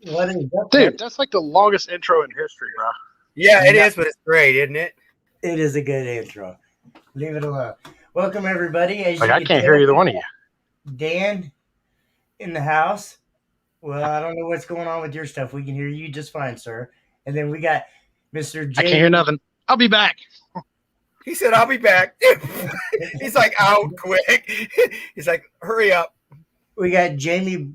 What is up, Dude, that's like the longest intro in history, bro. Yeah, it Yeah, is, but it's great, isn't it? it is a good intro. Leave it alone. Welcome, everybody. As Like, you I can can't tell, hear either we one of you. got Dan in the house. Well, I don't know what's going on with your stuff. We can hear you just fine, sir. And then we got Mr. I can't hear Jamie. nothing. I'll be back. He said, "I'll be back." He's like out quick. He's like, "Hurry up!" We got Jamie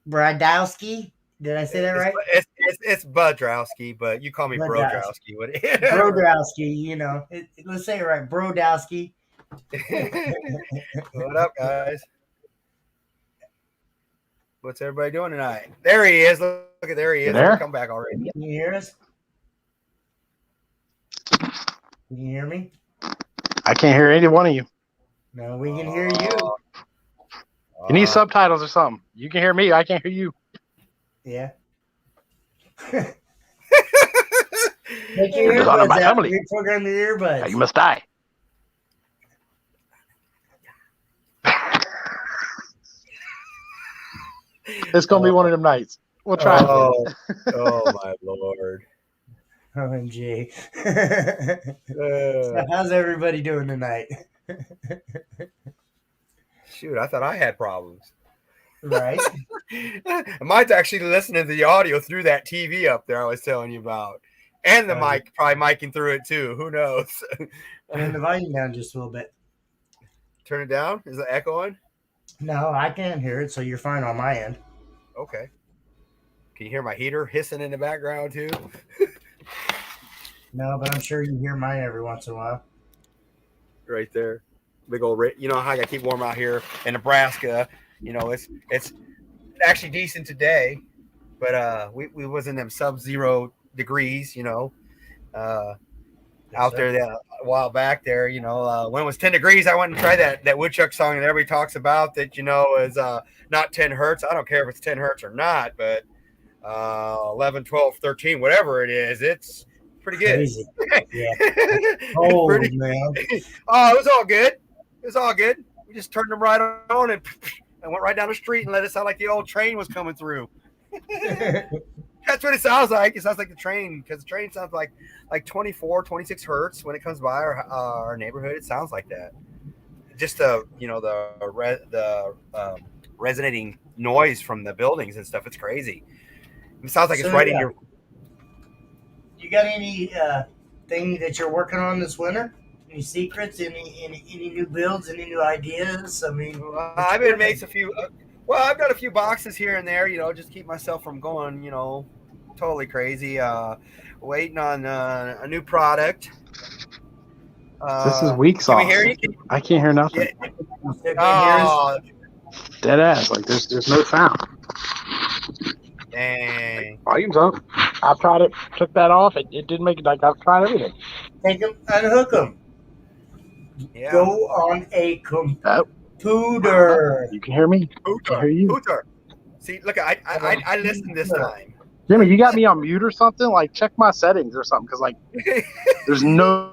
Bradowski. Did I say that It's right? it's Budrowski, but you call me Bradowski. Brodrowski. Brodowski, let's say it right. Brodowski. What up, guys? What's everybody doing tonight? There he is. Look at there he You is. there? Come back already. Can you hear us? Can you hear me? I can't hear any one of you. No, we can hear you. You need subtitles or something. You can hear me. I can't hear you. Yeah. Take your You're dishonor earbuds my out. family. Reprogram your earbuds. You must die. It's gonna be one of them nights. We'll try. Oh my lord. OMG. So how's everybody doing tonight? Shoot, I thought I had problems. Right? Mine's actually listening to the audio through that TV up there I was telling you about. And the mic, probably micing through it too. Who knows? Turn the volume down just a little bit. Turn it down? Is it echoing? No, I can't hear it, so you're fine on my end. Okay. Can you hear my heater hissing in the background too? No, but I'm sure you hear mine every once in a while. Right there. Big old, you know how I keep warm out here in Nebraska. You know, it's actually decent today, but we was in them sub-zero degrees, you know, out there a while back there, you know, when it was 10 degrees, I went and tried that woodchuck song that everybody talks about that, you know, is not 10 hertz. I don't care if it's 10 hertz or not, but 11, 12, 13, whatever it is, it's pretty good. Crazy. Yeah. Oh, pretty, man. Oh, it was all good. It was all good. We just turned them right on and went right down the street and let it sound like the old train was coming through. That's what it sounds like. It sounds like the train, because the train sounds like 24, 26 hertz when it comes by our neighborhood. It sounds like that. Just you know, the resonating noise from the buildings and stuff. It's crazy. It sounds like it's right in your. You got any thing that you're working on this winter? Any secrets? Any new builds? Any new ideas? I mean, I've been making a few. Well, I've got a few boxes here and there. You know, just keep myself from going, you know, totally crazy. Waiting on a new product. This is weak sauce. Can we hear you? I can't hear nothing. Oh, dead ass. Like there's no sound. Dang. Like, volume's up. I've tried it. Took that off. It didn't make it. Like I've tried everything. Take them, unhook them. Yeah. Go on a computer. You can hear me. I can hear you. Hooter. See, look, I listened this time. Jimmy, you got me on mute or something? Like check my settings or something, because like there's no.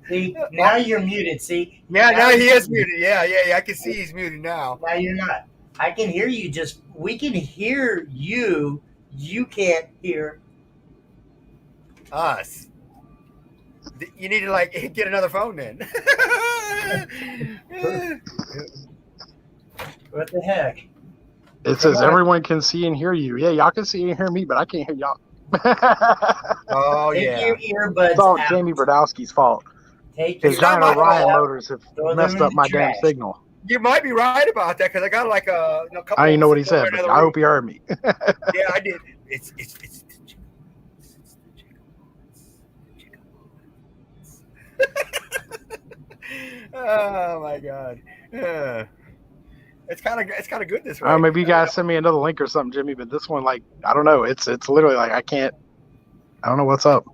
See, now you're muted. See. Yeah, now he is muted. Yeah. I can see he's muted now. Now you're not. I can hear you. We can hear you. You can't hear us. You need to like get another phone then. What the heck? It says everyone can see and hear you. Yeah, y'all can see and hear me, but I can't hear y'all. Oh, Take yeah. your earbuds It's all out. Jamie Brodowski's fault. His giant Orion motors have messed up my damn signal. You might be right about that, because I got like a couple. I didn't know what he said, but I hope he heard me. Yeah, I did. It's oh my god. It's kind of good this way. Maybe you guys send me another link or something, Jimmy. But this one, like, I don't know. It's literally like I don't know what's up.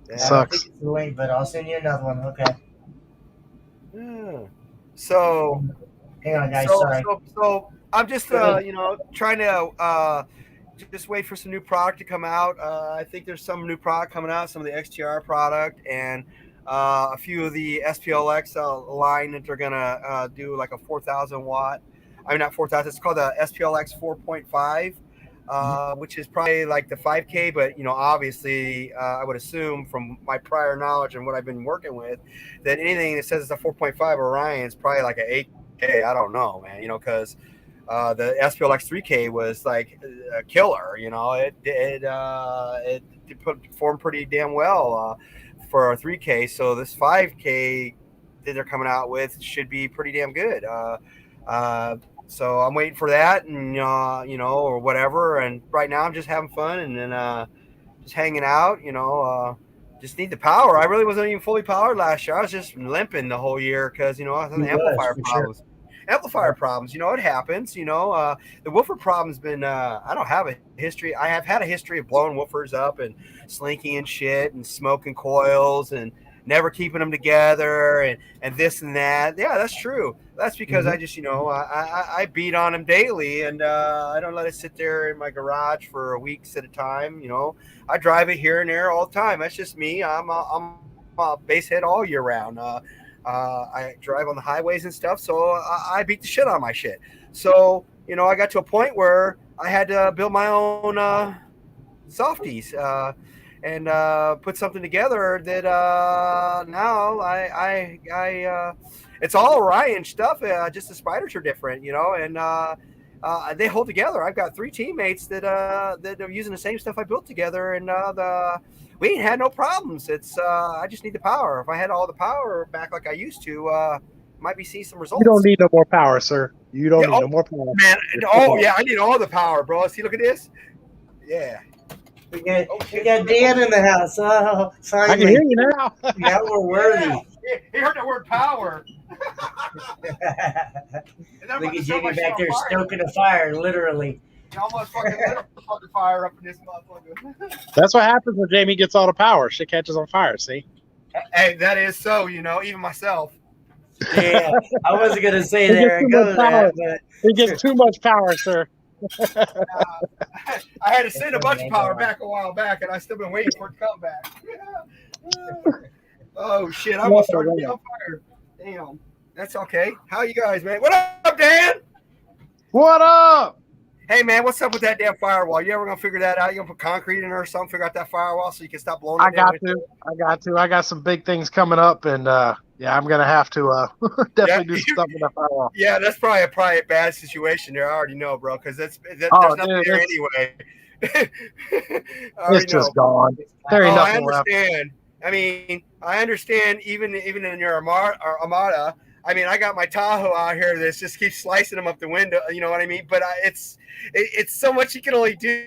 Yeah, it sucks. I don't think it's the link, but I'll send you another one. Okay. So, hang on, guys. Sorry. So I'm just you know, trying to just wait for some new product to come out. I think there's some new product coming out, some of the XTR product, and a few of the SPLX line that they're gonna do like a 4,000 watt. I mean, not 4,000. It's called the SPLX 4.5. which is probably like the 5K. But obviously, I would assume from my prior knowledge and what I've been working with, that anything that says it's a 4.5 Orion is probably like an 8K. I don't know, man. Because the SPLX 3K was like a killer. It performed pretty damn well for our 3K. So this 5K that they're coming out with should be pretty damn good. So I'm waiting for that, and or whatever. And right now I'm just having fun, and then just hanging out. Just need the power. I really wasn't even fully powered last year. I was just limping the whole year because I was having amplifier problems. Sure. Amplifier problems, it happens. The woofer problem's been. I don't have a history. I have had a history of blowing woofers up and slinking and shit and smoking coils and never keeping them together and this and that. Yeah, that's true. That's because I just, I beat on them daily, and I don't let it sit there in my garage for weeks at a time. I drive it here and there all the time. That's just me. I'm a base head all year round. I drive on the highways and stuff, so I beat the shit out of my shit. So, I got to a point where I had to build my own softies and put something together that now I it's all Orion stuff. Just the spiders are different, and they hold together. I've got 3 teammates that are using the same stuff I built together, and we ain't had no problems. It's I just need the power. If I had all the power back like I used to, might be seeing some results. You don't need no more power, sir. You don't need no more power. Man, I need all the power, bro. See, look at this. Yeah. We got Dan in the house. Oh, sorry. I can hear you now. Now we're worthy. Yeah. He heard the word power. Look at Jimmy back there stoking a fire, literally. You almost fucking lit the fire up in this motherfucker. That's what happens when Jamie gets all the power. Shit catches on fire, see? Hey, that is so, even myself. Yeah, I wasn't going to say there. It gets too much power, sir. I had to send a bunch of power back a while back, and I've still been waiting for it to come back. Oh, shit. I almost started to get on fire. Damn. That's okay. How you guys, man? What up, Dan? What up? Hey, man, what's up with that damn firewall? You ever going to figure that out? You going to put concrete in there or something, figure out that firewall so you can stop blowing it? I got to. I got some big things coming up, and yeah, I'm going to have to definitely do stuff with that firewall. Yeah, that's probably a bad situation there. I already know, bro, because there's nothing there anyway. It's just gone. There ain't nothing left. I understand. I mean, I understand even in your Armada. I mean, I got my Tahoe out here that just keeps slicing them up the window. You know what I mean? But it's so much you can only do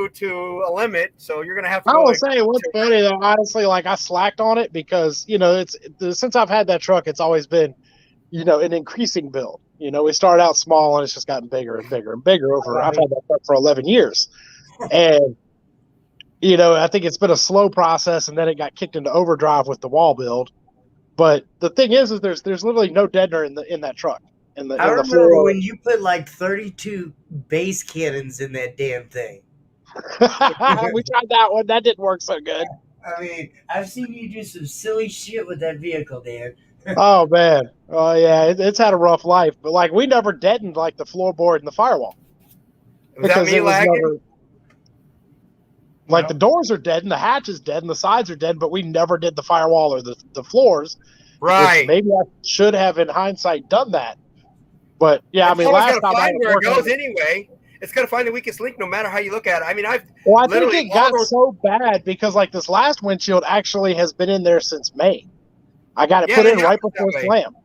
to a limit. So you're gonna have to. I will say what's funny though. Honestly, like I slacked on it because it's since I've had that truck, it's always been an increasing build. We started out small and it's just gotten bigger and bigger and bigger over. I've had that truck for 11 years, and I think it's been a slow process, and then it got kicked into overdrive with the wall build. But the thing is there's literally no deadener in that truck. I remember when you put like 32 base cannons in that damn thing. We tried that one. That didn't work so good. I mean, I've seen you do some silly shit with that vehicle, Dan. Oh man. Oh yeah, it's had a rough life. But like we never deadened like the floorboard and the firewall. Was that me lagging? The doors are dead and the hatch is dead and the sides are dead, but we never did the firewall or the floors. Right. Maybe I should have, in hindsight, done that. But yeah, I mean, last time find where it goes anyway. It's gonna find the weakest link, no matter how you look at it. I mean, I think it got so bad because like this last windshield actually has been in there since May. I got it put in right before slam.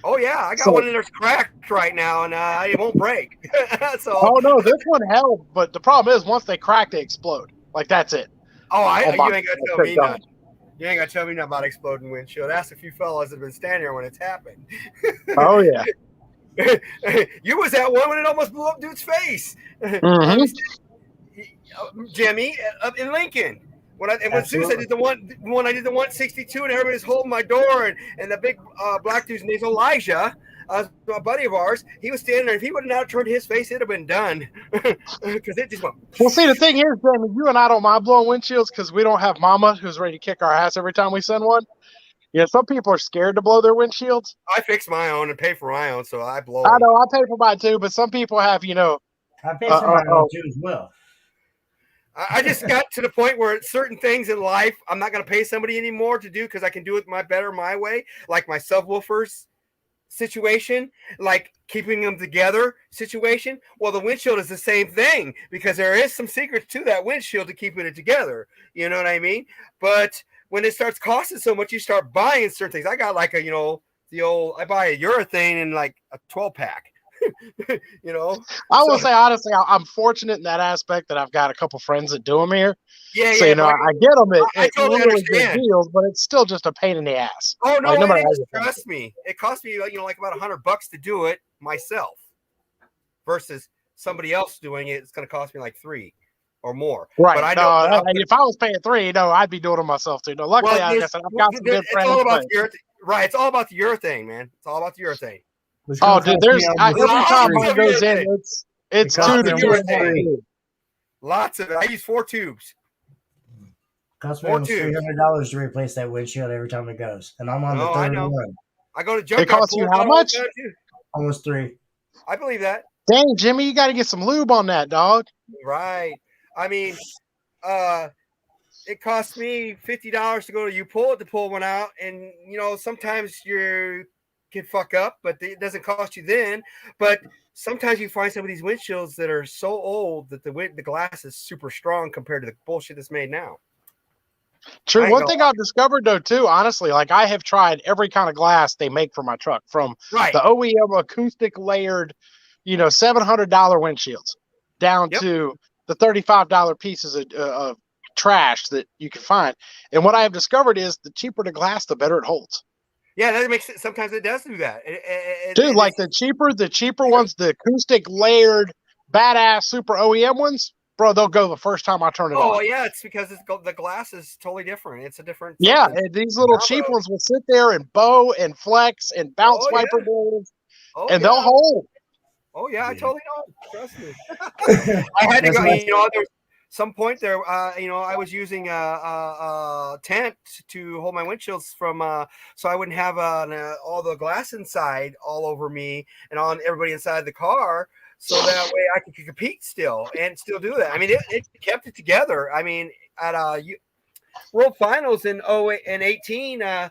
Oh yeah, I got one in there's cracked right now, and it won't break. Oh no, this one held, but the problem is once they crack, they explode. Like that's it. You ain't gonna tell me nothing. You ain't gonna tell me nothing about exploding windshield. Ask a few fellas that have been standing there when it's happened. Oh yeah. You was that one when it almost blew up dude's face. Mm-hmm. Jimmy up in Lincoln. When Zeus, I did the one I did the 162, and everybody's holding my door, and the big black dude's name's Elijah, a buddy of ours. He was standing there. If he would have now turned his face, it'd have been done. Because it just went. Well, see, the thing is, Jamie, you and I don't mind blowing windshields because we don't have Mama who's ready to kick our ass every time we send one. Some people are scared to blow their windshields. I fix my own and pay for my own, so I blow. I know, I pay for mine too, but some people have, I pay for my own too as well. I just got to the point where certain things in life I'm not going to pay somebody anymore to do because I can do it my way, like my subwoofers situation, like keeping them together situation. Well, the windshield is the same thing because there is some secrets to that windshield to keeping it together. You know what I mean? But when it starts costing so much, you start buying certain things. I got like a, I buy a urethane in like a 12-pack. I will say honestly, I'm fortunate in that aspect that I've got a couple friends that do them here. Yeah, so I get them at totally really good understand. deals, but it's still just a pain in the ass. Oh no, like, it is. Trust me, it cost me like about $100 to do it myself, versus somebody else doing it. It's going to cost me like $3 or more. Right. But I know if I was paying $3, I'd be doing it myself too. No, luckily, like I said, I've got some good friends. All about right. It's all about the urethane, man. It's all about the urethane. Oh, dude, there's every time mine goes in, it's 2 to 2.5. Lots of it. I use 4 tubes. Costs me almost $300 to replace that windshield every time it goes, and I'm on the third one. I go to junk. It costs you how much? Almost $3. I believe that. Dang, Jimmy, you got to get some lube on that, dog. Right. I mean, it costs me $50 to go to to pull one out, and sometimes you can fuck up, but it doesn't cost you then. But sometimes you find some of these windshields that are so old that the glass is super strong compared to the bullshit that's made now. True. One thing I've discovered though too, honestly, like I have tried every kind of glass they make for my truck, from the OEM acoustic layered, $700 windshields down to the $35 pieces of trash that you can find. And what I have discovered is the cheaper the glass, the better it holds. Yeah, that makes it. Sometimes it does do that. Dude, like the cheaper ones, the acoustic layered, badass super OEM ones, bro, they'll go the first time I turn it on. Oh yeah, it's because the glass is totally different. It's a different. Yeah, and these little cheap ones will sit there and bow and flex and bounce wiper blades, and they'll hold. Oh yeah, I totally know. Trust me. I had to go. There was some point there. I was using a tent to hold my windshields from, so I wouldn't have all the glass inside all over me and on everybody inside the car. So that way I could compete still do that. I mean, it kept it together. I mean, at World Finals in 18 in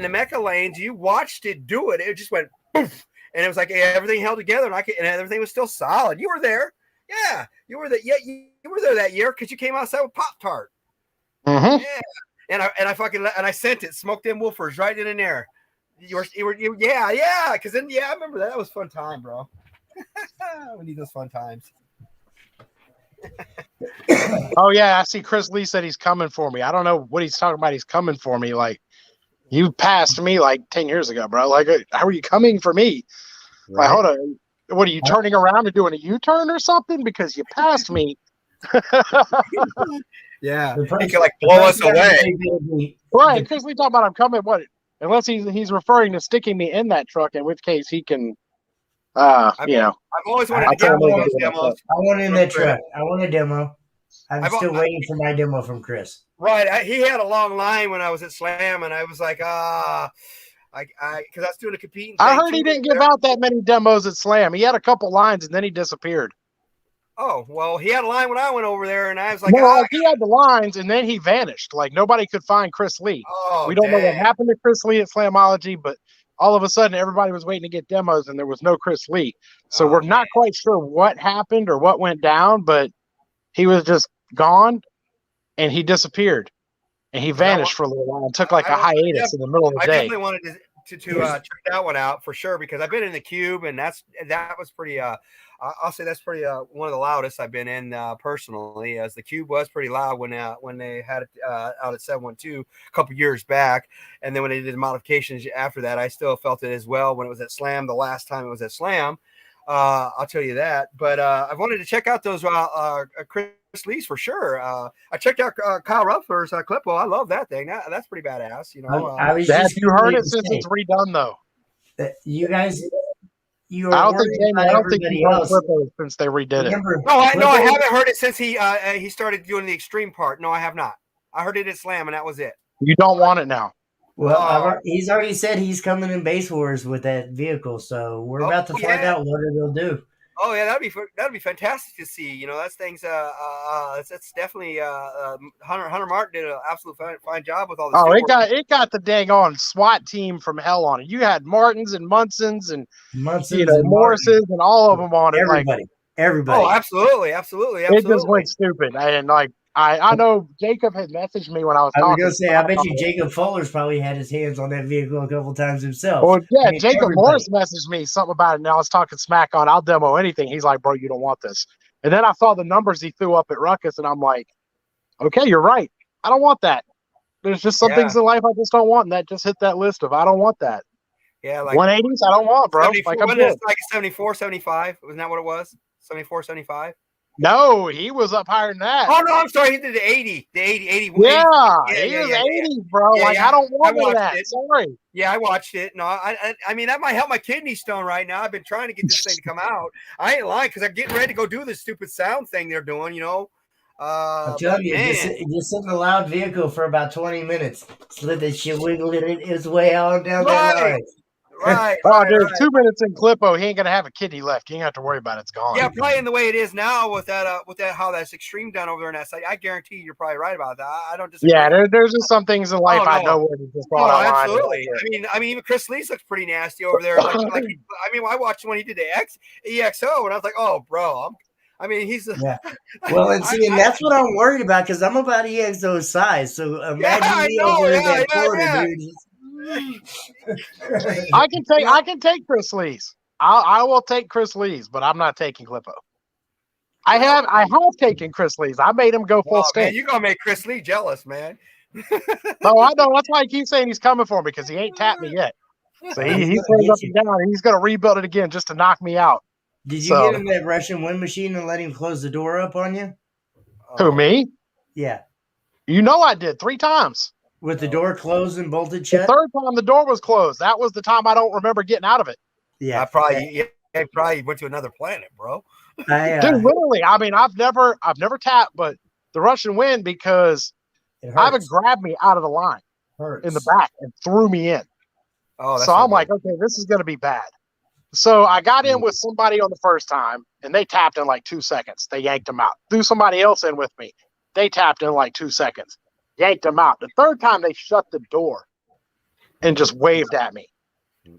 the Mecca lanes, you watched it do it. It just went poof, and it was like everything held together, and everything was still solid. You were there, yeah. You were there, yeah. You were there that year because you came outside with Pop-Tart. Mm-hmm. Yeah, and I sent it, smoked them woofers right in there. You were yeah. Because then I remember that was a fun time, bro. We need those fun times. Oh yeah, I see Chris Lee said he's coming for me. I don't know what he's talking about. He's coming for me. Like, you passed me like 10 years ago, bro. Like, how are you coming for me? Right. Like, hold on. What are you turning around and doing a U-turn or something? Because you passed me. Yeah, he can like blow us away. Right. Chris Lee talking about I'm coming. What? Unless he's referring to sticking me in that truck, in which case he can. I've always wanted to get one of those demos. I want in that truck. I want a demo. I'm still waiting for my demo from Chris. Right. He had a long line when I was at Slam, and I was like, because I was doing a competing. I heard he didn't give out that many demos at Slam. He had a couple lines, and then he disappeared. Oh, well, he had a line when I went over there, and I was like, he had the lines, and then he vanished. Like, nobody could find Chris Lee. Oh, we don't know what happened to Chris Lee at Slamology, but all of a sudden, everybody was waiting to get demos, and there was no Chris Lee. So we're not quite sure what happened or what went down, but he was just gone, and he disappeared, and he vanished for a little while and took like a hiatus in the middle of the day. I definitely wanted to check that one out for sure, because I've been in the Cube, and that was pretty. I'll say that's pretty one of the loudest I've been in personally, as the Cube was pretty loud when they had it out at 712 a couple years back, and then when they did modifications after that, I still felt it as well when it was at Slam. The last time it was at Slam, I'll tell you that. But I wanted to check out those Chris Lee's for sure. I checked out Kyle Ruffler's Clippo. I love that thing. That's pretty badass. Have you heard it since it's redone though? You guys. I don't think you've heard Clippo since they redid it. No, I haven't heard it since he started doing the extreme part. No, I have not. I heard it at Slam, and that was it. You don't want it now. Well, he's already said he's coming in Base Wars with that vehicle, so we're about to find out what it'll do. Oh yeah, that'd be fantastic to see. You know, that's things. That's definitely. Hunter Martin did an absolute fine job with all the Oh, steel work. it got the dang on SWAT team from hell on it. You had Martins and Munsons and Munson's and Martin, Morrises and all of them on it. Like everybody. Oh, absolutely, absolutely, it just absolutely. went stupid. And like I know Jacob had messaged me when I was I was talking. gonna say, I bet you Jacob Fuller's probably had his hands on that vehicle a couple times himself. Well, yeah, I mean, Jacob everybody. Morris messaged me something about it, and I was talking smack on. I'll demo anything. He's like, bro, you don't want this. And then I saw the numbers he threw up at Ruckus, and I'm like, okay, you're right. I don't want that. There's just some things in life I just don't want, and that just hit that list of I don't want that. Yeah, like 180s, I don't want, bro. Like I'm good. Like 74, 75. Wasn't that what it was? 74, 75? No, he was up higher than that. Oh no, I'm sorry. He did the 80, the 80, 80. Yeah, 80. he was 80, bro. Yeah, like yeah. I don't want I watched that. it. Sorry. Yeah, I watched it. No, I mean that might help my kidney stone right now. I've been trying to get this thing to come out. I ain't lying because I'm getting ready to go do this stupid sound thing they're doing. You know. I'm telling you, just sit in a loud vehicle for about 20 minutes. Just let that shit wiggle its way on down that line. Right. Oh, dude, 2 minutes in Clippo, he ain't gonna have a kidney left. You ain't have to worry about it. It's gone. Yeah, probably in the way it is now with that how that's extreme down over there in that site. I guarantee you're probably right about that. I don't disagree. Yeah, there's just some things in life I know where to just fall out absolutely. I mean, even Chris Lee's looks pretty nasty over there. I mean, I watched when he did the EXO, and I was like, oh, bro, he's yeah. Well, and see, and that's what I'm worried about because I'm about EXO's size. So imagine me over in that corner, dude. I can take Chris Lee's. I will take Chris Lee's, but I'm not taking Clippo. I have taken Chris Lee's. I made him go full stint. Man, you're gonna make Chris Lee jealous, man. Oh, I know. That's why I keep saying he's coming for me because he ain't tapped me yet. So he's up and down. And he's gonna rebuild it again just to knock me out. Did you get him that Russian wind machine and let him close the door up on you? Who, me? Yeah. You know I did 3 times. With the door closed and bolted shut? The 3rd time the door was closed. That was the time I don't remember getting out of it. Yeah. I probably went to another planet, bro. Dude, literally. I mean, I've never tapped, but the Russian wind because Ivan grabbed me out of the line in the back and threw me in. Oh, so I'm like, okay, this is going to be bad. So I got in with somebody on the first time, and they tapped in like 2 seconds. They yanked them out. Threw somebody else in with me. They tapped in like 2 seconds. Yanked them out. The 3rd time, they shut the door and just waved at me.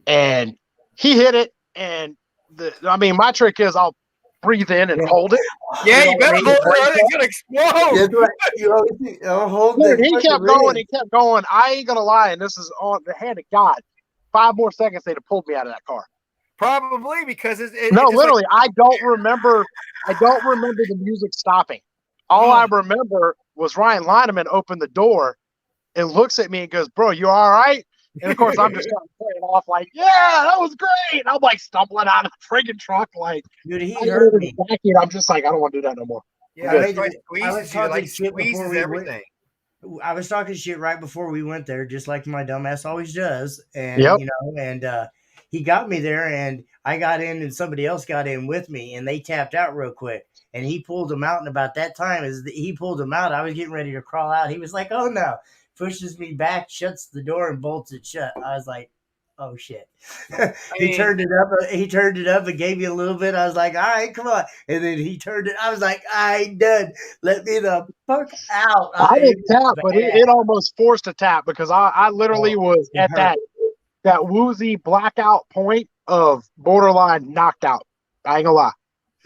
And he hit it. And my trick is I'll breathe in and hold it. Yeah, you better hold it or it's going to explode. Dude, he kept going. He kept going. I ain't going to lie. And this is on the hand of God. 5 more seconds, they'd have pulled me out of that car. Probably because literally, I don't remember the music stopping. All I remember was Ryan Lineman opened the door and looks at me and goes, "Bro, you all right?" And of course, I'm just kind of playing off like, "Yeah, that was great." And I'm like stumbling out of the friggin' truck, like, dude, he hurt me. I'm just like, I don't want to do that no more. Yeah, I was talking shit before we everything. I was talking shit right before we went there, just like my dumbass always does, and he got me there, and I got in, and somebody else got in with me, and they tapped out real quick. And he pulled them out, and about that time, as he pulled them out, I was getting ready to crawl out. He was like, "Oh no!" Pushes me back, shuts the door, and bolts it shut. I was like, "Oh shit!" He turned it up, and gave me a little bit. I was like, "All right, come on." And then he turned it. I was like, "I ain't done. Let me the fuck out." I didn't tap, but it almost forced a tap because I literally was at that woozy blackout point of borderline knocked out. I ain't gonna lie.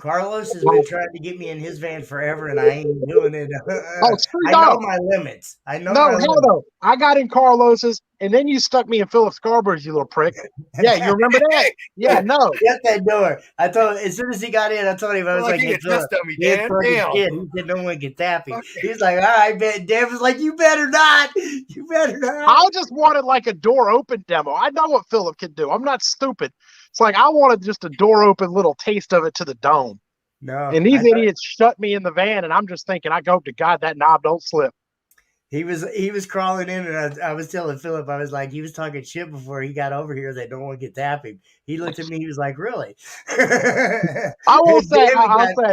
Carlos has been trying to get me in his van forever, and I ain't doing it. I know my limits. No. I got in Carlos's, and then you stuck me in Philip Scarborough's, you little prick. Yeah, you remember that? Yeah, no. Shut that door. I told him, as soon as he got in, I told him, I was like, "You just on me, Dan. Damn." He said, "No one can tap him." Okay. He's like, "All right, man." Dan was like, "You better not. You better not." I just wanted like a door open demo. I know what Philip can do. I'm not stupid. It's like I wanted just a door open little taste of it to the dome. No. And these idiots shut me in the van, and I'm just thinking, I hope to God that knob don't slip. He was crawling in, and I was telling Philip, I was like, he was talking shit before he got over here that no one could tap him. He looked at me, he was like, "Really?" I'll say,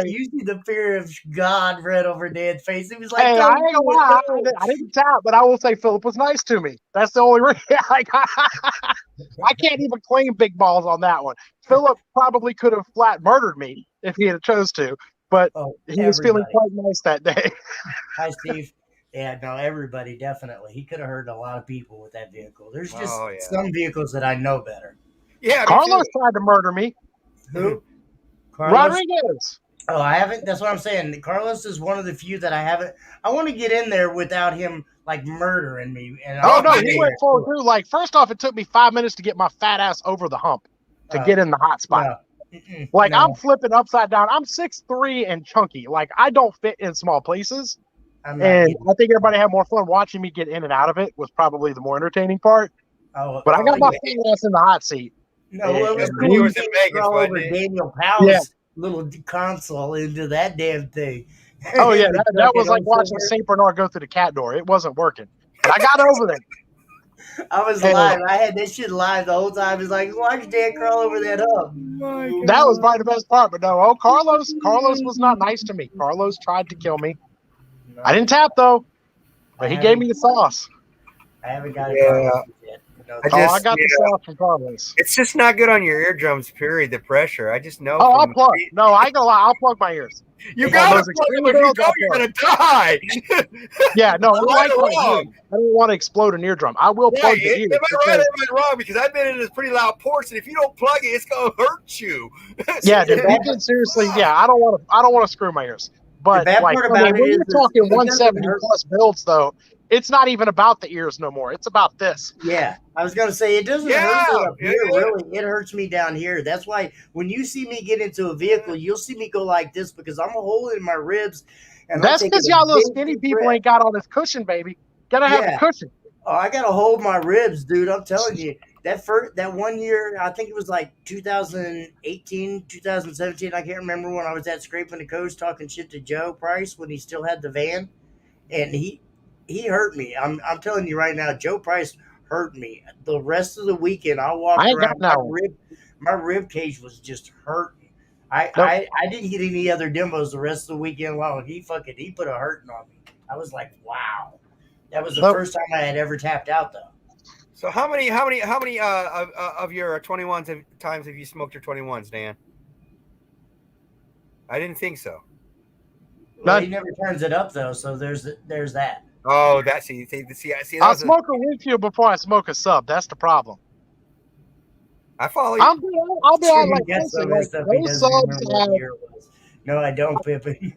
you see the fear of God red over Dan's face. He was like, "Hey, I ain't gonna lie, I didn't tap, but I will say Philip was nice to me. That's the only reason. Like, I can't even claim big balls on that one. Philip probably could have flat murdered me, if he had chose to, but he was feeling quite nice that day. Hi, Steve. Yeah, no, everybody definitely. He could have hurt a lot of people with that vehicle. There's just some vehicles that I know better. Yeah, Carlos tried to murder me. Who? Carlos? Rodriguez. Oh, I haven't. That's what I'm saying. Carlos is one of the few that I haven't. I want to get in there without him like murdering me. And no, he went full through. Like, first off, it took me 5 minutes to get my fat ass over the hump to get in the hot spot. No. I'm flipping upside down. I'm 6'3" and chunky. Like, I don't fit in small places. And I think everybody had more fun watching me get in and out of it was probably the more entertaining part. But I got my fat ass in the hot seat. No, it was cool. He was in Vegas, over Daniel Powell's little console into that damn thing. Oh yeah, that was like watching Saint Bernard go through the cat door. It wasn't working, but I got over there. I was live. I had this shit live the whole time. It's like, watch Dan crawl over that hump. That was probably the best part. But no, Carlos was not nice to me. Carlos tried to kill me. No. I didn't tap though, but he gave me the sauce. I haven't got it yet. I got the sauce from Carlos. It's just not good on your eardrums, period. The pressure. I just know. Oh, I'll plug. No, I ain't gonna lie. I'll plug my ears. You gotta plug them. If you go, you're gonna die. Yeah, no, I don't want to explode an eardrum. I will plug the ears. Am I right or am I wrong? Because I've been in this pretty loud porch, and if you don't plug it, it's gonna hurt you. Yeah, dude. Seriously, yeah. I don't want to screw my ears. But like, when you're talking 170 plus builds, though, it's not even about the ears no more. It's about this. Yeah, I was gonna say it doesn't hurt me up here. Really, it hurts me down here. That's why when you see me get into a vehicle, you'll see me go like this because I'm holding my ribs. And that's because y'all little skinny people ain't got all this cushion, baby. Gotta have the cushion. Oh, I gotta hold my ribs, dude. I'm telling you. That 1 year, I think it was like 2018, 2017. I can't remember when I was at Scraping the Coast talking shit to Joe Price when he still had the van, and he hurt me. I'm telling you right now, Joe Price hurt me. The rest of the weekend, I walked around. My rib cage was just hurting. I didn't get any other demos the rest of the weekend long. He put a hurting on me. I was like, wow. That was the first time I had ever tapped out though. So how many of your 21s times have you smoked your 21s, Dan? I didn't think so. Well, he never turns it up though, so there's that. Oh, that's see. I'll smoke a windshield before I smoke a sub. That's the problem. I follow you. I'll be on like this. Those subs have. No, I don't, Pippin.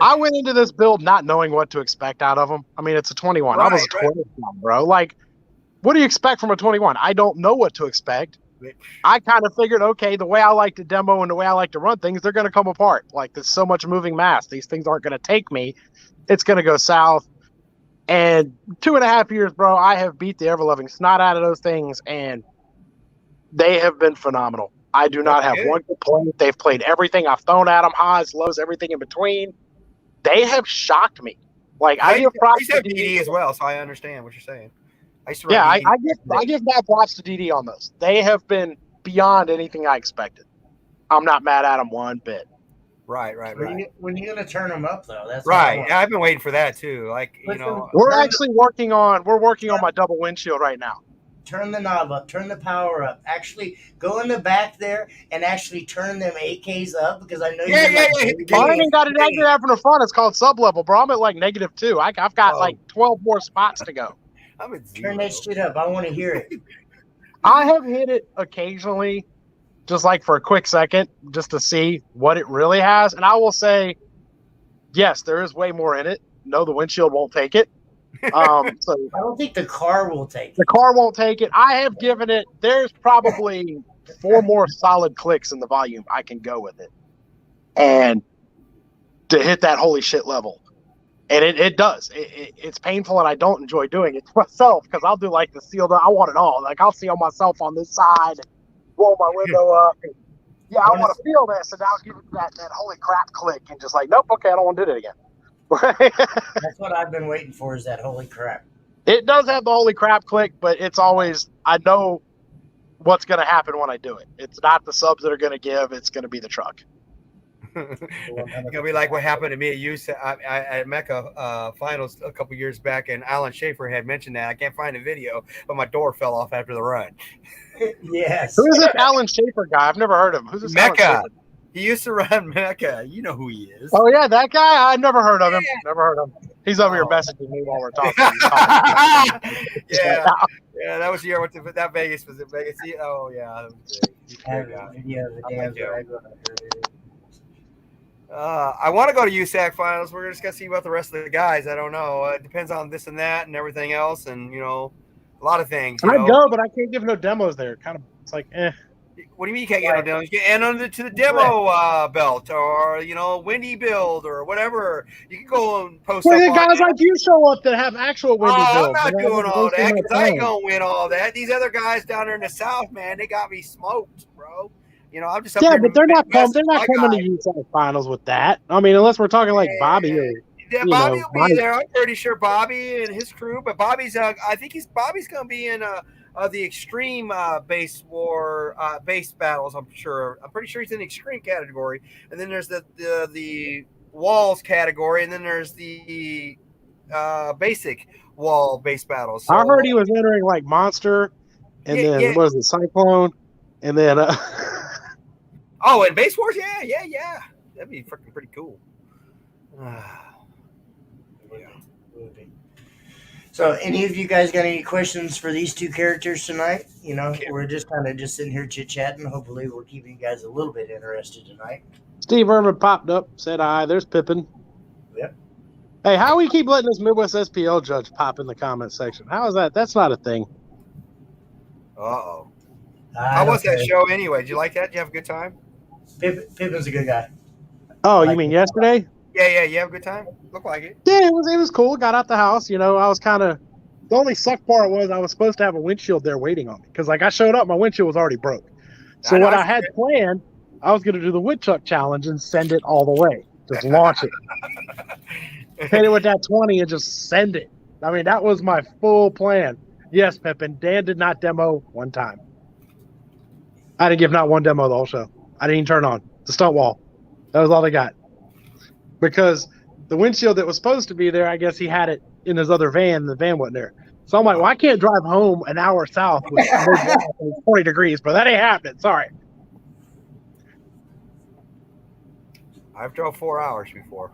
I went into this build not knowing what to expect out of them. I mean, it's a 21. I was a 12, bro. Like, what do you expect from a 21? I don't know what to expect. I kind of figured, okay, the way I like to demo and the way I like to run things, they're going to come apart. Like, there's so much moving mass. These things aren't going to take me. It's going to go south. And 2.5 years, bro, I have beat the ever-loving snot out of those things, and they have been phenomenal. I do not have one complaint. They've played everything I've thrown at them, highs, lows, everything in between. They have shocked me. Like, I give props to DD as well, so I understand what you're saying. I give that props to DD on those. They have been beyond anything I expected. I'm not mad at them one bit. Right. When you gonna turn them up though? That's right. Yeah, I've been waiting for that too. Like, we're actually working on my double windshield right now. Turn the knob up, turn the power up. Actually, go in the back there and actually turn them 8Ks up because I know I ain't got it out there from the front. It's called sub level, bro. I'm at like -2. I've got like 12 more spots to go. I'm at 0. Turn that shit up. I want to hear it. I have hit it occasionally, just like for a quick second, just to see what it really has. And I will say, yes, there is way more in it. No, the windshield won't take it. So I don't think the car will take it. The car won't take it. I have given it, there's probably 4 more solid clicks in the volume I can go with it. And to hit that holy shit level. And it does. It's painful, and I don't enjoy doing it to myself because I'll do like the sealed. I want it all. Like I'll seal myself on this side, roll my window up. And, yeah, I want to feel this, and I'll give it that holy crap click, and just like, nope, okay, I don't want to do that again. That's what I've been waiting for is that holy crap. It does have the holy crap click, but it's always, I know what's going to happen when I do it. It's not the subs that are going to give. It's going to be the truck. It's gonna be like what happened to me at Mecca finals a couple years back, and Alan Schaefer had mentioned that. I can't find a video, but my door fell off after the run. Yes. Who is this Alan Schaefer guy? I've never heard of him. Who's this? Mecca. He used to run Mecca. You know who he is. Oh yeah, that guy. I never heard of him. Never heard of him. He's over here messaging me while we're talking. Yeah, that was the year I went to that Vegas. Was it Vegas? Oh yeah, that was great. He's a great guy. Video of the dams where I go. I want to go to USAC finals. We're just gonna see about the rest of the guys. I don't know. It depends on this and that and everything else, and a lot of things. I'd go, but I can't give no demos there. Kind of, it's like, eh. What do you mean you can't get no demos? You can enter to the demo belt, or windy build, or whatever. You can go and post. Well, the guys like you show up that have actual windy builds. I'm not doing all that because I ain't gonna win all that. These other guys down there in the South, man, they got me smoked, bro. I'm just up there but they're not coming to USAC finals with that. I mean, unless we're talking like Bobby or. Yeah, Bobby will be there. I'm pretty sure Bobby and his crew, but Bobby's. I think Bobby's gonna be in the extreme base battles. I'm pretty sure he's in the extreme category, and then there's the walls category, and then there's the basic wall base battles. So, I heard he was entering like monster, and then what was it, cyclone, and then. Oh, and base wars, yeah. That'd be freaking pretty cool. So, any of you guys got any questions for these two characters tonight? We're just kind of sitting here chit-chatting. Hopefully, we're keeping you guys a little bit interested tonight. Steve Irvin popped up, said hi. There's Pippin. Yep. Hey, how we keep letting this Midwest SPL judge pop in the comment section? How is that? That's not a thing. Uh-oh. How was that show anyway? Did you like that? Did you have a good time? Pippin's a good guy. Oh, you mean yesterday? Yeah. You have a good time? Looked like it. Yeah, it was cool. Got out the house. I was kind of the only suck part was I was supposed to have a windshield there waiting on me because like I showed up, my windshield was already broke. So what I had planned, I was going to do the woodchuck challenge and send it all the way, just launch it, hit it with that 20 and just send it. I mean, that was my full plan. Yes, Pippin. Dan did not demo one time. I didn't give not one demo the whole show. I didn't even turn on the stunt wall. That was all they got. Because the windshield that was supposed to be there, I guess he had it in his other van. The van wasn't there. So I'm like, well, I can't drive home an hour south with 40 degrees, but that ain't happening. Sorry. I've drove 4 hours before.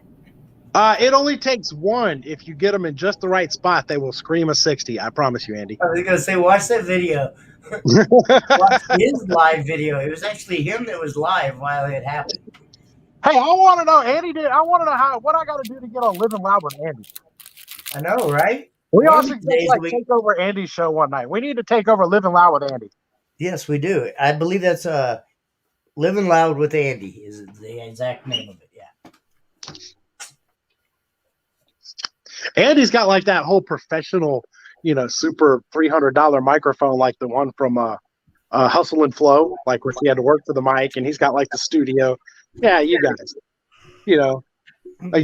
It only takes one. If you get them in just the right spot, they will scream a 60. I promise you, Andy. I was going to say, watch that video. Watch his live video. It was actually him that was live while it happened. Hey, I want to know, Andy I want to know what I got to do to get on Living Loud with Andy. I know, right? We also take over Andy's show one night. We need to take over Living Loud with Andy. Yes, we do. I believe that's Living Loud with Andy is the exact name of it. Yeah. Andy's got like that whole professional, super $300 microphone, like the one from Hustle and Flow, like where he had to work for the mic, and he's got like the studio. Yeah, you guys, you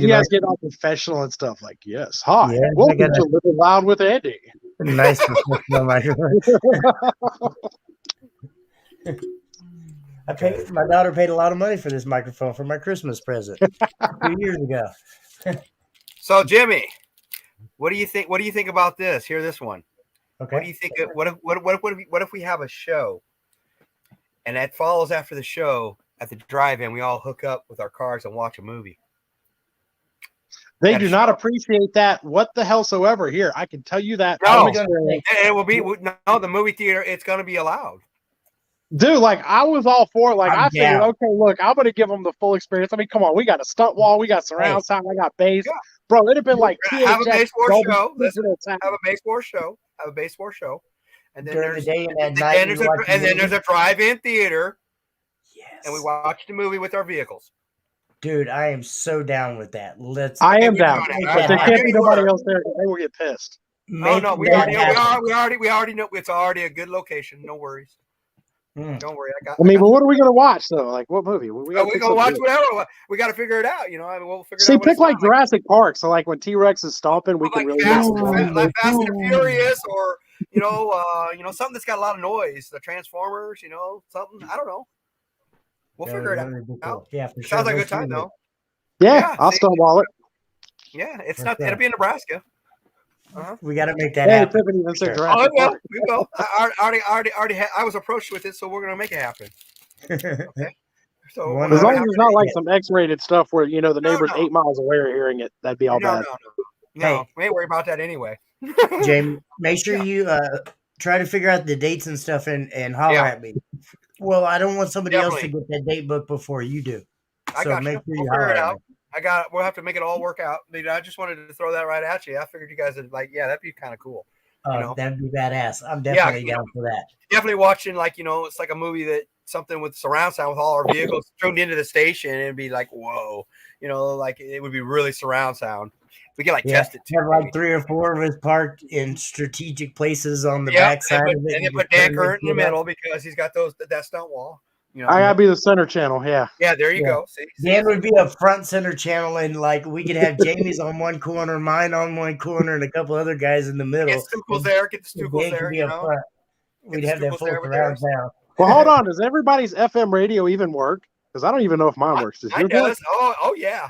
guys get all professional and stuff. Like, yes, hi, welcome to Living Loud with Andy. Nice professional microphone. My daughter paid a lot of money for this microphone for my Christmas present 2 years ago. So, Jimmy, what do you think? What do you think about this? Hear this one. Okay. What do you think? What if we have a show, and that follows after the show at the drive-in? We all hook up with our cars and watch a movie. They do not appreciate that what the hellsoever here. I can tell you that. No, it will be the movie theater. It's going to be allowed. Dude, like I was all for it. Like I figured, okay, look, I'm going to give them the full experience. I mean, come on, we got a stunt wall, we got surround sound, I got bass. Yeah. Bro, it'd have been like have a base war show. Have a base war show. Have a base war show. And then during the day and at night. And then there's a drive-in theater. Yes. And we watch the movie with our vehicles. Dude, I am so down with that. I am down. But there can't be nobody else there. They will get pissed. Oh no, we already know it's already a good location. No worries. Don't worry. But what are we gonna watch though? Like what movie? We're gonna watch whatever. We got to figure it out. We'll figure it out. Pick like Jurassic Park. So like when T-Rex is stomping, we can really like Fast and Furious, or something that's got a lot of noise. The Transformers, something. I don't know. We'll figure it out. Yeah, for sure. Sounds like a good time though. Yeah, I'll stonewall it. Yeah, it's not. It'll be in Nebraska. We got to make that happen. Yeah, we will. I already I was approached with it, so we're gonna make it happen. Okay. So One As long as hundred. it's not like some X-rated stuff where the neighbors no. 8 miles away are hearing it. That'd be all bad. No. Hey. We ain't worry about that anyway. Jamie, make sure you try to figure out the dates and stuff and holler at me. Well, I don't want somebody else to get that date booked before you do. I So got make you. sure We'll you figure holler it at out. me. We'll have to make it all work out. I just wanted to throw that right at you. I figured you guys would like, yeah, that'd be kind of cool. That'd be badass. I'm definitely down for that. Definitely watching, like, it's like a movie that something with surround sound with all our vehicles tuned into the station and be like, whoa, like it would be really surround sound. We can test it too. Have like 3 or 4 of us parked in strategic places on the back side of it. And then put Dan Current in the middle because he's got that stunt wall. I gotta be the center channel. Yeah. Yeah, there you go. See, Dan would be a front center channel, and we could have Jamie's on one corner, mine on one corner, and a couple other guys in the middle. Get Stuckel's there. Get the Stuckel's there. We'd have that full surround sound. Well, hold on. Does everybody's FM radio even work? Because I don't even know if mine works. Does yours work? Oh yeah.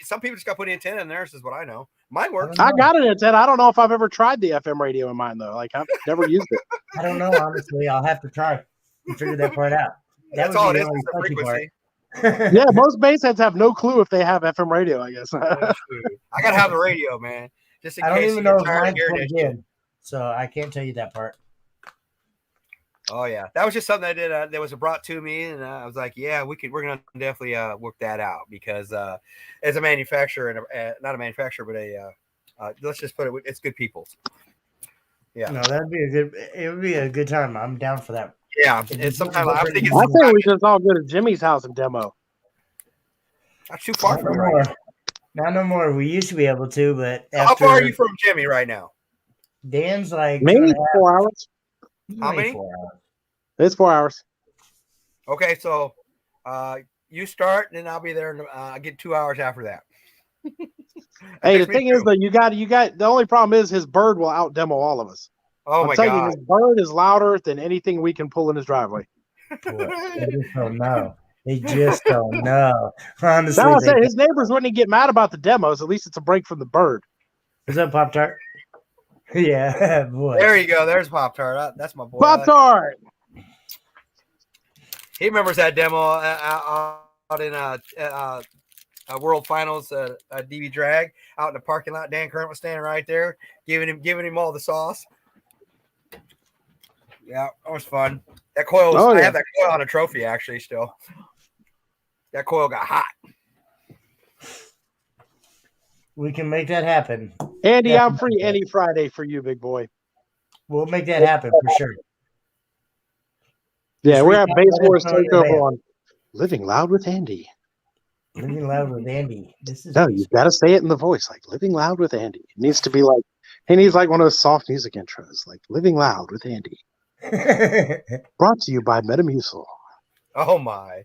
Some people just got to put the antenna in there. This is what I know. Mine works. I got an antenna. I don't know if I've ever tried the FM radio in mine though. I've never used it. I don't know, honestly. I'll have to try and figure that part out. That's all it is. The frequency. Yeah, most base heads have no clue if they have FM radio, I guess. I gotta have the radio, man. Just in I case don't even know if mine's plugged in, so I can't tell you that part. Oh yeah, that was just something I did. That was brought to me, and I was like, "Yeah, we're gonna definitely work that out." Because as a manufacturer and not a manufacturer, but let's just put it's good people. Yeah, no, it would be a good time. I'm down for that. Yeah, and sometimes I think we just all go to Jimmy's house and demo. Not too far from here. Not no more. We used to be able to, but how far are you from Jimmy right now? Dan's like maybe 4 hours. How many? 4 hours. It's 4 hours. Okay, so you start, and then I'll be there. I get 2 hours after that. Hey, the thing is, though, you got. The only problem is his bird will out demo all of us. Oh my God! His bird is louder than anything we can pull in his driveway. They just don't know. They just don't know. Honestly, his neighbors wouldn't get mad about the demos. At least it's a break from the bird. Is that Pop-Tart? Yeah, boy. There you go. There's Pop-Tart. That's my boy. Pop-Tart. He remembers that demo out in World Finals, DB Drag, out in the parking lot. Dan Current was standing right there, giving him all the sauce. Yeah, that was fun. That coil I have that coil on a trophy actually still. That coil got hot. We can make that happen. Andy, I'm free any Friday for you, big boy. We'll make that happen for sure. Yeah, we're at Base Wars Takeover on Living Loud with Andy. Living Loud with Andy. You've got to say it in the voice, like Living Loud with Andy. It needs to be like, he needs like one of those soft music intros, like Living Loud with Andy. Brought to you by Metamucil. Oh my.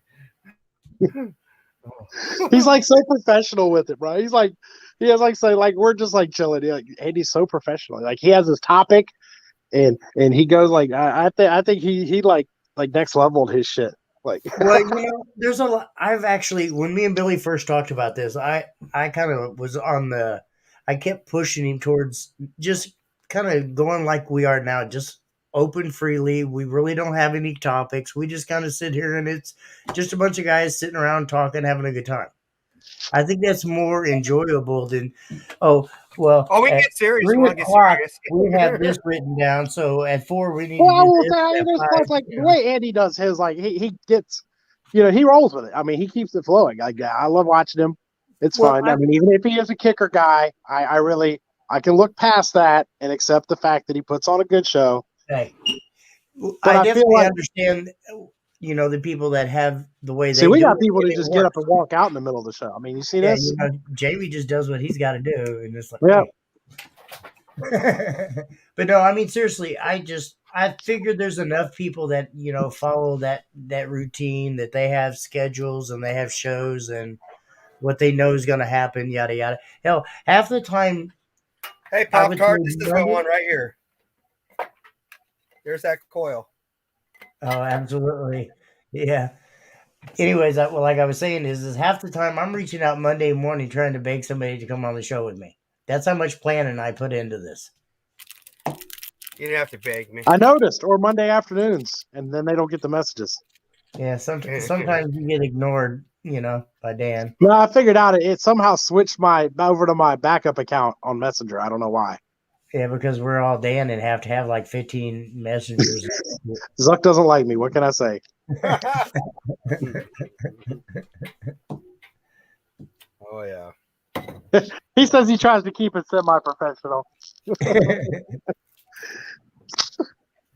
He's like so professional with it, bro. He's like, he has like say like we're just like chilling. Andy's so professional. Like he has his topic, and he goes like I think he like next leveled his shit. Like, well, there's a lot. I've actually, when me and Billy first talked about this, I kind of was I kept pushing him towards just kind of going like we are now, just open freely. We really don't have any topics. We just kind of sit here and it's just a bunch of guys sitting around talking, having a good time. I think that's more enjoyable than, we get serious. 3 o'clock, we have this written down. So at 4, we need I will say, there's like the way Andy does his, like he gets, he rolls with it. I mean, he keeps it flowing. I love watching him. It's fun. I mean, even if he is a kicker guy, I can look past that and accept the fact that he puts on a good show. Hey, I definitely understand, the people that have the way they we got people that just get up and walk out in the middle of the show. I mean, you see this? Jamie just does what he's got to do. And it's like, yeah. Hey. But no, I mean, seriously, I figured there's enough people that, follow that routine, that they have schedules and they have shows and what they know is going to happen, yada, yada. Hell, half the time. Hey, Pop-Tart, this is the one right here. There's that coil. Oh, absolutely. Yeah. Anyways, like I was saying is half the time I'm reaching out Monday morning trying to beg somebody to come on the show with me. That's how much planning I put into this. You didn't have to beg me. I noticed, or Monday afternoons, and then they don't get the messages. Yeah, sometimes you get ignored, by Dan. No, I figured out it somehow switched over to my backup account on Messenger. I don't know why. Yeah, because we're all Dan and have to have like 15 messengers. Zuck doesn't like me. What can I say? Oh yeah. He says he tries to keep it semi-professional.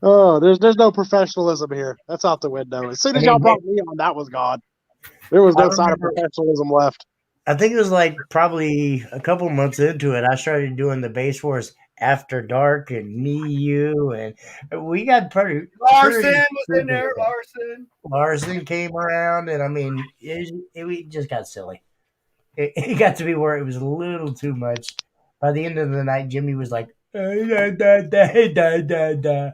Oh, there's no professionalism here. That's out the window. As soon as y'all brought me on, that was gone. There was no sign of professionalism left. I think it was like probably a couple months into it, I started doing the Base Wars After Dark, and me, you, and we got pretty. Larson was in there. Larson came around, and I mean, it just got silly. It got to be where it was a little too much. By the end of the night, Jimmy was like, da, da, da, da, da.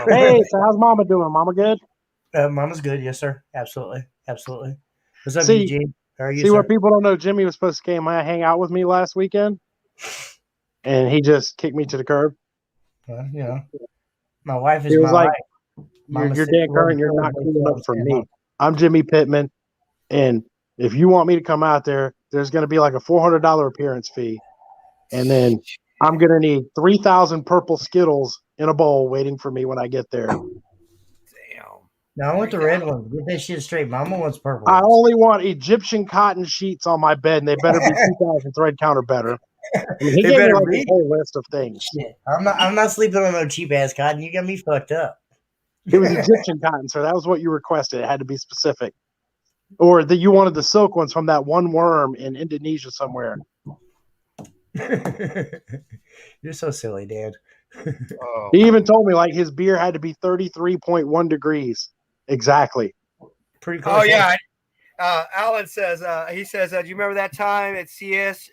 Hey, so how's Mama doing? Mama good? Mama's good, yes, sir. Absolutely. What's up, See, Eugene? How are you, see sir? what people don't know, Jimmy was supposed to come hang out with me last weekend, and he just kicked me to the curb. My wife is he was my like, you're Dan Curran, you're not cool enough for me. I'm Jimmy Pittman, and if you want me to come out there, there's going to be like a $400 appearance fee, and then I'm going to need 3,000 purple Skittles in a bowl waiting for me when I get there. No, I want the red ones. Get that shit straight. Mama wants purple. I only want Egyptian cotton sheets on my bed, and they better be 2,000 thread count or better. He gave me like a whole list of things. Shit. I'm not sleeping on no cheap ass cotton. You got me fucked up. It was Egyptian cotton, sir. That was what you requested. It had to be specific. Or that you wanted the silk ones from that one worm in Indonesia somewhere. You're so silly, Dan. He even told me like his beer had to be 33.1 degrees. Exactly. Pretty cool. Oh yeah. Alan says he says, do you remember that time at CS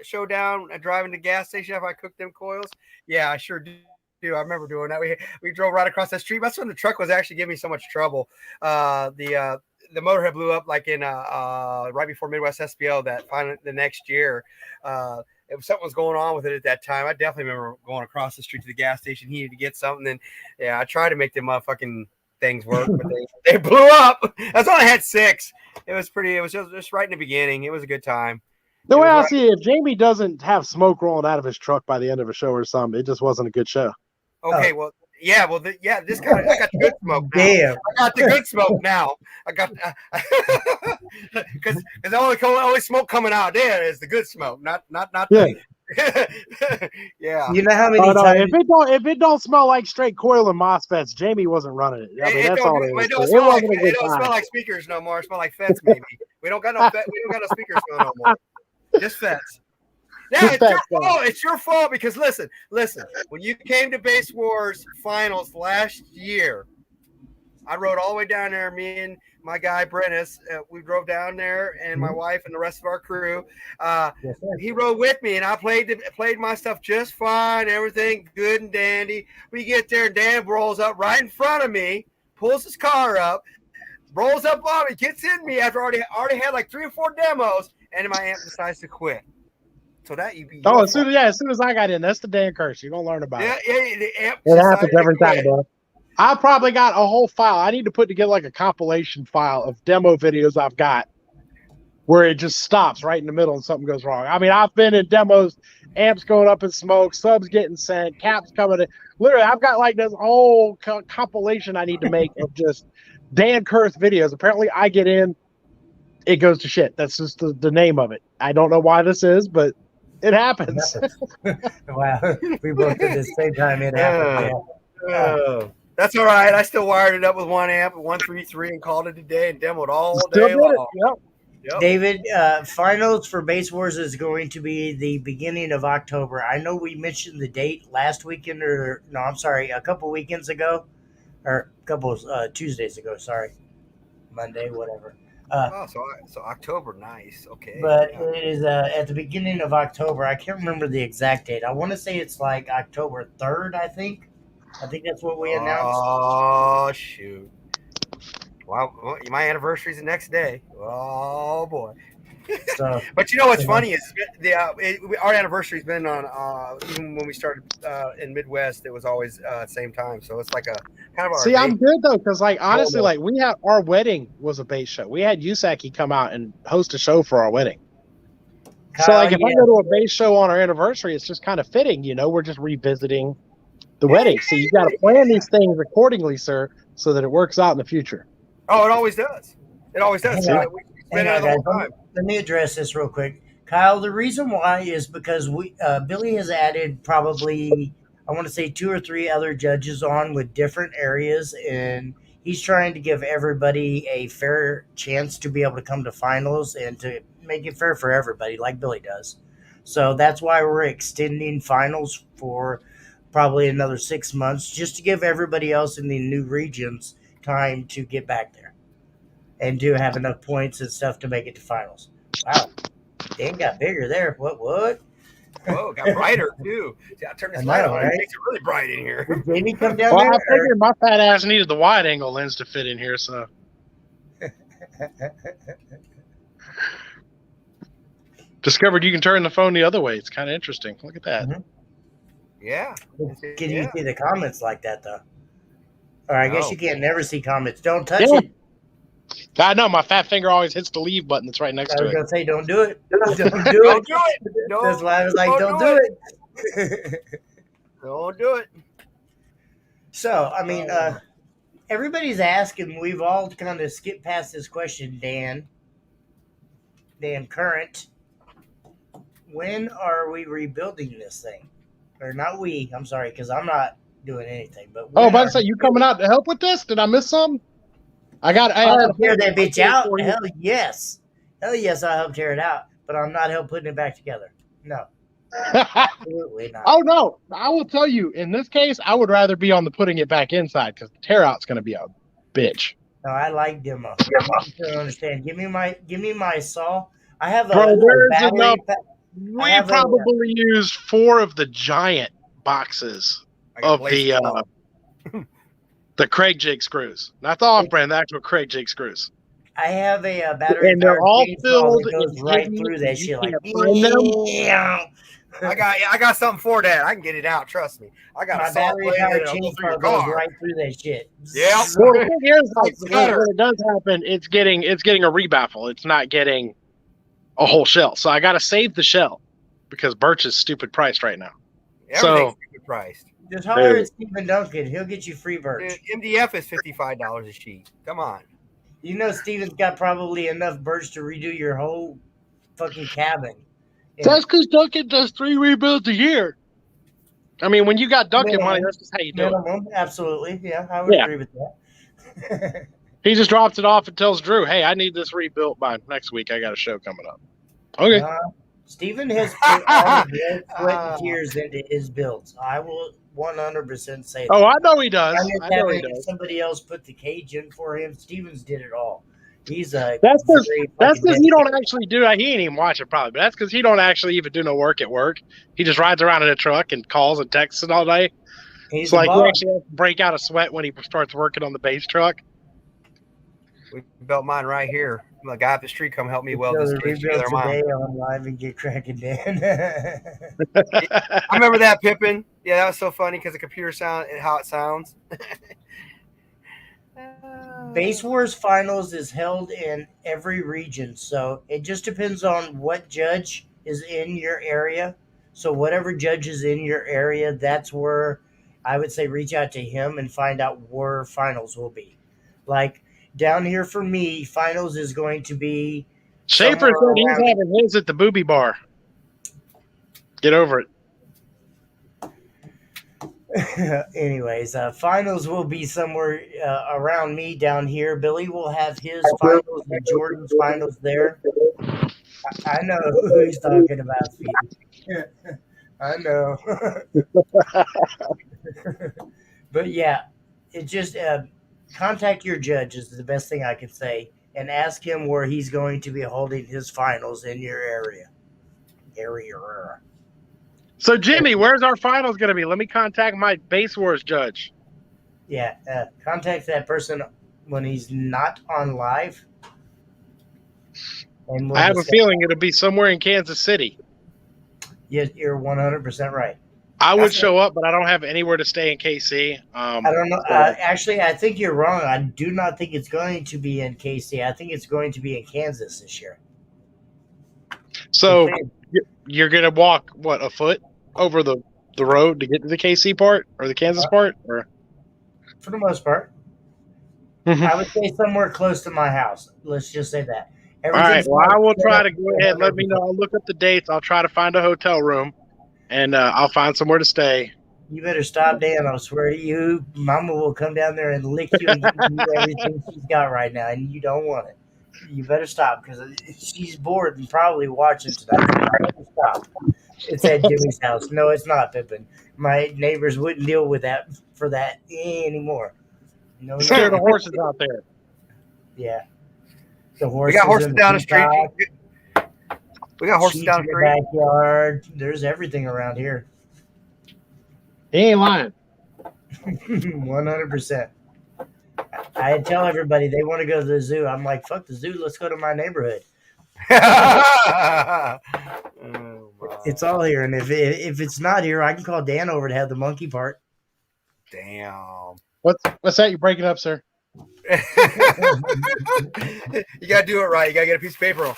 Showdown driving the gas station after I cooked them coils? Yeah, I sure do. I remember doing that. We drove right across that street. That's when the truck was actually giving me so much trouble. The motorhead blew up like in right before Midwest SPO that finally the next year. Something was going on with it at that time. I definitely remember going across the street to the gas station. He needed to get something. And yeah, I tried to make them motherfucking things work, but they blew up. That's why I had 6. It was just right in the beginning. It was a good time. The way I see it, if Jamie doesn't have smoke rolling out of his truck by the end of a show or something, it just wasn't a good show. Okay, well, yeah, this guy, I got the good smoke now. Damn. I got the good smoke now. I got because the only smoke coming out there is the good smoke, not yeah. Yeah. You know how many times if it don't smell like straight coil and MOSFETs, Jamie wasn't running it. I mean, that's all it is. It don't smell like speakers no more. It smells like FETs maybe. We don't got no speakers no more. Just FETs. Yeah, it's your fault because listen. When you came to Base Wars finals last year, I rode all the way down there. Me and my guy Brennis, we drove down there, and my wife and the rest of our crew. He rode with me, and I played my stuff just fine. Everything good and dandy. We get there, and Dan rolls up right in front of me, pulls his car up, rolls up on me, gets in me after already had like 3 or 4 demos, and my amp decides to quit. So that you be as soon as I got in, that's the Dan curse. You're gonna learn about it. Yeah, the amp it happens every time, bro. I probably got a whole file. I need to put together like a compilation file of demo videos I've got where it just stops right in the middle and something goes wrong. I mean, I've been in demos, amps going up in smoke, subs getting sent, caps coming in. Literally, I've got like this whole compilation I need to make of just Dan Kurth videos. Apparently, I get in, it goes to shit. That's just the name of it. I don't know why this is, but it happens. Wow. We both at the same time. It happened. Yeah. That's all right. I still wired it up with one amp, 133, and called it a day and demoed all day long. Yep. David, finals for Base Wars is going to be the beginning of October. I know we mentioned the date last weekend, a couple weekends ago, or a couple Tuesdays ago. Sorry, Monday, whatever. So October, nice. Okay. But it is at the beginning of October. I can't remember the exact date. I want to say it's like October 3rd, I think. I think that's what we announced. Oh, shoot. Well, my anniversary's the next day. Oh boy! So, But you know what's funny is our anniversary's been on even when we started in Midwest. It was always same time, so it's like a kind of our See, base. I'm good though, because like honestly, like we had our wedding was a base show. We had Yusaki come out and host a show for our wedding. Kyle, So like if I go to a base show on our anniversary, it's just kind of fitting, we're just revisiting the wedding. So you got to plan these things accordingly, sir, so that it works out in the future. Oh, it always does. It always does. Hang on, Been there the whole time. Let me address this real quick. Kyle, the reason why is because Billy has added probably, I want to say 2 or 3 other judges on with different areas, and he's trying to give everybody a fair chance to be able to come to finals and to make it fair for everybody, like Billy does. So that's why we're extending finals for probably another 6 months, just to give everybody else in the new regions time to get back there and to have enough points and stuff to make it to finals. Wow, Dan got bigger there. What? Whoa, it got brighter too. See, I turned this light on. Right? It makes it really bright in here. Did Jamie come down there? I figured my fat ass needed the wide angle lens to fit in here, so. Discovered you can turn the phone the other way. It's kind of interesting. Look at that. Mm-hmm. Yeah. Can you see the comments like that though? Or I guess you can't never see comments. Don't touch it. I know my fat finger always hits the leave button that's right next to it. I was gonna say, don't do it. Don't do it. Don't do it. That's why I was like, don't do it. Don't do it. So, I mean, everybody's asking. We've all kind of skipped past this question, Dan Current. When are we rebuilding this thing? Or not we? I'm sorry, because I'm not doing anything. But about to say, you coming out to help with this? Did I miss something? I helped tear that bitch out. Hell yes. I'll help tear it out. But I'm not help putting it back together. No. Absolutely not. Oh no. I will tell you, in this case, I would rather be on the putting it back inside because the tear out's gonna be a bitch. No, I like demo. I don't understand. Give me my saw. I have a battery. We probably used 4 of the giant boxes of the Craig jig screws, not the off-brand, the actual Craig jig screws. I have a battery, and they're all filled. That goes right through that shit. Like, I got something for that. I can get it out. Trust me. I got a battery powered chainsaw goes right through that shit. Yeah. Well, the thing is, when it does happen, it's getting a rebaffle. It's not getting a whole shell. So I got to save the shell because Birch is stupid priced right now. Everything's stupid priced. Just holler at Stephen Duncan. He'll get you free Birch. Dude, MDF is $55 a sheet. Come on. You know Steven's got probably enough Birch to redo your whole fucking cabin. Yeah. That's because Duncan does 3 rebuilds a year. I mean, when you got Duncan money, that's just how you do it. Absolutely. Yeah, I would agree with that. He just drops it off and tells Drew, hey, I need this rebuilt by next week. I got a show coming up. Okay. Steven has put all the sweat and tears into his builds. I will 100% say that. Oh, I know he does. I know he does. Somebody else put the cage in for him. Stevens did it all. He's that's because he don't actually do it. He ain't even watch it probably, but that's because he don't actually even do no work at work. He just rides around in a truck and calls and texts it all day. It's like he actually has to break out a sweat when he starts working on the base truck. We built mine right here. The guy up the street come help me weld this cage together. Today on live and get cracking, Dan. I remember that, Pippin. Yeah, that was so funny because the computer sound and how it sounds. Base Wars Finals is held in every region, so it just depends on what judge is in your area. So whatever judge is in your area, that's where I would say reach out to him and find out where finals will be. Like down here for me, finals is going to be. Schaefer said he's having his at the Booby Bar. Get over it. Anyways, finals will be somewhere around me down here. Billy will have his finals and Jordan's finals there. I know who he's talking about, Steve. I know. But yeah, it just contact your judge is the best thing I can say, and ask him where he's going to be holding his finals in your area. So, Jimmy, where's our finals going to be? Let me contact my Base Wars judge. Yeah, contact that person when he's not on live, and I when have this a guy, feeling it'll be somewhere in Kansas City. you're 100% right. I would That's show up, but I don't have anywhere to stay in KC. I don't know. So, Actually, I think you're wrong. I do not think it's going to be in KC. I think it's going to be in Kansas this year. so you're gonna walk a foot over the road to get to the KC part or the Kansas part, or For the most part, I would say somewhere close to my house. Let's just say that. all right. Everything's Well, I will set try up to go ahead. Let me know. I'll look up the dates. I'll try to find a hotel room, and I'll find somewhere to stay. You better stop, Dan. I swear to you, Mama will come down there and lick you and give you everything she's got right now, and you don't want it. You better stop because she's bored and probably watching tonight. So you better stop. It's at Jimmy's house. No, it's not, Pippin. My neighbors wouldn't deal with that for that anymore. No, Scare the no. horses out there. Yeah, the horses. We got horses and down the street. peacock, We got horses sheep down in the the street. backyard. There's everything around here. He ain't lying. 100%. I tell everybody they want to go to the zoo. I'm like, fuck the zoo. Let's go to my neighborhood. Oh, It's all here, and if it's not here, I can call Dan over to have the monkey part. damn. What's that? You breaking up, sir? You gotta do it right. You gotta get a piece of paper on.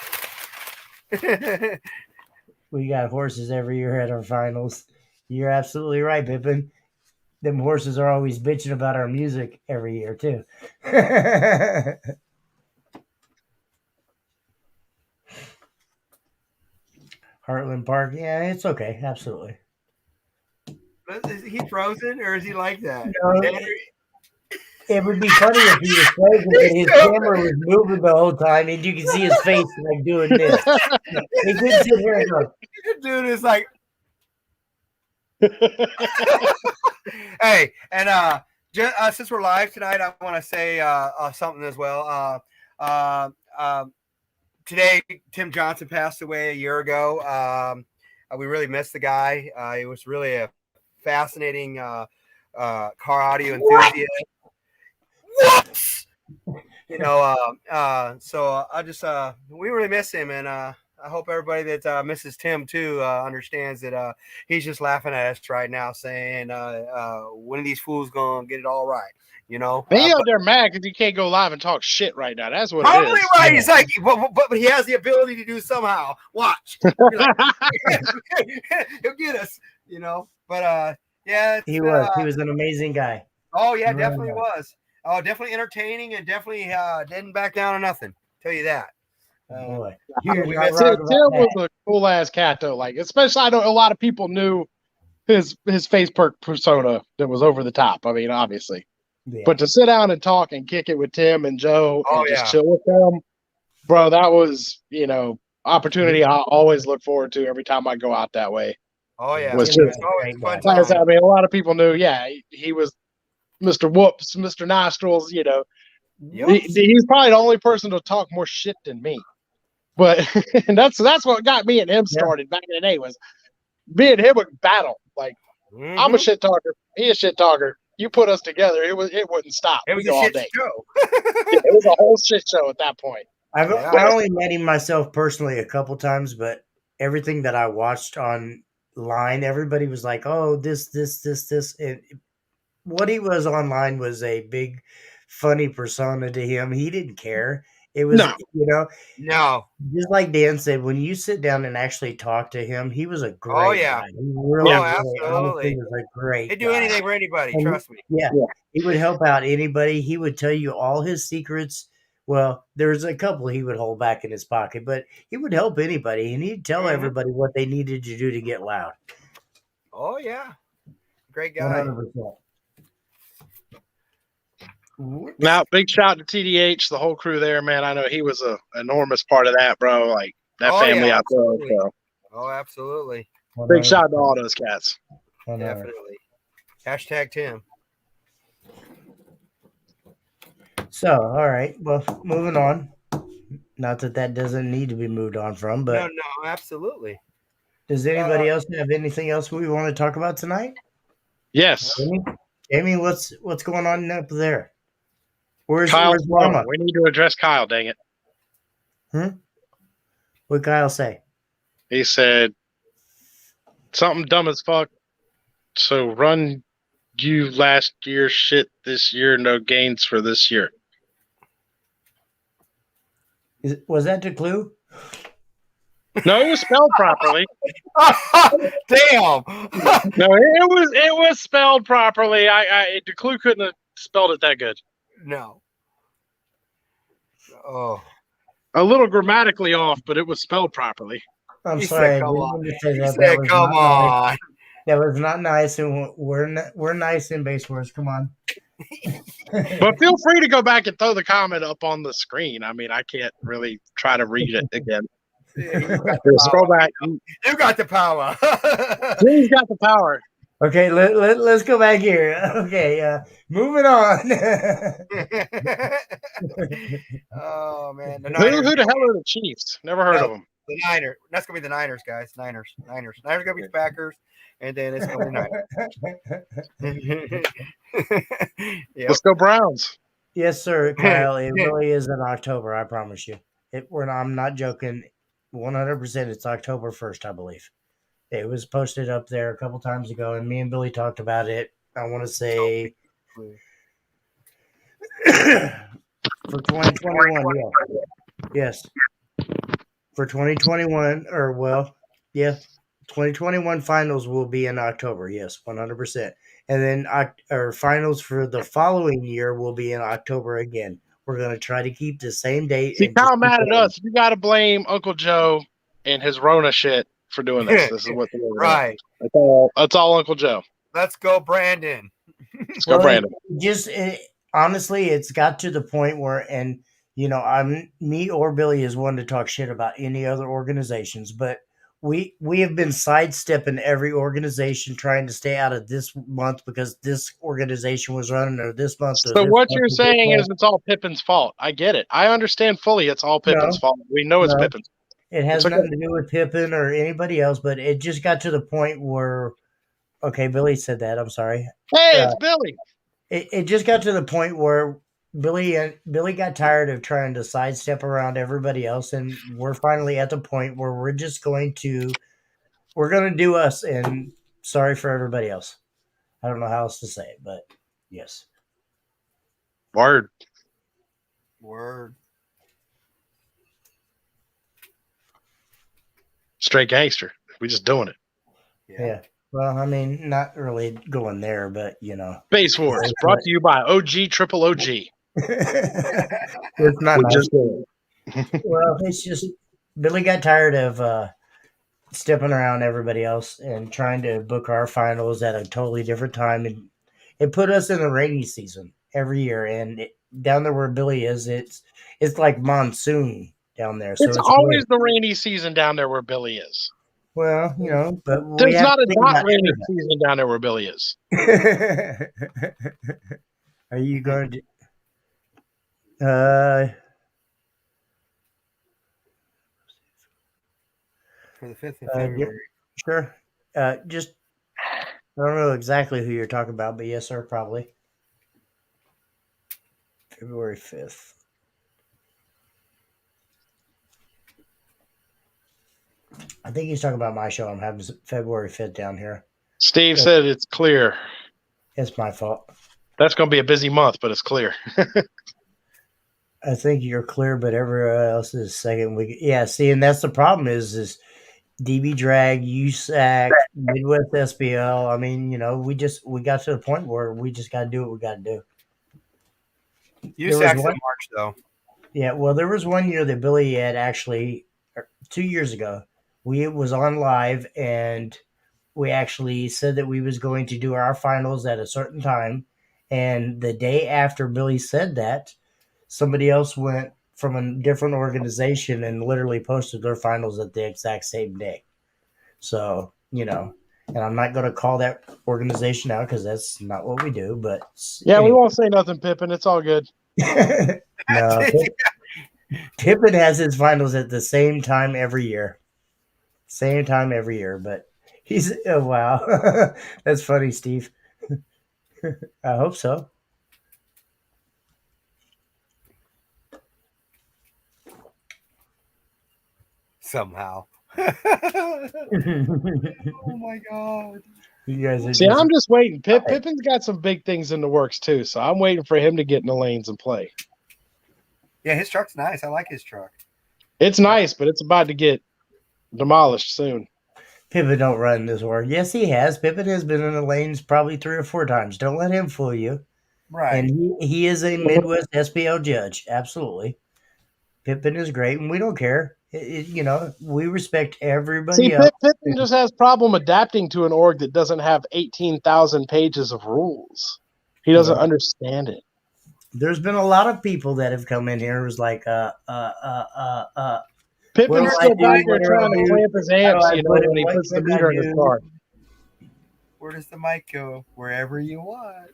We got horses every year at our finals. You're absolutely right, Pippin. Them horses are always bitching about our music every year too. Heartland Park, yeah, it's okay, absolutely. Is he frozen or is he like that? No, it would be funny if he was frozen, but his camera was moving the whole time, and you can see his face like doing this. He couldn't sit here and go. Dude is like, hey, and since we're live tonight, I want to say something as well. Today, Tim Johnson passed away a year ago. We really missed the guy. He was really a fascinating car audio enthusiast. What? You know, so I just we really miss him, and I hope everybody that misses Tim too understands that he's just laughing at us right now, saying, "When are these fools gonna get it all right?" You know, He out there mad because he can't go live and talk shit right now. That's what probably it is. right. He's like, but he has the ability to do somehow. Watch, like, he'll get us. You know, but yeah, He was an amazing guy. Oh yeah, definitely was. Oh, definitely entertaining and definitely didn't back down or nothing. Tell you that. Boy, Tim was a cool ass cat though. Like, especially I know a lot of people knew his face perk persona that was over the top. I mean, obviously, but to sit down and talk and kick it with Tim and Joe and just chill with them, bro, that was opportunity I always look forward to every time I go out that way. Oh yeah, was just always fun time. I mean, a lot of people knew. Yeah, he was Mr. Whoops, Mr. Nostrils. You know, he's probably the only person to talk more shit than me. But and that's what got me and him started back in the day. Was me and him would battle. Like, I'm a shit talker, he a shit talker. You put us together, it wouldn't stop. It was a shit show. It was a whole shit show at that point. I only met him myself personally a couple times, but everything that I watched online, everybody was like, "Oh, this." And what he was online was a big, funny persona to him. He didn't care. It was, just like Dan said, when you sit down and actually talk to him, he was a great guy. He really, absolutely. was a great He'd do anything for anybody, trust me. Yeah, he would help out anybody. He would tell you all his secrets. Well, there's a couple he would hold back in his pocket, but he would help anybody, and he'd tell everybody what they needed to do to get loud. Oh, yeah. Great guy. 100%. Now, big shout to TDH, the whole crew there, man. I know he was an enormous part of that, bro. Like, that family out there. So. Oh, absolutely. Big shout to all those cats. Definitely. Hashtag Tim. So, all right. Well, moving on. Not that doesn't need to be moved on from, but no, absolutely. Does anybody else have anything else we want to talk about tonight? Yes. Amy, what's going on up there? Where's Kyle's Mama? We need to address Kyle, dang it. What Kyle say? He said something dumb as fuck. So run you last year shit this year, no gains for this year. Was that the clue? No, it was spelled properly. Damn. No, it was spelled properly. The clue couldn't have spelled it that good. No. Oh. A little grammatically off, but it was spelled properly. I'm sorry. Come on. That Come on. Nice. That was not nice, and we're nice in base words. Come on. But feel free to go back and throw the comment up on the screen. I mean, I can't really try to read it again. Scroll back. You got the power. He's got the power. Okay, let's go back here. Okay, moving on. Oh man, Who the hell are the Chiefs? Never heard of them. The Niners. That's gonna be the Niners, guys. Niners. Niners gonna be the Packers, and then it's gonna be Niners. Yep. Let's go Browns. Yes, sir, Kyle. It really is in October. I promise you. I'm not joking. 100%. It's October 1st, I believe. It was posted up there a couple times ago, and me and Billy talked about it. I want to say for 2021. Yes. For 2021, 2021 finals will be in October. Yes, 100%. And then our finals for the following year will be in October again. We're going to try to keep the same date. See, Kyle mad at us. You got to blame Uncle Joe and his Rona shit for doing this. This is what right. That's all Uncle Joe. Let's go, Brandon. Let's go, Brandon. Honestly, it's got to the point where, and me or Billy is one to talk shit about any other organizations, but we have been sidestepping every organization trying to stay out of this month because this organization was running or this month. So what you're saying is it's all Pippin's fault. I get it. I understand fully it's all Pippin's fault. We know it's Pippin's. It has nothing to do with Pippin or anybody else, but it just got to the point where, okay, Billy said that. I'm sorry. Hey, it's Billy. It just got to the point where Billy got tired of trying to sidestep around everybody else, and we're finally at the point where we're going to do us, and sorry for everybody else. I don't know how else to say it, but yes. Word. Straight gangster. We just doing it. Yeah. Well, I mean, not really going there, but Base Wars brought to you by OG Triple OG. It's not nice. Well, it's just Billy got tired of stepping around everybody else and trying to book our finals at a totally different time, and it put us in the rainy season every year. And down there where Billy is, it's like monsoon down there. So it's always the rainy season down there where Billy is. Well, but there's not a not rainy season down there where Billy is. Are you going to? For the 5th of February. Sure. Just I don't know exactly who you're talking about, but yes, sir, probably. February 5th. I think he's talking about my show. I'm having February 5th down here. Steve said it's clear. It's my fault. That's going to be a busy month, but it's clear. I think you're clear, but everywhere else is second week. Yeah, see, and that's the problem is DB Drag, USAC, Midwest SBL. I mean, we got to the point where we just got to do what we got to do. USAC's in March, though. Yeah, well, there was one year that Billy had actually, 2 years ago, we was on live, and we actually said that we was going to do our finals at a certain time. And the day after Billy said that, somebody else went from a different organization and literally posted their finals at the exact same day. So, and I'm not going to call that organization out because that's not what we do. But yeah, anyway. We won't say nothing, Pippin. It's all good. No, Pippin has his finals at the same time every year. But he's wow. That's funny, Steve. I hope so. somehow. Oh my god! You guys are See, just I'm just waiting. Pippin's got some big things in the works too, so I'm waiting for him to get in the lanes and play. Yeah, his truck's nice. I like his truck. It's nice, but it's about to get demolished soon. Pippin don't run this work. Yes, he has. Pippin has been in the lanes probably 3 or 4 times. Don't let him fool you. Right. And he is a Midwest SPL judge. Absolutely. Pippin is great, and we don't care. We respect everybody See, else. Pippin just has problem adapting to an org that doesn't have 18,000 pages of rules. He doesn't understand it. There's been a lot of people that have come in here who's like, Pippin's still back there trying to clamp his amps, when he puts the meter in his car. Where does the mic go? Wherever you want.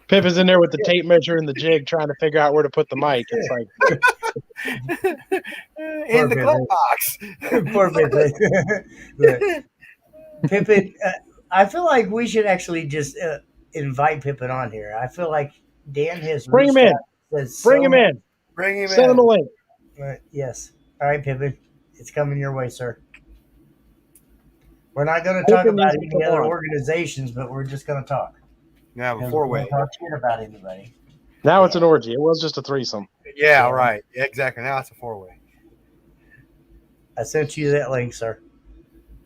Pippin's in there with the tape measure and the jig trying to figure out where to put the mic. It's like in the glove box. Poor Pippin. Pippin, I feel like we should actually just invite Pippin on here. I feel like Dan has bring him in. Bring him in. Bring him Send in. him a link. Yes. All right, Pippin. It's coming your way, sir. We're not going to talk about any other organizations, but we're just going to talk. Yeah, a 4-way. We don't talk shit about anybody. Now it's an orgy. It was just a threesome. Yeah, right. Exactly. Now it's a 4-way. I sent you that link, sir.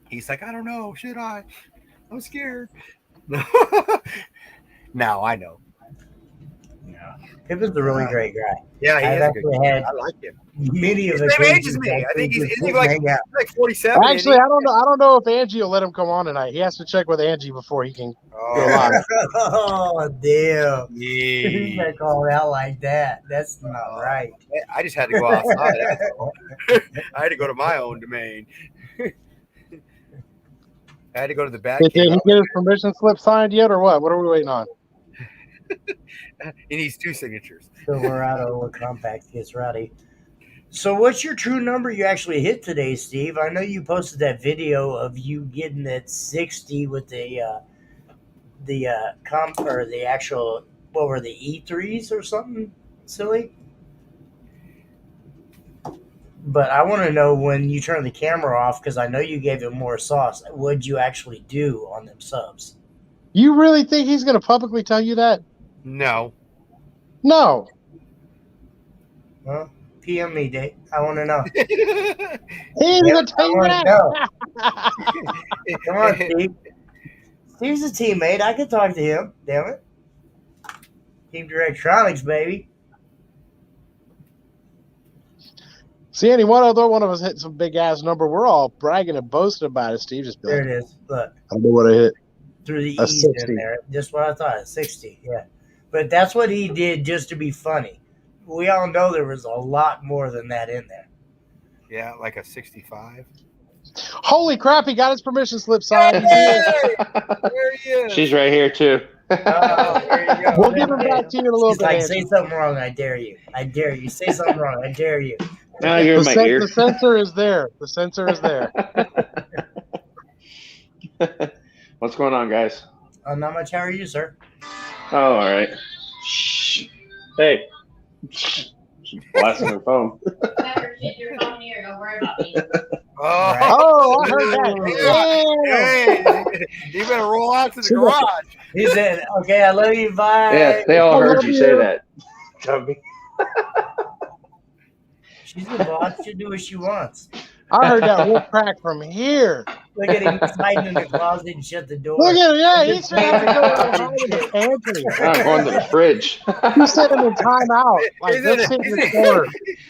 He's like, I don't know. Should I? I'm scared. Now I know. Yeah. Pippin's a really great guy. Yeah, he is a good guy. I like him. Many of the same age as me. I think he's like 47. Actually, I don't know if Angie will let him come on tonight. He has to check with Angie before he can go live. Oh, damn. Yeah. You got called out like that. That's not right. I just had to go outside. I had to go to my own domain. I had to go to the back. Did he get his permission slip signed yet, or what? What are we waiting on? He needs 2 signatures. Silverado Compact gets rowdy. So what's your true number you actually hit today, Steve? I know you posted that video of you getting that 60 with the actual, what were the E3s or something silly? But I want to know when you turn the camera off, because I know you gave it more sauce. What'd you actually do on them subs? You really think he's going to publicly tell you that? No. No. Well, PM me, Dave. I want to know. He ain't going to tell you that. Come on, Steve. Steve's a teammate. I can talk to him. Damn it. Team Directronics, baby. See, any one of us hit some big ass number. We're all bragging and boasting about it. Steve just be there like, it is. Look. I know what I hit. Through the E's in there. Just what I thought. 60. Yeah. But that's what he did just to be funny. We all know there was a lot more than that in there. Yeah, like a 65. Holy crap, he got his permission slip signed. Hey! There he is. She's right here, too. Oh, there you go. We'll give him back to you in a little bit. Like, say something wrong, I dare you. I dare you. Say something wrong, I dare you. Now you're in my ear. The sensor is there. The sensor is there. What's going on, guys? Not much. How are you, sir? Oh, all right. Shh. Hey. She's blasting her phone. Never get your phone here. Don't worry about me. Oh, I heard that. Hey, you better roll out to the garage. He said, okay, I love you, bye. Yeah, they all heard you say that. She's the boss. She'll do what she wants. I heard that whole crack from here. Look at him. He's hiding in the closet and shut the door. Look at him. Yeah, he's trying to go in the pantry. I'm going to the fridge. He's sitting in timeout. Like,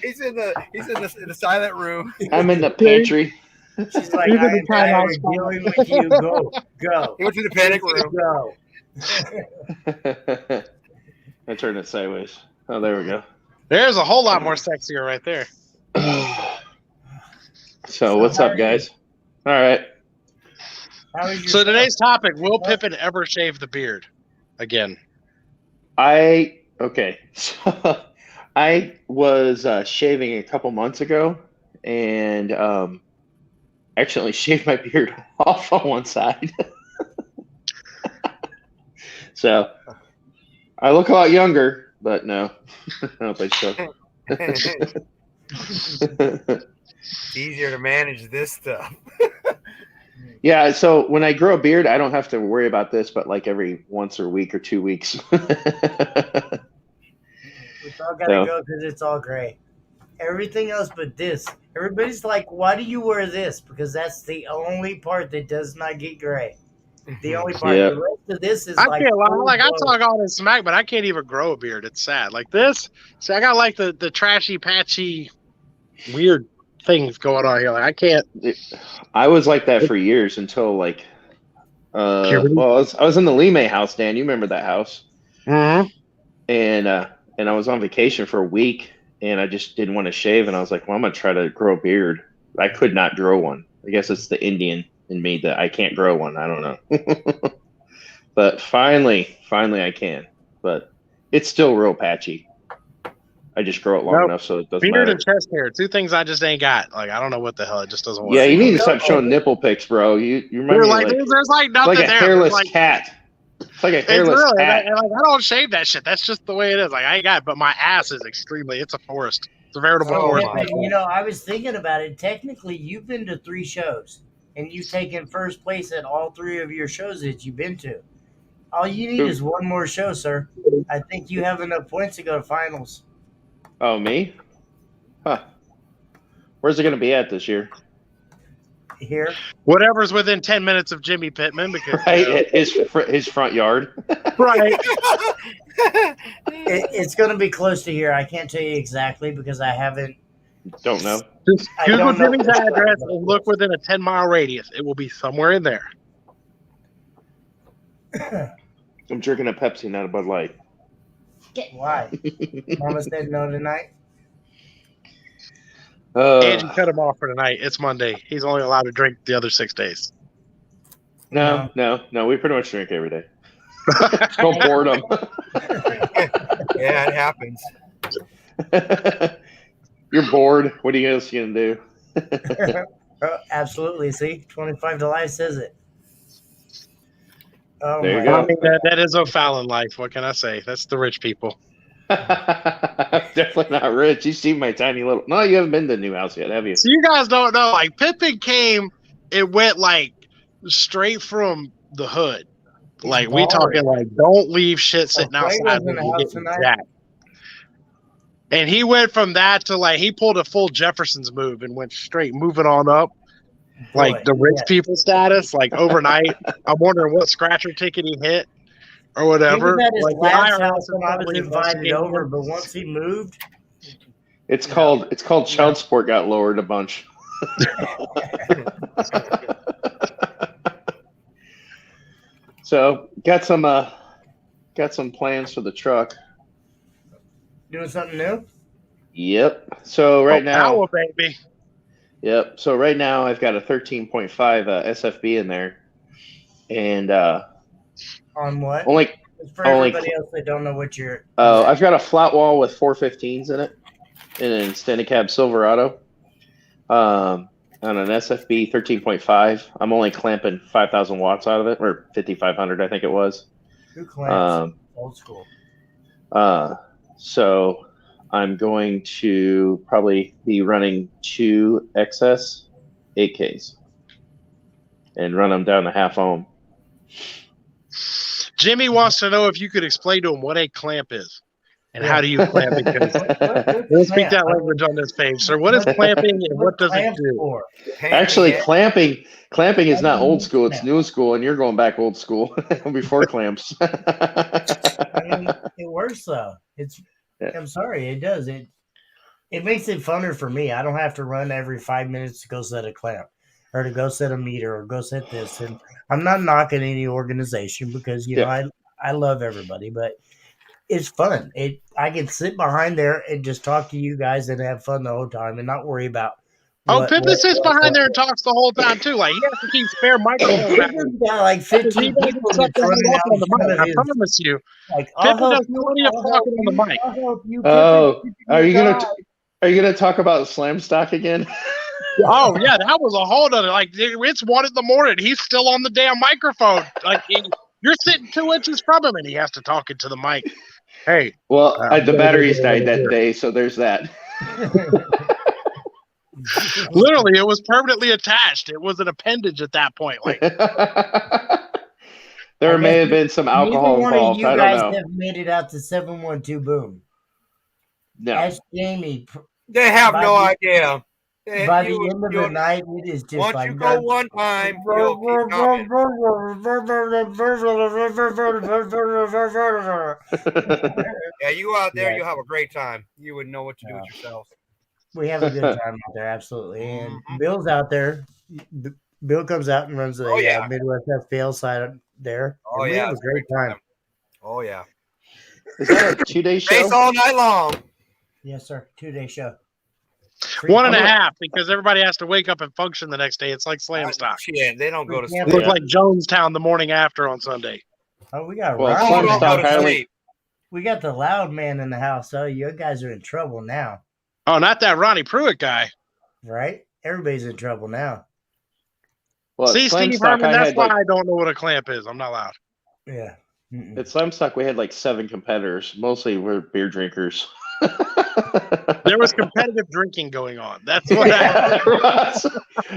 He's in the silent room. I'm in the pantry. She's like, I am tired of dealing with you. Go. He went to the panic room. Go. I turned it sideways. Oh, there we go. There's a whole lot more sexier right there. So what's up, guys? All right. So today's topic, will Pippin ever shave the beard again? Okay. So I was shaving a couple months ago and accidentally shaved my beard off on one side. So I look a lot younger, but no. I don't think so. It's easier to manage this stuff. Yeah, so when I grow a beard, I don't have to worry about this, but like every once or a week or 2 weeks. It's all gotta go because it's all gray. Everything else but this. Everybody's like, why do you wear this? Because that's the only part that does not get gray. The only part. Yeah. The rest of this is I like. can't lie. Like I talk all this smack, but I can't even grow a beard. It's sad. Like this. See, I got like the trashy, patchy, weird things going on here. Like I can't. I was like that for years until like, well, I was in the Lime house, Dan. You remember that house? Mm-hmm. And I was on vacation for a week, and I just didn't want to shave, and I was like, well, I'm gonna try to grow a beard. I could not grow one. I guess it's the Indian in me that I can't grow one. I don't know. But finally I can. But it's still real patchy. I just grow it long enough so it doesn't beard matter. and chest hair, 2 things I just ain't got. Like I don't know what the hell. It just doesn't work. Yeah, you need to stop showing nipple pics, bro. You remind me like there's like nothing like a there. hairless like, cat. It's like a hairless cat. And like I don't shave that shit. That's just the way it is. Like I ain't got it, but my ass is extremely. It's a forest. It's a veritable forest. You know, I was thinking about it. Technically, you've been to 3 shows, and you've taken first place at all 3 of your shows that you've been to. All you need is one more show, sir. I think you have enough points to go to finals. Oh, me? Huh. Where's it going to be at this year? Here. Whatever's within 10 minutes of Jimmy Pittman, because right, his front yard. Right. It's going to be close to here. I can't tell you exactly because I haven't. Don't know. Just Google Jimmy's address and look within a 10-mile radius. It will be somewhere in there. I'm drinking a Pepsi, not a Bud Light. Why? Mama said no tonight. And you cut him off for tonight. It's Monday. He's only allowed to drink the other 6 days. No. We pretty much drink every day. It's called boredom. Yeah, it happens. You're bored. What else you gonna do? Absolutely. See, 25 to life says it. Oh there you my go. I mean, that is O'Fallon life. What can I say? That's the rich people. I'm definitely not rich. You see my tiny little. No, you haven't been to the new house yet, have you? So you guys don't know. Like Pippin came, it went like straight from the hood. Like we talking like don't leave shit sitting outside when you get jacked. And he went from that to like he pulled a full Jefferson's move and went straight moving on up. Like the rich people status, like overnight. I'm wondering what scratcher ticket he hit or whatever. He was at his like last house when I was invited over, but once he moved, it's called child support got lowered a bunch. So got some plans for the truck. Doing something new? Yep. So right now, power, baby. Yep. So right now I've got a 13.5 SFB in there, and on what? Only for everybody else that don't know what you're. I've got a flat wall with 415s in it, in an extended cab Silverado. On an SFB 13.5, I'm only clamping 5,000 watts out of it, or 5,500, I think it was. Who clamps? Old school. So I'm going to probably be running 2 XS 8Ks and run them down to half ohm. Jimmy wants to know if you could explain to him what a clamp is and how do you clamp it. We'll speak that language on this page. So what is clamping and what does it do? Actually, clamping is not old school. It's new school, and you're going back old school before clamps. I mean, it works though. I'm sorry, it does. It makes it funner for me. I don't have to run every 5 minutes to go set a clamp or to go set a meter or go set this. And I'm not knocking any organization because know I love everybody, but it's fun. I can sit behind there and just talk to you guys and have fun the whole time and not worry about. Pippin sits behind there and talks the whole time too. Like he has to keep spare microphones. Got like 15 people on the mic. I promise you. Like, Pippin does plenty of talking on the mic. Oh, are you gonna talk about slam stock again? Oh yeah, that was a whole other. Like it's 1 a.m. He's still on the damn microphone. Like you're sitting 2 inches from him, and he has to talk into the mic. Hey. Well, the batteries died that day, so there's that. Literally, it was permanently attached. It was an appendage at that point. Like there may have been some alcohol Neither one of involved. you I don't guys know. have made it out to 712 Boom. No. Ask Jamie. They have By no the- idea. By the end of the night, it is just once like you go one time, you'll keep coming. Yeah, you out there, you'll have a great time. You wouldn't know what to do with yourselves. We have a good time out there, absolutely. And Bill's out there. Bill comes out and runs the Midwest FPL side there. Oh, and we have a great time. Oh, yeah. Is that a 2-day show? Race all night long. Yes, sir. 2-day show. 1.5 because everybody has to wake up and function the next day. It's like slam stock. Yeah, they don't go to sleep. It looks like Jonestown the morning after on Sunday. Oh, we got slam Don't stock. go to sleep. We got the loud man in the house. So you guys are in trouble now. Oh, not that Ronnie Pruitt guy. Right? Everybody's in trouble now. Well, See, Slam Steve Stock, Herman, that's why like, I don't know what a clamp is. I'm not loud. Yeah. At Slam Stock, we had like 7 competitors. Mostly we're beer drinkers. There was competitive drinking going on. That's what happened.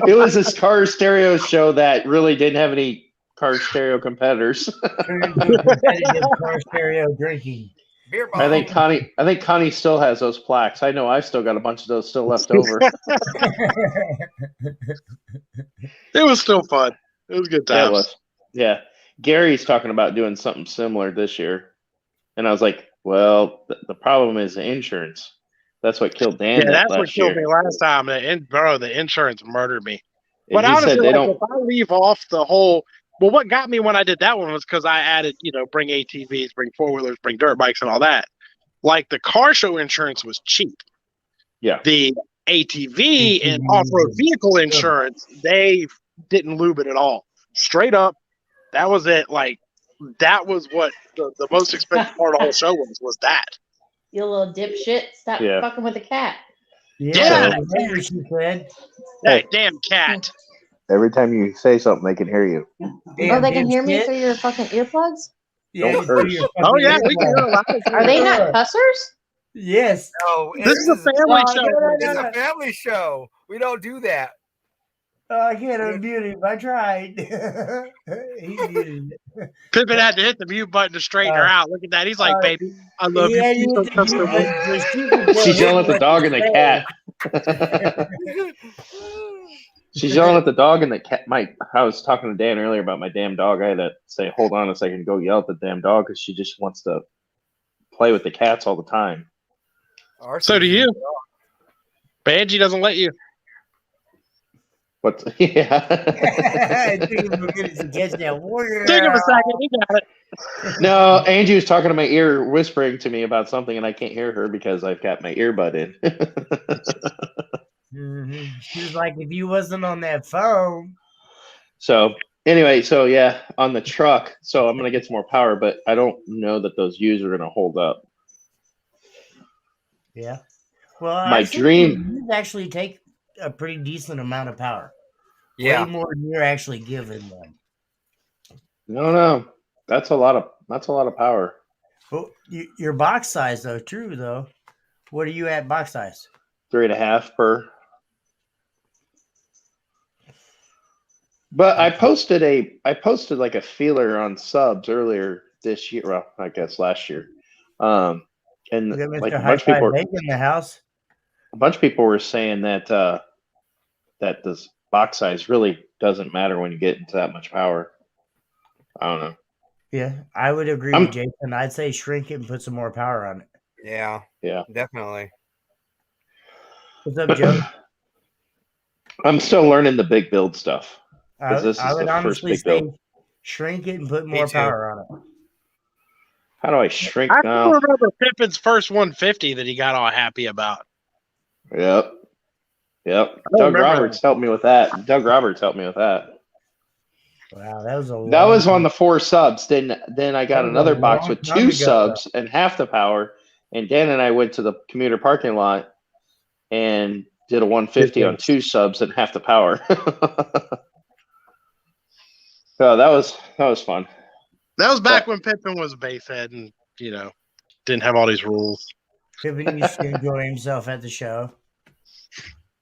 It was this car stereo show that really didn't have any car stereo competitors. Competitive car stereo drinking. Beer I think Connie still has those plaques. I know I've still got a bunch of those still left over. It was still fun. It was good Yeah, times. it was. Yeah. Gary's talking about doing something similar this year. And I was like, well, the problem is the insurance. That's what killed Dan. Yeah, that's what killed year. me last time. The insurance murdered me. And But he honestly, said they like, don't. if I leave off the whole, what got me when I did that one was because I added, bring ATVs, bring 4-wheelers, bring dirt bikes, and all that. Like the car show insurance was cheap. Yeah. The ATV and off-road vehicle insurance, they didn't lube it at all. Straight up, that was it. Like that was what the most expensive part of the whole show was that. You little dipshit. Stop fucking with the cat. Yeah. Remember she said. That damn cat. Every time you say something, they can hear you. Oh, they can hear me through your fucking earplugs? Yeah, Don't curse. Oh, yeah, we can hear a lot. Are they not cussers? Yes. No, This is a family show. It's a family show. We don't do that. Oh, I can't unmute him. I tried. He muted it. Pippin had to hit the mute button to straighten her out. Look at that. He's like, baby, I love you. Yeah, Please don't cuss no more. She's yelling at the dog and the cat. She's yelling at the dog and the cat. I was talking to Dan earlier about my damn dog. I had to say, hold on a second, go yell at the damn dog because she just wants to play with the cats all the time. So do you. Banji doesn't let you. What? Yeah. It took him a minute to catch that. Take him a second. He got it. No, Angie was talking to my ear, whispering to me about something, and I can't hear her because I've got my earbud in. Mm-hmm. She was like, if you wasn't on that phone. So anyway, yeah, on the truck. So I'm gonna get some more power, but I don't know that those U's are gonna hold up. Yeah. Well, my dream U's actually take a pretty decent amount of power. Yeah. Way more than you're actually giving them. No, that's a lot of power. Well, your box size though, true though. What are you at box size? 3.5 per. But I posted like a feeler on subs earlier this year. Well, I guess last year. And like a bunch of people in the house. A bunch of people were saying that that this box size really doesn't matter when you get into that much power. I don't know. Yeah, I would agree with Jason. I'd say shrink it and put some more power on it. Yeah, definitely. What's up, Joe? I'm still learning the big build stuff. I would honestly say shrink it and put more power on it. How do I shrink now? now? I remember Pippin's first 150 that he got all happy about. Yep. Doug Roberts helped me with that. Wow, that was that was on the 4 subs. Then I got another box with 2 subs and half the power. And Dan and I went to the commuter parking lot and did a 150 on 2 subs and half the power. So that was fun. That was back when Pippin was a base head and didn't have all these rules. Pippin used to enjoy himself at the show.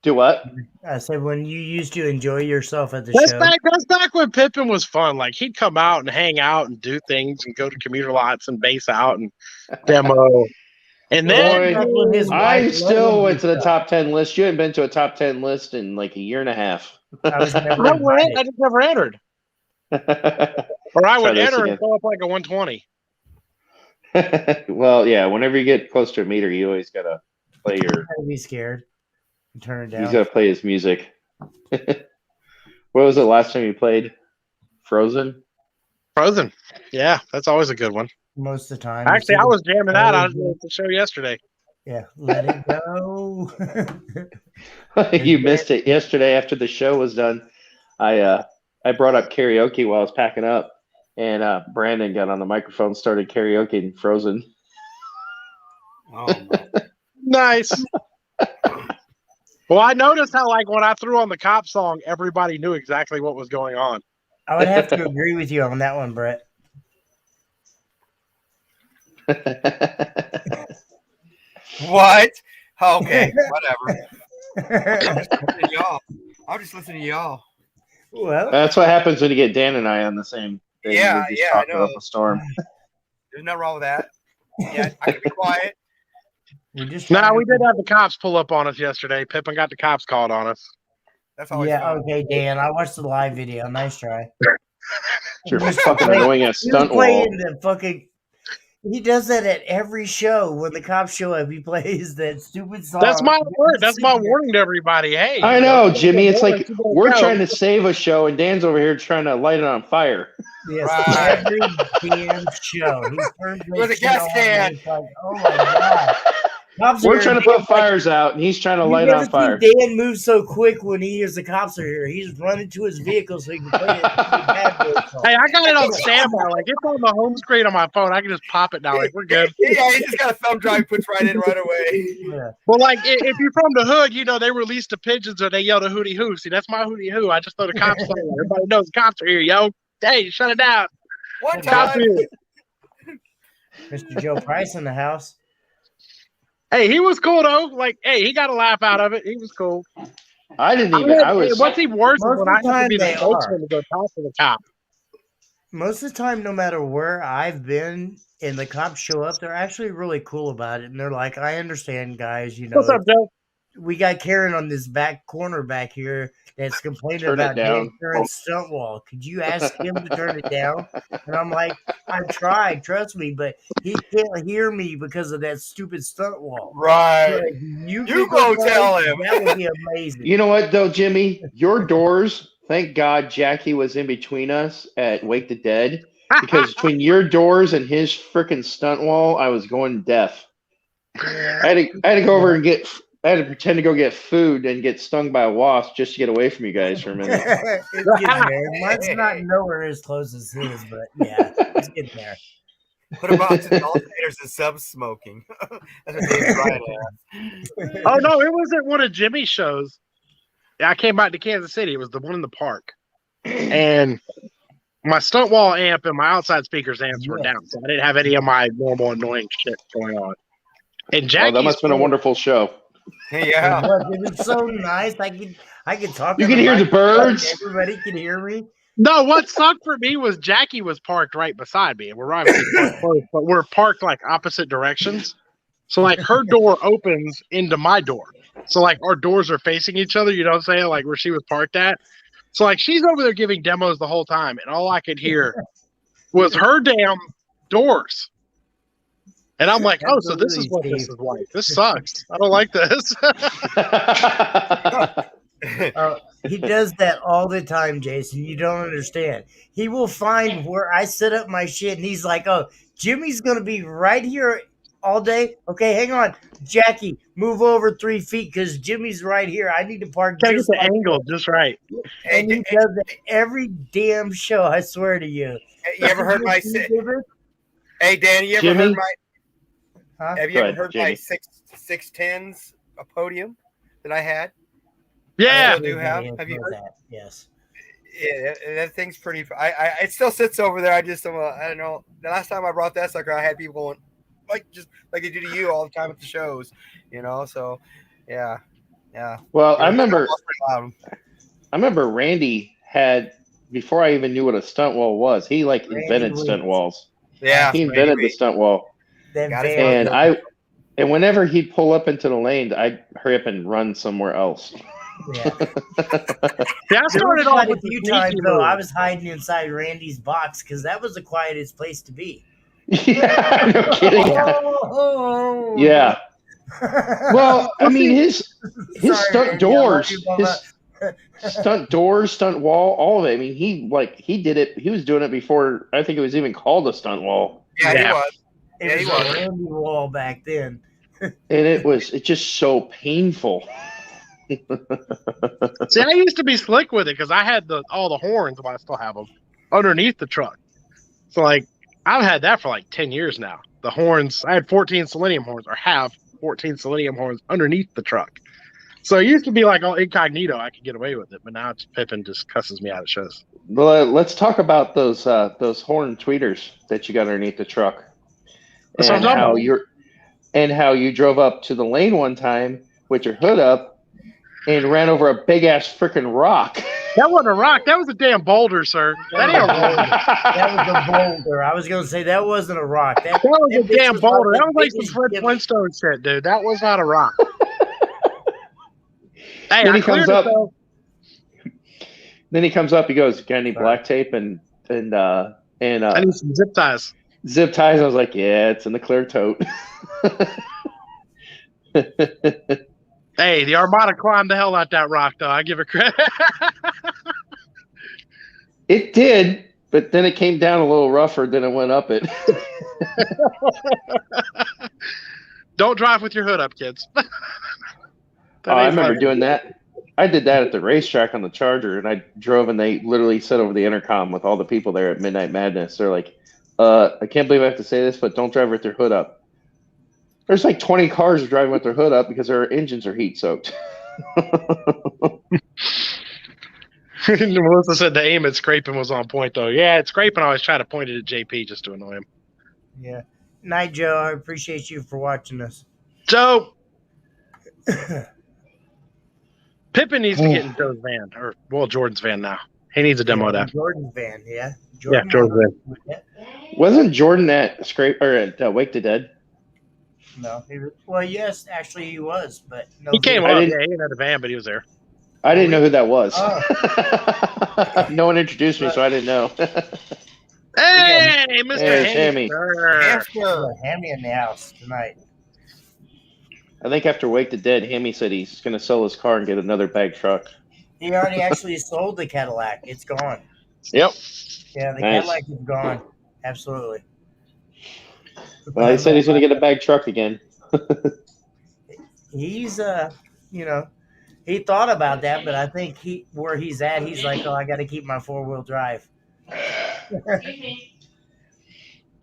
Do what? I said when you used to enjoy yourself at the That's show. back when Pippin was fun. Like he'd come out and hang out and do things and go to commuter lots and base out and demo. And then I still went to the top 10 list. You hadn't been to a top 10 list in like a year and a half. I was never I went. I just never entered. Or I would enter and go up like a 120. Well, yeah. Whenever you get close to a meter, you always gotta play your. Gotta be scared. Turn it down. He's gotta play his music. What was it last time you played? Frozen. Frozen. Yeah, that's always a good one. Most of the time. Actually, I was jamming out. I was at the show yesterday. Yeah, let it go. You missed it yesterday after the show was done. I brought up karaoke while I was packing up, and Brandon got on the microphone, started karaoke in Frozen. Oh, nice. Well, I noticed how, like, when I threw on the cop song, everybody knew exactly what was going on. I would have to agree with you on that one, Brett. What? Okay, whatever. I'll just listen to y'all. Well, that's what happens when you get Dan and I on the same thing. Yeah, we just talk I know. Up a storm. There's nothing wrong with that. Yeah, I can be quiet. We did have the cops pull up on us yesterday. Pippin got the cops called on us. That's always yeah. fun. Okay, Dan. I watched the live video. Nice try. You're fucking annoying a stunt wall. He does that at every show. When the cops show up, he plays that stupid song. That's my word. That's my warning to everybody. Hey, I know, Jimmy. It's like we're trying to save a show, and Dan's over here trying to light it on fire. Yes, right. Every damn show. He turns with a gas can. Like, oh my god. We're trying to put fires out, and he's trying to light on fire. Dan moves so quick when he hears the cops are here. He's running to his vehicle so he can play it. Hey, I got it on standby. Like it's on the home screen on my phone. I can just pop it now. Like we're good. Yeah, he just got a thumb drive, puts right in right away. Yeah. Well, like if you're from the hood, you know they release the pigeons or they yell the hootie hoo. See, that's my hootie hoo. I just throw the cops on. Everybody knows the cops are here, yo. Hey, shut it down. One time. Mr. Joe Price in the house. Hey, he was cool though. Like, hey, he got a laugh out of it. He was cool. I didn't even. I was. What's even worse is when I have to be the spokesman to go talk to the cop. Most of the time, no matter where I've been, and the cops show up, they're actually really cool about it, and they're like, "I understand, guys. You know, what's up, Joe? We got Karen on this back corner back here that's complaining about Dan's stunt wall. Could you ask him to turn it down?" And I'm like, "I tried, trust me, but he can't hear me because of that stupid stunt wall." Right. Like, you go tell him. That would be amazing. You know what, though, Jimmy? Your doors. Thank God Jackie was in between us at Wake the Dead, because between your doors and his freaking stunt wall, I was going deaf. Yeah. I had to go over and I had to pretend to go get food and get stung by a wasp just to get away from you guys for a minute. It's getting there. Mine's not nowhere as close as his, but yeah, it's getting there. What about the alternators and sub-smoking? That's what Dave's right at. Oh, no, it wasn't one of Jimmy's shows. I came back to Kansas City. It was the one in the park. And my stunt wall amp and my outside speakers amps were down, so I didn't have any of my normal annoying shit going on. And Jackie, that must have been a wonderful show. Yeah, it was so nice. I could talk. You could hear the birds. Everybody could hear me. No, what sucked for me was Jackie was parked right beside me, and we're obviously parked close, but we're parked like opposite directions. So like her door opens into my door. So like our doors are facing each other. You know what I'm saying? Like where she was parked at. So like she's over there giving demos the whole time, and all I could hear was her damn doors. And I'm like, oh, so this is what this is like. This sucks. I don't like this. He does that all the time, Jason. You don't understand. He will find where I set up my shit, and he's like, oh, Jimmy's going to be right here all day. Okay, hang on. Jackie, move over 3 feet because Jimmy's right here. I need to park just the angle just right. And he does it every damn show, I swear to you. You ever heard my... Hey, Dan, you ever heard my... Huh? Have you ever heard my 610s a podium that I had? Yeah, I still do have. Have you heard that? Yes. Yeah, that thing's pretty. It still sits over there. I don't know. The last time I brought that sucker, I had people going just like they do to you all the time at the shows. You know, so yeah. Yeah. Well, I Loud. remember Randy had, before I even knew what a stunt wall was, he Randy invented Williams. stunt walls. Yeah. He invented the stunt wall. That Got his van, And whenever he'd pull up into the lane, I'd hurry up and run somewhere else. yeah. Yeah, I started off Quite a with few the times sneaky though. I move. was hiding inside Randy's box because that was the quietest place to be. Yeah, no kidding. Oh, Yeah. Well, I mean, his Sorry, stunt Randy, I love doors, you, Mama. stunt wall, all of it. I mean, he did it. He was doing it before I think it was even called a stunt wall. Yeah, he was. It was a Randy wall back then. And it's just so painful. See, I used to be slick with it because I had all the horns, but I still have them underneath the truck. So like I've had that for like 10 years now. The horns, I had 14 selenium horns, or have 14 selenium horns underneath the truck. So it used to be like all incognito, I could get away with it, but now it's Pippin just cusses me out at shows. Well, let's talk about those horn tweeters that you got underneath the truck, and how you drove up to the lane one time with your hood up and ran over a big ass freaking rock. That wasn't a rock. That was a damn boulder, sir. That ain't a boulder. That was a boulder. I was going to say that wasn't a rock. That was a damn boulder. That was like biggest some Fred Flintstone shit, dude. That was not a rock. Hey, Then he comes up. Then he comes up. He goes, "Got any black tape and I need some zip ties." Zip ties. I was like, "Yeah, it's in the clear tote." Hey, the Armada climbed the hell out that rock, though. I give it credit. It did, but then it came down a little rougher than it went up it. Don't drive with your hood up, kids. I remember doing that. I did that at the racetrack on the Charger, and I drove, and they literally said over the intercom with all the people there at Midnight Madness, they're like, I can't believe I have to say this, but don't drive with your hood up. There's like 20 cars driving with their hood up because their engines are heat soaked. Melissa said the aim at scraping was on point, though. Yeah, at scraping, I always try to point it at JP just to annoy him. Yeah. Night, Joe. I appreciate you for watching us. Joe! Pippin needs to get in Joe's van, or Jordan's van now. He needs a demo of that. Jordan's van, yeah. Jordan's van. Yeah. Wasn't Jordan at Wake the Dead? No. Well, yes, actually he was, but no. He came up. Yeah, he didn't have a van, but he was there. I didn't know who that was. Oh. No one introduced me, so I didn't know. Hey, Mr. Hammy. Hammy in the house tonight. I think after Wake the Dead, Hammy said he's going to sell his car and get another bag truck. He already actually sold the Cadillac. It's gone. Yep. Yeah, the Cadillac is gone. Absolutely. Well, he said he's going to get a bag truck again. He's, he thought about that, but I think where he's at, he's like, oh, I got to keep my 4-wheel drive.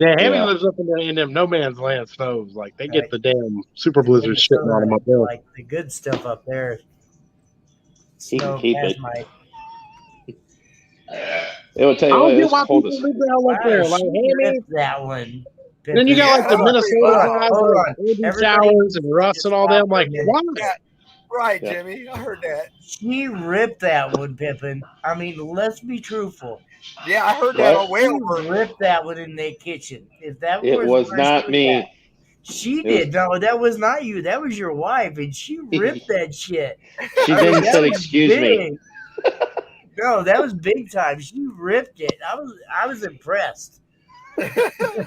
Yeah, Hammy lives up in them no man's land snows. Like they get the damn super blizzards shitting on them up there. Like the good stuff up there. He can keep it. It will tell you what, it's cold as up there. Like Hammy, that one. Then you got like the Minnesota guys, like Towers and Russ and all them. Like, what? Yeah. Right, Jimmy. I heard that. She ripped that one, Pippin. I mean, let's be truthful. Yeah, I heard that on way over. She ripped that one in the kitchen. If that was not me. She did. No, that was not you. That was your wife, and she ripped that shit. She didn't say excuse me. No, that was big time. She ripped it. I was impressed.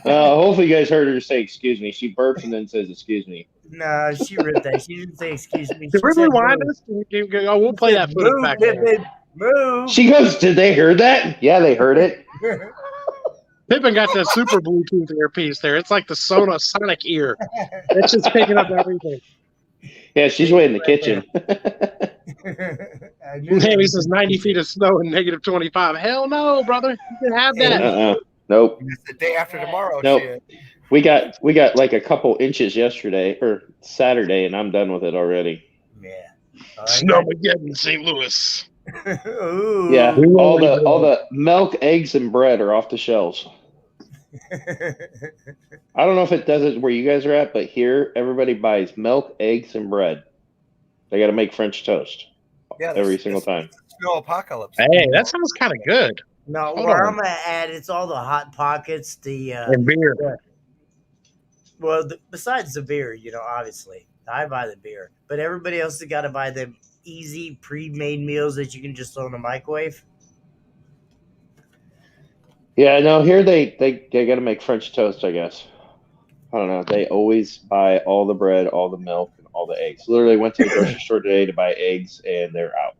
Hopefully you guys heard her say excuse me. She burps and then says excuse me. No, she ripped that. She didn't say excuse me. Did we rewind this? We'll play that footage back there. Move. She goes, did they hear that? Yeah, they heard it. Pippin got that super Bluetooth earpiece there. It's like the Sonic ear. It's just picking up everything. Yeah, she's way in the kitchen. Hammy says 90 feet of snow and negative 25. Hell no, brother. You can have that. Nope. It's the day after tomorrow. Nope. Shit. We got like a couple inches yesterday or Saturday, and I'm done with it already. Yeah. Snowmageddon in St. Louis. Ooh. Yeah. All the milk, eggs, and bread are off the shelves. I don't know if it does it where you guys are at, but here everybody buys milk, eggs, and bread. They got to make French toast. Yeah, every single time. Snow apocalypse. Hey, that sounds kind of good. No, Hold where on. I'm gonna add, it's all the hot pockets, And beer. besides the beer, obviously I buy the beer, but everybody else has got to buy them easy pre-made meals that you can just throw in the microwave. Yeah, no, here they got to make French toast, I guess. I don't know. They always buy all the bread, all the milk, and all the eggs. Literally went to the grocery store today to buy eggs, and they're out.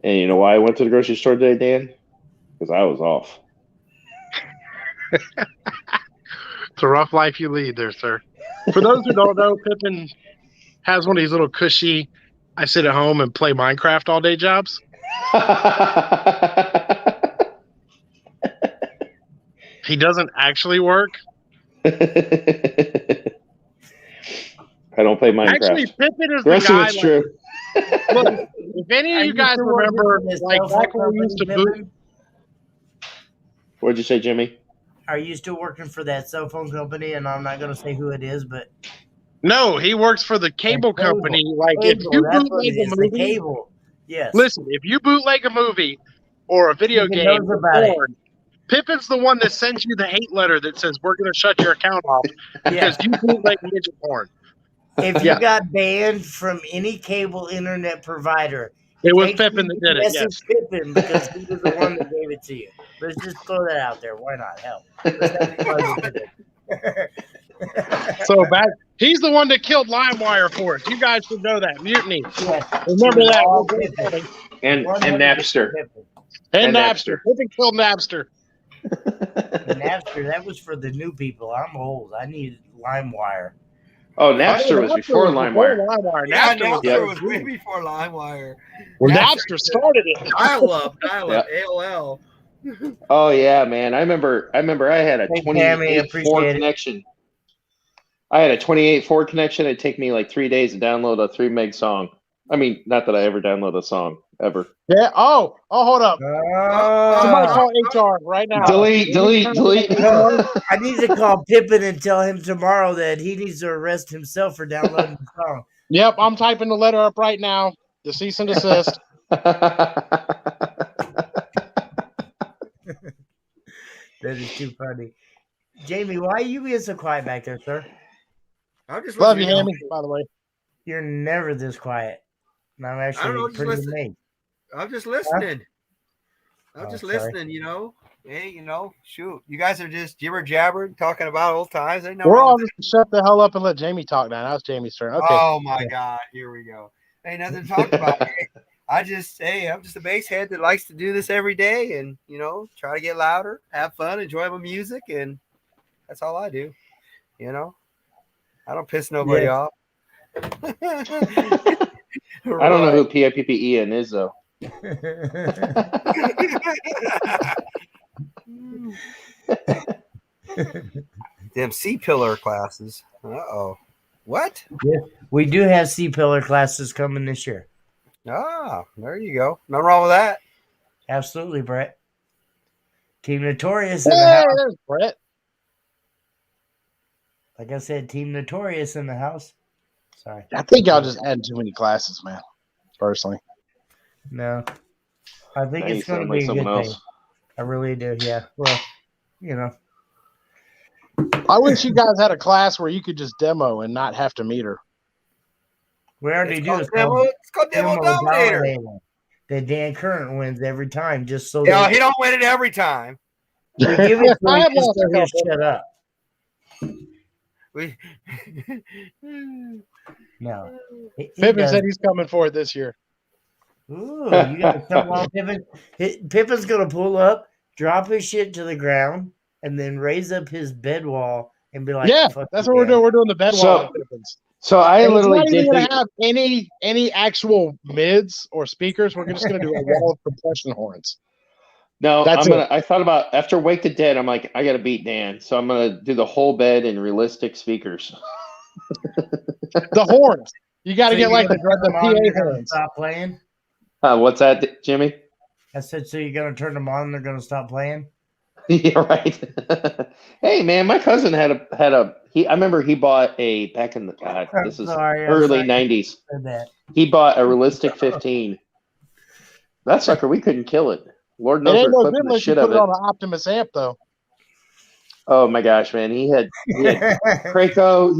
And you know why I went to the grocery store today, Dan? Because I was off. It's a rough life you lead there, sir. For those who don't know, Pippin has one of these little cushy, I sit at home and play Minecraft all day jobs. He doesn't actually work. I don't play Minecraft. Actually, Pippin is the rest the guy. of it's true. Look, if any of you guys remember, like back when we used to boot. What'd you say, Jimmy? Are you still working for that cell phone company? And I'm not going to say who it is, but no, he works for the cable company. Like if you bootleg a movie, cable. Yes. Listen, if you bootleg a movie or a video game, porn, Pippin's the one that sends you the hate letter that says we're going to shut your account off because you bootleg midget porn. If you got banned from any cable internet provider, it was Pippin that did it. Yes, Pippin, because he was the one that gave it to you. Let's just throw that out there. Why not? Hell. So he's the one that killed LimeWire for us. You guys should know that. Mutiny. Yes. Remember that. And Napster. And Napster. Pippin killed Napster. Napster, that was for the new people. I'm old. I need LimeWire. Oh, Napster was before LimeWire. Yeah, Napster was way before LimeWire. Well, Napster started it. Dial-up, AOL. Oh yeah, man! I remember. I had a 28.4 connection. I had a 28.4 connection. It'd take me like 3 days to download a 3 meg song. I mean, not that I ever download a song ever. Yeah. Oh, hold up. Somebody call HR right now. Delete. I need to call Pippin and tell him tomorrow that he needs to arrest himself for downloading the song. Yep, I'm typing the letter up right now. The cease and desist. That is too funny. Jamie, why are you being so quiet back there, sir? I'm just love you, Hammy, by the way. You're never this quiet. And I'm actually pretty amazed. I'm just listening. I'm just listening, Hey, shoot. You guys are just jibber-jabbering, talking about old times. We're all just shut the hell up and let Jamie talk now. Now it's Jamie's turn. Okay. Oh, my God. Here we go. Ain't nothing to talk about. I'm just a bass head that likes to do this every day and, try to get louder, have fun, enjoy my music, and that's all I do. I don't piss nobody off. I don't know who P-I-P-P-E-N is, though. Them C-pillar classes. Uh-oh. What? Yeah, we do have C-pillar classes coming this year. Ah, there you go. Nothing wrong with that. Absolutely, Brett. Team Notorious. There's Brett. Like I said, Team Notorious in the house. Sorry. I think y'all just added too many classes, man. Personally. No. I think it's going to be a good thing. I really do, yeah. Well, I wish you guys had a class where you could just demo and not have to meet her. We already do. It's called Demo Dominator. That Dan Current wins every time, just so. Yeah, he don't win it every time. We give it to him just so he'll shut up. No. Pippin said he's coming for it this year. Ooh, you got to come on, Pippin. Pippin's going to pull up, drop his shit to the ground, and then raise up his bed wall and be like, yeah, that's what we're doing. We're doing the bed wall. So I literally did not have any actual mids or speakers. We're just going to do a wall of compression horns. No, I thought about after Wake the Dead. I'm like, I got to beat Dan, so I'm going to do the whole bed in realistic speakers. The horns. You got to get like the PA horns. Stop playing. What's that, Jimmy? I said, so you're going to turn them on and they're going to stop playing? Yeah, right. Hey, man, my cousin had a I remember he bought back in the this is early '90s. That. He bought a realistic 15. That sucker, we couldn't kill it. Lord knows we're clipping the shit of it. Put it on an Optimus amp though. Oh my gosh, man! He had Craco,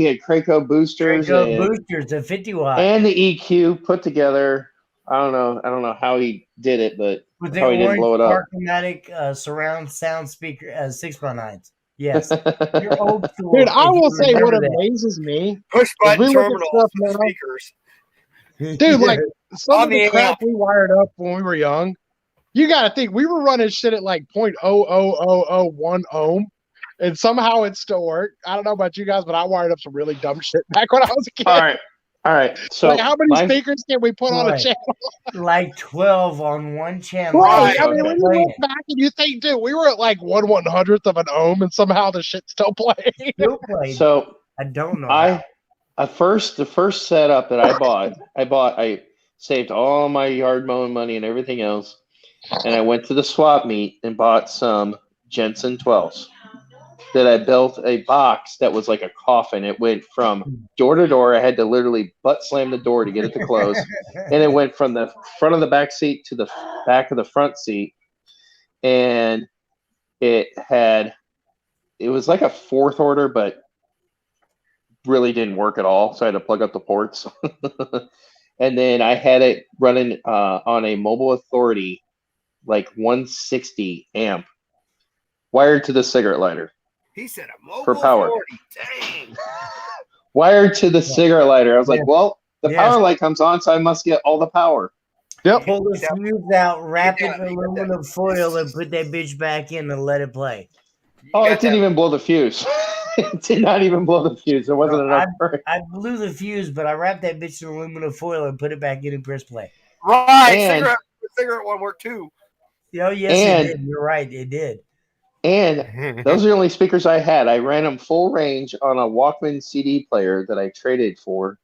boosters, boosters, a 50 watt, and the EQ put together. I don't know how he did it, but how he didn't blow it up. Chromatic surround sound speaker 6x9s. Yes, you're old school. Dude, I will say what amazes me. Push button terminals speakers. Dude, like some of the crap we wired up when we were young. You got to think we were running shit at like 0.00001 ohm. And somehow it still worked. I don't know about you guys, but I wired up some really dumb shit back when I was a kid. All right. So, like, how many speakers can we put on a channel? Like 12 on one channel. Right. I mean, when you look back and you think, dude, we were at like 1/100th of an ohm, and somehow the shit still played. So I don't know. The first setup that I saved all my yard mowing money and everything else, and I went to the swap meet and bought some Jensen 12s. That I built a box that was like a coffin. It went from door to door. I had to literally butt slam the door to get it to close. And it went from the front of the back seat to the back of the front seat. And it was like a fourth order, but really didn't work at all. So I had to plug up the ports. And then I had it running on a Mobile Authority, like 160 amp, wired to the cigarette lighter. He said a Mobile for power. Authority. Dang. Wired to the cigarette lighter. I was like, well, the power light comes on, so I must get all the power. Yep. Pull the fuse out, wrap it in aluminum foil, and put that bitch back in and let it play. Oh, it didn't even blow the fuse. It did not even blow the fuse. There wasn't enough. I blew the fuse, but I wrapped that bitch in aluminum foil and put it back in and press play. Right. The cigarette one worked too. Oh, yes, it did. You're right. It did. And those are the only speakers I had. I ran them full range on a Walkman CD player that I traded for.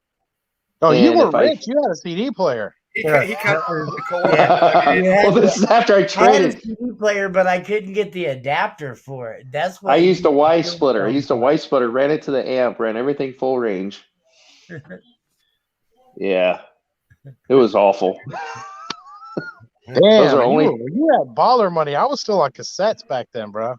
Oh, and you were rich. You had a CD player. He cut well, this is after I traded. I had a CD player, but I couldn't get the adapter for it. That's why I used a Y splitter. Ran it to the amp, ran everything full range. Yeah, it was awful. Damn, you had baller money. I was still on cassettes back then, bro.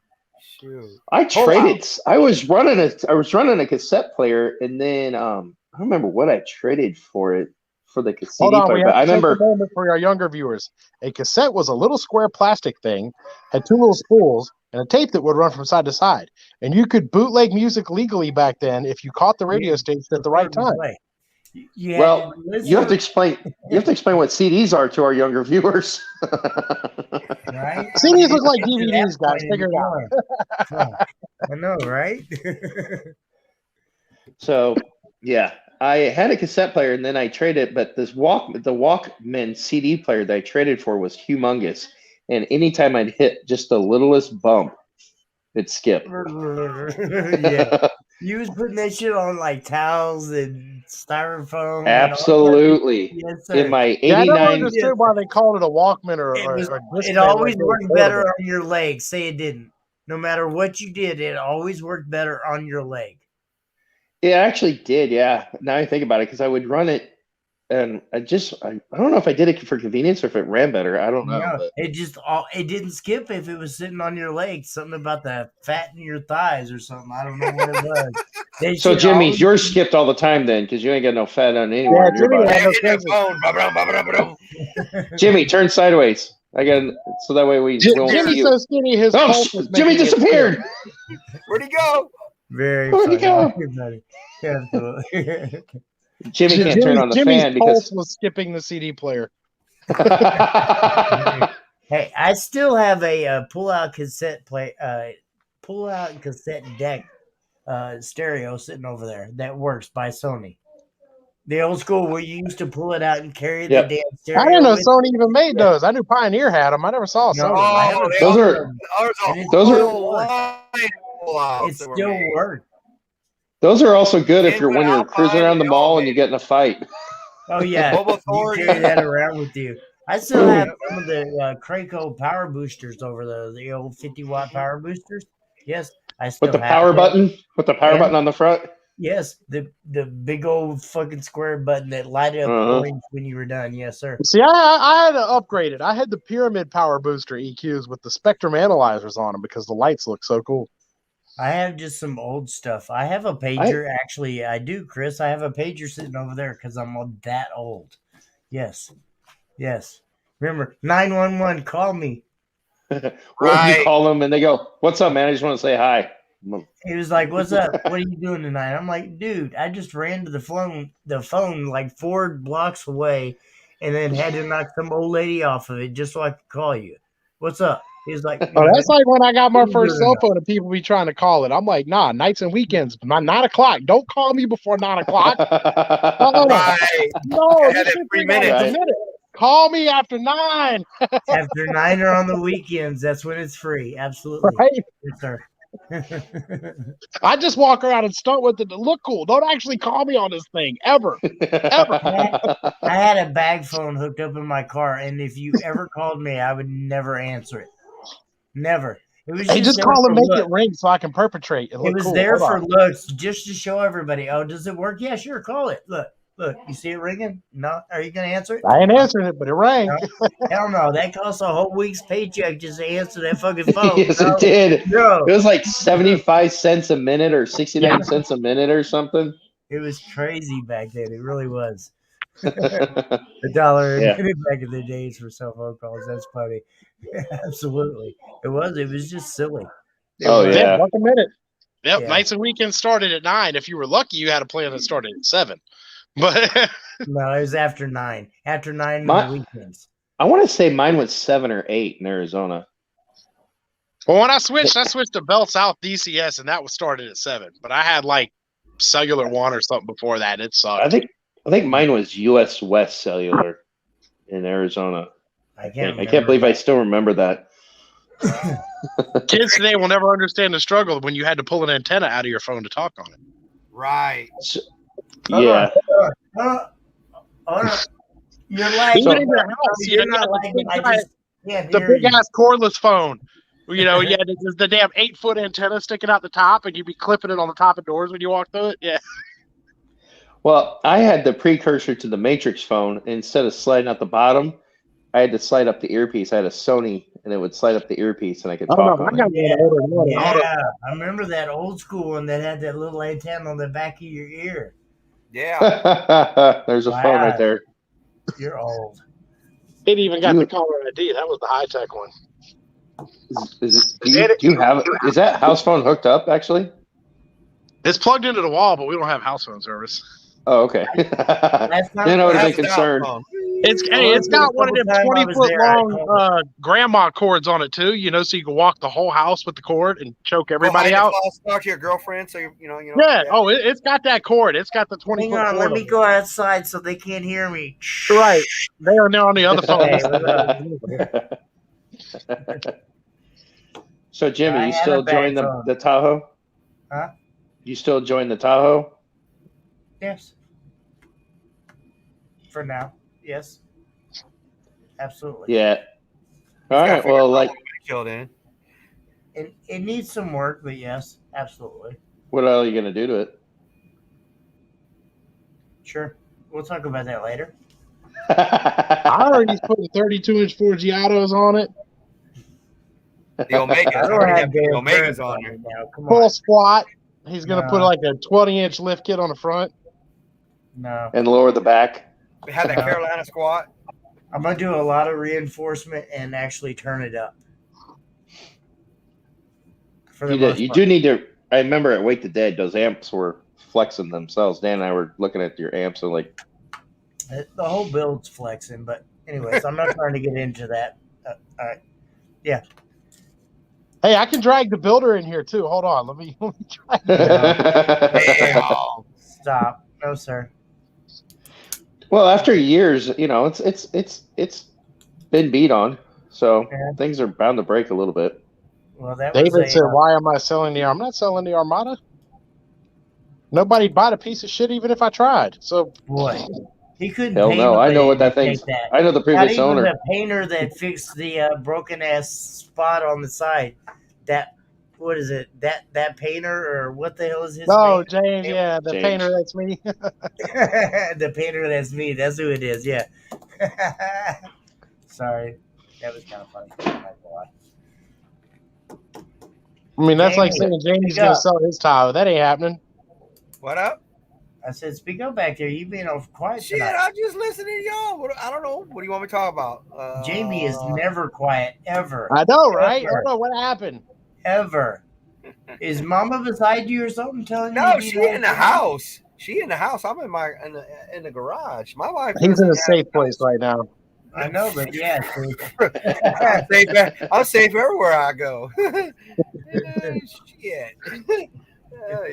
Shoot. I traded. I was running a cassette player, and then I don't remember what I traded for it for the cassette player. But I remember for our younger viewers, a cassette was a little square plastic thing, had two little spools and a tape that would run from side to side, and you could bootleg music legally back then if you caught the radio station at the right time. You have to explain. You have to explain what CDs are to our younger viewers. Right? CDs look like DVDs, guys. Figure it out. I know, right? So, yeah, I had a cassette player, and then I traded. But the Walkman CD player that I traded for was humongous, and anytime I'd hit just the littlest bump, it'd skip. Yeah. You was putting that shit on like towels and styrofoam. Absolutely. Yes, sir. In my 89. I never understood why they called it a Walkman or it always worked better on your leg. Say it didn't. No matter what you did, it always worked better on your leg. It actually did, yeah. Now I think about it, because I would run it, and I don't know if I did it for convenience or if it ran better. I don't know. No, it didn't skip if it was sitting on your legs. Something about the fat in your thighs or something. I don't know what it was. So Jimmy, yours skipped all the time then, because you ain't got no fat on anywhere. Yeah, Jimmy, turn sideways. So that way we won't see Jimmy's you. so skinny, his pulse was Jimmy disappeared. Where'd he go? Where'd he go? Jimmy can't turn on the fan because pulse was skipping the CD player. Hey, I still have a pull-out cassette deck stereo sitting over there that works by Sony. The old school where you used to pull it out and carry the damn stereo. I didn't know Sony even made those. I knew Pioneer had them. I never saw Sony. Those it still works. Those are also good if when you're cruising around the mall and you get in a fight. Oh yeah, you carry that around with you. I still have some of the Craco power boosters over there, the old 50-watt power boosters. Yes, I still With the have power it. button? With the power And- button on the front? Yes, the big old fucking square button that lighted up orange when you were done. Yes, sir. See, I had to upgrade it. I had the Pyramid Power Booster EQs with the Spectrum analyzers on them because the lights look so cool. I have just some old stuff. I have a pager. Actually, I do, Chris. I have a pager sitting over there because I'm that old. Yes. Remember, 911, call me. What you call them and they go, "What's up, man? I just want to say hi." He was like, "What's up? What are you doing tonight?" I'm like, "Dude, I just ran to the phone like 4 blocks away, and then had to knock some old lady off of it just so I could call you. What's up?" He's like, Oh, that's like when I got my first cell phone. phone and people be trying to call it. I'm like, nah, nights and weekends, 9 o'clock. Don't call me before 9 o'clock. Right. No, I had this it shit 3 takes minutes. a minute. Call me after 9. After 9 or on the weekends, that's when it's free. Absolutely. Right? Yes, sir. I just walk around and stunt with it to look cool. Don't actually call me on this thing ever. I had a bag phone hooked up in my car, and if you ever called me, I would never answer it. Never. It was Hey, just there call and for make looks. it ring so I can perpetrate and It look was cool. there Hold for on. looks, just to show everybody. Oh, does it work? Yeah, sure. Call it. Look. You see it ringing? No. Are you going to answer it? I ain't answering it, but it rang. No. Hell no. That costs a whole week's paycheck just to answer that fucking phone. Yes, it did. No. It was like 75 cents a minute or 69 cents a minute or something. It was crazy back then. It really was. $1 a minute back in the days for cell phone calls. That's funny. Absolutely. It was just silly. $1 a minute. Yep. Yeah. Nights and weekends started at 9. If you were lucky, you had a plan that started at 7. But no, it was after 9. After 9 on the weekends. I want to say mine was 7 or 8 in Arizona. Well, when I switched to Bell South DCS, and that was started at 7. But I had like Cellular One or something before that. It sucked. I think mine was US West Cellular in Arizona. I can't believe I still remember that. Kids today will never understand the struggle when you had to pull an antenna out of your phone to talk on it. Right. Yeah. You're lagging. Even in your house, You're not lagging. The big ass cordless phone. You know, yeah, the damn 8-foot antenna sticking out the top, and you'd be clipping it on the top of doors when you walk through it. Yeah. Well, I had the precursor to the Matrix phone. Instead of sliding out the bottom, I had to slide up the earpiece. I had a Sony, and it would slide up the earpiece, and I could talk on it. Yeah, I remember that old school one that had that little antenna on the back of your ear. Yeah. There's a phone right there. You're old. It even got the caller ID. That was the high tech one. Is that house phone hooked up actually? It's plugged into the wall, but we don't have house phone service. Oh, okay. Then I would have been concerned. It's got one of them 20-foot long grandma cords on it too. You know, so you can walk the whole house with the cord and choke everybody out. Talk to your girlfriend, so you know. Yeah. Oh, it's got that cord. It's got the 20-foot cord. Let me go outside so they can't hear me. Right. They are now on the other phone. So, Jimmy, you still join the Tahoe? Huh? You still join the Tahoe? Yes. For now, yes. Absolutely. Yeah. All right. Well, like, killed in. It needs some work, but yes, absolutely. What are you gonna do to it? Sure, we'll talk about that later. I already put 32-inch 4G autos on it. The Omegas. I don't have the Omegas on there. Now. Come Full on. squat. He's gonna put like a 20-inch lift kit on the front. No. And lower the back. We had that Carolina squat. I'm gonna do a lot of reinforcement and actually turn it up. You do need to. I remember at Wake the Dead, those amps were flexing themselves. Dan and I were looking at your amps and like. The whole build's flexing, but anyways, I'm not trying to get into that. All right. Yeah. Hey, I can drag the builder in here too. Hold on, let me try. Stop. No, sir. Well, after years, you know, it's been beat on, so things are bound to break a little bit. Well, that David said, "Why am I selling the? I'm not selling the Armada. Nobody'd buy the piece of shit even if I tried." So, boy, he couldn't. Hell no, I know what that thing's. I know the previous Not owner. even the painter that fixed the broken ass spot on the side. That what is it? That painter or what the hell is his No, name? James. Yeah, the James. painter. That's me. The painter, that's me. That's who it is. Yeah. Sorry, that was kind of funny. I'm not gonna lie. I mean, that's like Jamie, saying Jamie's speak going to up. sell his tile. That ain't happening. What up? I said, speak up back there. You being all quiet Shit, tonight. I'm just listening to y'all. I don't know. What do you want me to talk about? Jamie is never quiet, ever. I know, right? I Ever. don't know what happened. Ever. Is Mama beside you or something telling you No, to be she nice? in the house. She in the house. I'm in the garage. My wife. He's in a doesn't safe place right now. I know, but yeah. See. I'm safe everywhere I go. Shit.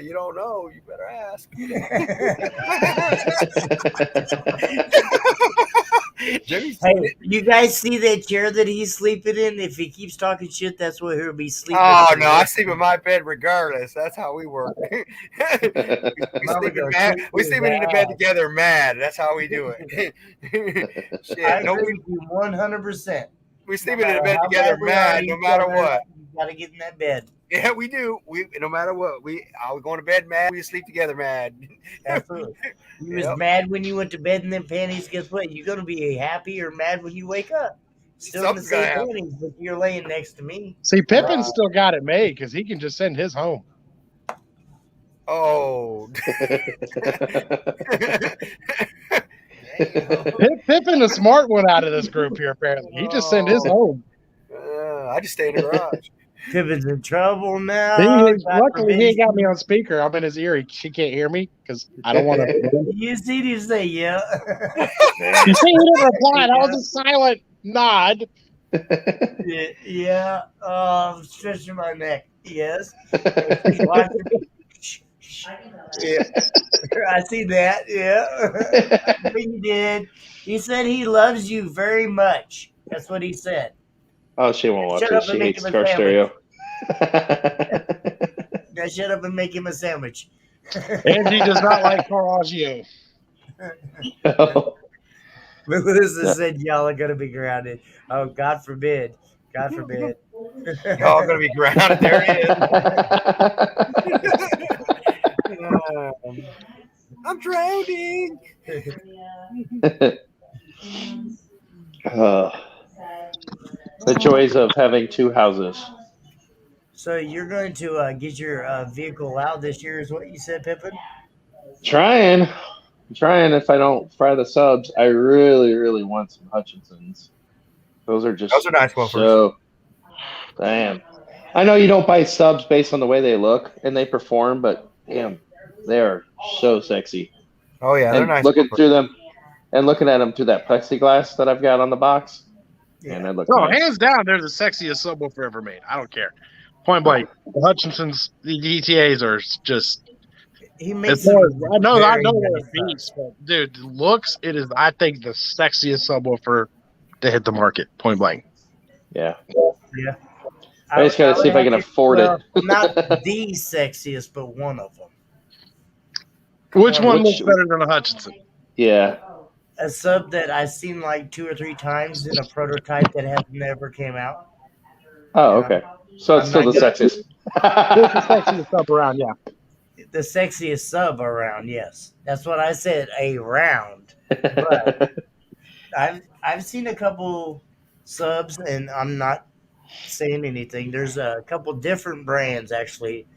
You don't know. You better ask. Jimmy's Hey, you guys see that chair that he's sleeping in? If he keeps talking shit, that's where he'll be sleeping. Oh no, I sleep in my bed regardless. That's how we work. we Mama sleeping goes, mad. "Sleep We his sleeping in the bed ass." together mad. That's how we do it. Shit, I agree with you 100%. we sleeping in the bed together bad we are mad to no each matter other, what. You gotta get in that bed. Yeah, we do. We no matter what. We going to bed mad. We sleep together mad. Absolutely. You was Yep. mad when you went to bed in them panties. Guess what? You're gonna be happy or mad when you wake up. Still in the Something's gonna same happen. panties, but you're laying next to me. See, Pippin's still got it made because he can just send his home. Oh. Pippin, the smart one out of this group here, apparently. He just sent his home. I just stay in the garage. Pippin's in trouble now. Luckily, he ain't got me on speaker. I'm in his ear. She can't hear me because I don't want to. You see him say, yeah. You see, he didn't reply. That was a silent nod. Yeah. I'm stretching my neck. Yes. Yeah. I see that. Yeah. He did. He said he loves you very much. That's what he said. Oh, she won't watch Shut it. up and She make hates him a car sandwich. stereo. Now shut up and make him a sandwich. Angie does not like Carraggio. Melissa said y'all are gonna be grounded. Oh, God forbid. God forbid. Y'all gonna be grounded. There it is. I'm drowning. The joys of having two houses. So you're going to get your vehicle out this year, is what you said, Pippin? Trying. If I don't fry the subs, I really, really want some Hutchinsons. Those are nice ones. So, damn. I know you don't buy subs based on the way they look and they perform, but damn, they are so sexy. Oh yeah, they're nice. Looking through them and looking at them through that plexiglass that I've got on the box. Yeah. And they look Oh, nice. hands down, they're the sexiest subwoofer ever made. I don't care. Point blank, the Hutchinsons, the DTAs are just. He makes I know very they're nice a beast, but dude, looks, it is, I think, the sexiest subwoofer to hit the market. Point blank. Yeah. Yeah. I just got to see if I can afford it. Not the sexiest, but one of them. Which one looks better than a Hutchinson? Yeah. A sub that I've seen like 2 or 3 times in a prototype that has never came out. Oh, okay. So it's still the sexiest. It's the sexiest sub around, yeah. The sexiest sub around, yes. That's what I said, a round. But I've seen a couple subs, and I'm not saying anything. There's a couple different brands, actually,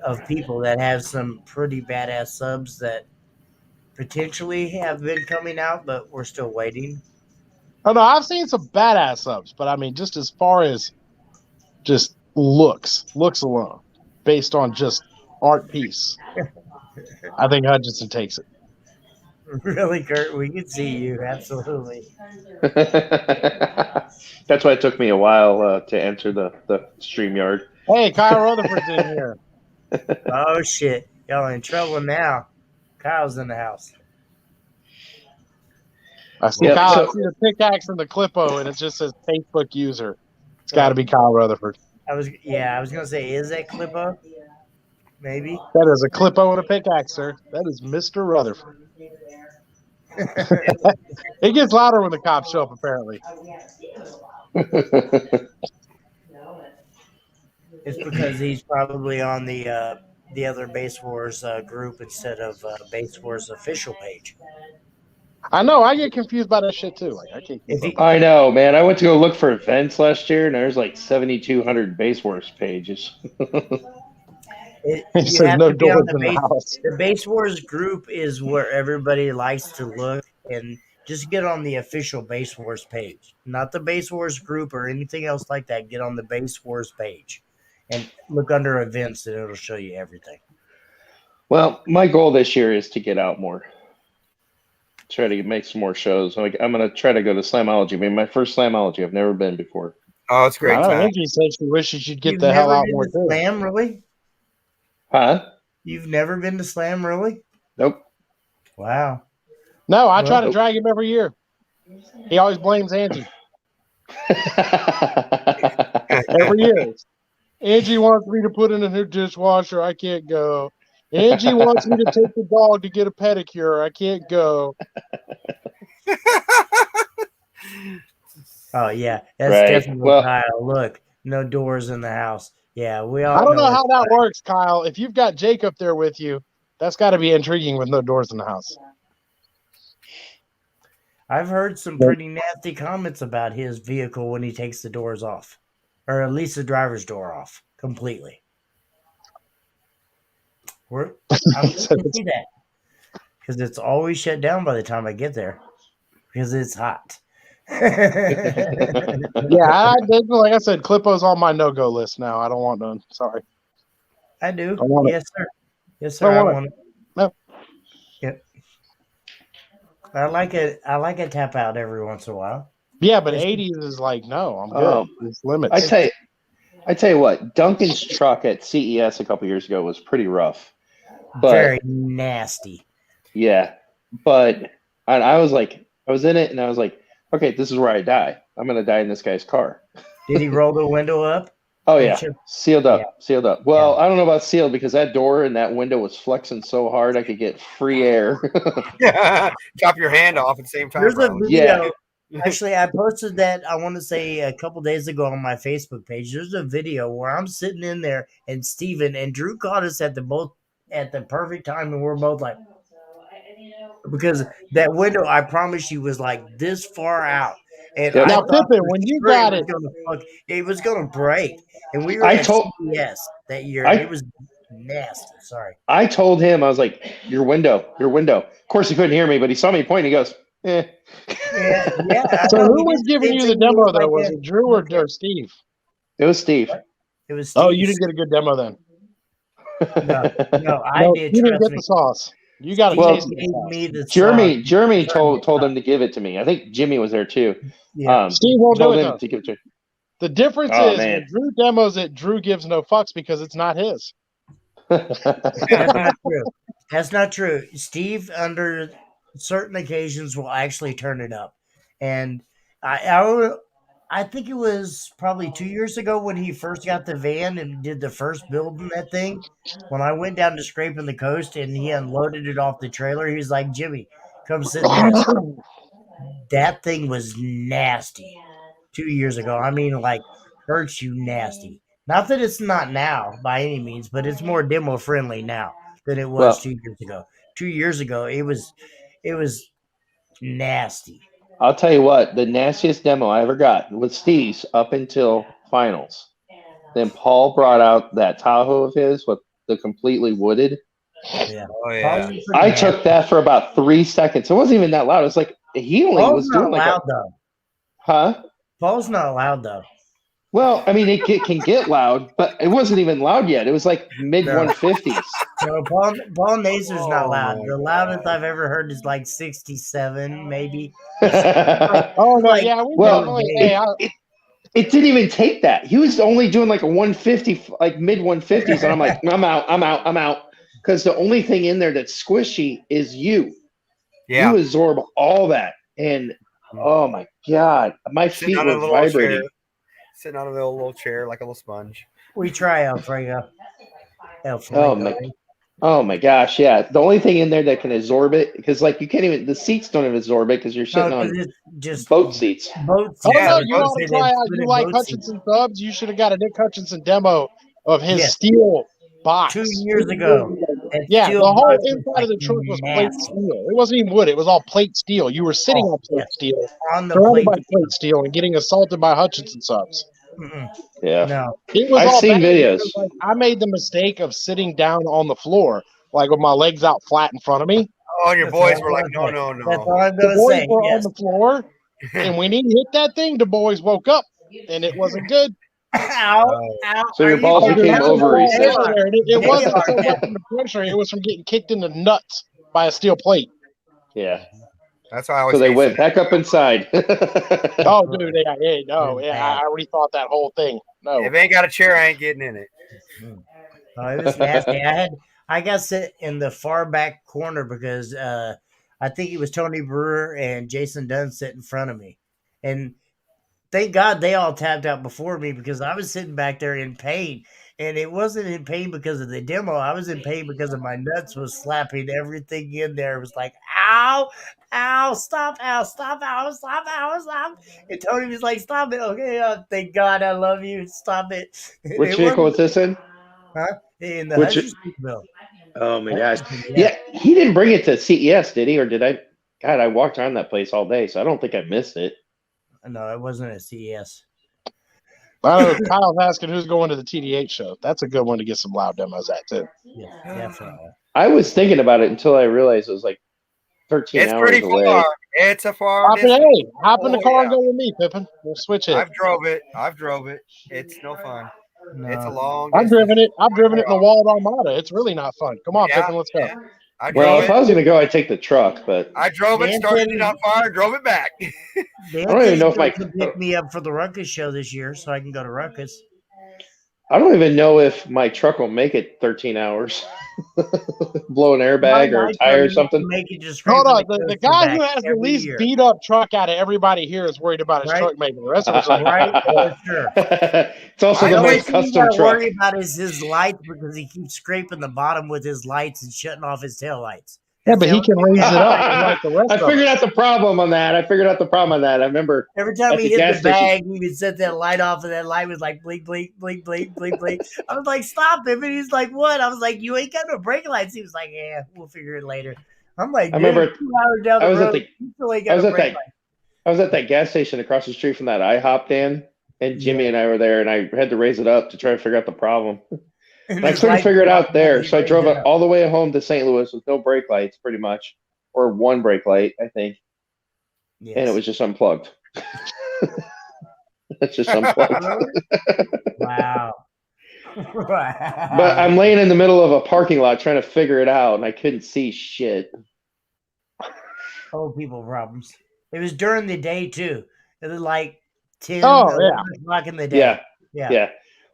of people that have some pretty badass subs that potentially have been coming out, but we're still waiting. Oh, no, I've seen some badass subs, but I mean, just as far as just looks alone, based on just art piece, I think Hutchinson takes it. Really, Kurt? We can see you, absolutely. That's why it took me a while to enter the StreamYard. Hey, Kyle Rutherford's in here. Oh, shit. Y'all in trouble now. Kyle's in the house. I see Kyle. I see the pickaxe and the clippo, and it just says Facebook user. It's got to be Kyle Rutherford. I was gonna say, is that Clippo? Maybe. That is a clippo and a pickaxe, sir. That is Mr. Rutherford. It gets louder when the cops show up, apparently. It's because he's probably on the other Base Wars group instead of Base Wars official page. I know. I get confused by that shit too. Like I can't keep up. I know, man. I went to go look for events last year, and there's like 7,200 Base Wars pages. You says have no to be on doors in the house. The Base Wars group is where everybody likes to look, and just get on the official Base Wars page, not the Base Wars group or anything else like that. Get on the Base Wars page and look under events, and it'll show you everything. Well, my goal this year is to get out more. Try to make some more shows. I'm going to try to go to Slamology. I mean, my first Slamology. I've never been before. Oh, it's great. Angie said she wishes she'd get You've the hell never out been more to too. Slam, really? Huh? You've never been to Slam, really? Nope. Wow. No, I try to drag him every year. He always blames Angie. Every year. Angie wants me to put in a new dishwasher. I can't go. Angie wants me to take the dog to get a pedicure. I can't go. Oh, yeah. That's Right. definitely Well, Kyle. Look, no doors in the house. Yeah, we all I don't know it's how that works, Kyle. If you've got Jake up there with you, that's got to be intriguing with no doors in the house. I've heard some pretty nasty comments about his vehicle when he takes the doors off, or at least the driver's door off completely. I'm going to see that because it's always shut down by the time I get there because it's hot. Yeah, like I said, Clippo's on my no-go list now. I don't want none. Sorry. I do. Want yes, sir. Yes, sir. I want it. No. Yep. I like it. I like a tap out every once in a while. Yeah, but 80s is like, no, I'm good. It's limits. I tell you what, Duncan's truck at CES a couple years ago was pretty rough. But, very nasty. Yeah. But I was like, I was in it and I was like, okay, this is where I die. I'm going to die in this guy's car. Did he roll the window up? Oh, yeah. Sealed up. Well, I don't know about sealed because that door and that window was flexing so hard I could get free air. Chop your hand off at the same time. There's a video. Actually, I posted that, I want to say, a couple days ago on my Facebook page. There's a video where I'm sitting in there and Steven and Drew caught us at the perfect time, and we're both like, because that window, I promise you, was like this far out. And now, Pippin, when you got it, it was going to break. And we were at CES that year, and it was nasty. Sorry. I told him, I was like, your window. Of course, he couldn't hear me, but he saw me point. He goes, eh. Yeah. So who was giving you the demo, though? Was it Drew or Steve? It was Steve. It was Steve. Oh, you didn't get a good demo then. No, I did. You didn't get the sauce. You got to taste it. Jeremy told him to give it to me. I think Jimmy was there too. Yeah. Steve won't do it, to give it to him. The difference is when Drew demos it, Drew gives no fucks because it's not his. That's not true. That's not true. Steve, under certain occasions, will actually turn it up. And I think it was probably 2 years ago when he first got the van and did the first build in that thing. When I went down to Scraping the Coast and he unloaded it off the trailer, he was like, Jimmy, come sit there. That thing was nasty 2 years ago. I mean, like, hurts you nasty. Not that it's not now by any means, but it's more demo friendly now than it was 2 years ago. 2 years ago, it was nasty. I'll tell you what, the nastiest demo I ever got was Steve's up until finals. Then Paul brought out that Tahoe of his with the completely wooded. Yeah. Oh, yeah. I took that for about 3 seconds. It wasn't even that loud. It's like he only was doing like loud, though. Huh? Paul's not loud though. Well, I mean, it can get loud, but it wasn't even loud yet. It was like mid 150s. No, Paul Naser's not loud. The loudest I've ever heard is like 67, maybe. Oh no, yeah, we definitely. It didn't even take that. He was only doing like a 150, like mid 150s, and I'm like, I'm out. Because the only thing in there that's squishy is you. Yeah. You absorb all that, and oh my god, my feet were vibrating. Sitting on a little chair like a little sponge. We try Alfredo. Oh my gosh, yeah. The only thing in there that can absorb it, because like you can't even, the seats don't even absorb it because you're sitting on just boat seats. Boat seats. Oh no, you want to try out? You like Hutchinson subs? You should have got a Nick Hutchinson demo of his Yes. steel box 2 years ago. That Yeah, steel the whole box was, inside of the truck was plate massive. steel. It wasn't even wood; it was all plate steel. You were sitting on plate steel, on the surrounded plate. by plate steel, and getting assaulted by Hutchinson subs. Yeah. No. It was I've all seen bad videos. because, like, I made the mistake of sitting down on the floor, like with my legs out flat in front of me. Oh, and your That's all boys I'm were like, gonna no, say. no, That's no. all I'm The gonna boys say. were on Yes. the floor, and when he hit that thing, the boys woke up, and it wasn't good. Ow! Ow! So your Are you balls talking became about- over, he They said. are. And it They wasn't are so much now. from the pressure; it was from getting kicked in the nuts by a steel plate. Yeah. That's why I always So they hate went back up inside. Oh, dude, I rethought that whole thing. No, If I ain't got a chair, I ain't getting in it. Oh, it was nasty. I got sit in the far back corner because I think it was Tony Brewer and Jason Dunn sit in front of me, and thank God they all tapped out before me because I was sitting back there in pain, and it wasn't in pain because of the demo. I was in pain because of my nuts was slapping everything in there. It was like, ow, ow, stop, ow, stop, ow, stop, ow, stop. And Tony was like, stop it. Okay, thank God I love you. Stop it. And Which it vehicle was wasn't, this in? huh? In the Which? Hutchinson bill. Oh my gosh. Yeah, he didn't bring it to CES, did he? Or did I? God, I walked around that place all day, so I don't think I missed it. No, it wasn't at CES. Kyle's asking who's going to the TD8 show. That's a good one to get some loud demos at too. Yeah, definitely. I was thinking about it until I realized it was like 13 It's hours pretty away. far. It's a far Hop in, distance. hop in the Oh, car yeah. and go with me, Pippin. We'll switch it. I've drove it. It's no fun. No. It's a long I've distance. driven it. I've driven it in the Walled Armada. It's really not fun. Come on, Yeah, Pippin, let's go. yeah. I Well, drove if I was going to go, I'd take the truck, but I drove it, started it on fire, drove it back. Dan I don't even know if said he could pick me up for the Ruckus show this year so I can go to Ruckus. I don't even know if my truck will make it 13 hours. Blow an airbag or a tire or something. Make it just Hold on. scraping The guy who has the least year. beat up truck out of everybody here is worried about his Right? truck making. The rest of us are Right, for sure. It's also The the only most thing you custom gotta truck. worry about is his lights because he keeps scraping the bottom with his lights and shutting off his tail lights. Yeah, but he can raise it up like the rest I of figured us. out the problem on that. I remember every time at he the hit gas the station. bag, he would set that light off, and that light was like blink, blink, blink, blink, blink, blink. I was like, "Stop him!" And he's like, "What?" I was like, "You ain't got no brake lights." He was like, "Yeah, we'll figure it later." I'm like, I remember 2 hours down the road, you still ain't got no brake lights. I was at that gas station across the street from that IHOP, Dan, and Jimmy and I were there, and I had to raise it up to try to figure out the problem. And I couldn't figure it out there, so I drove it all the way home to St. Louis with no brake lights, pretty much, or one brake light, I think, and it was just unplugged. It's just unplugged. Wow. But I'm laying in the middle of a parking lot trying to figure it out, and I couldn't see shit. Old people problems. It was during the day too. It was like 10, 11 o'clock in the day. Yeah.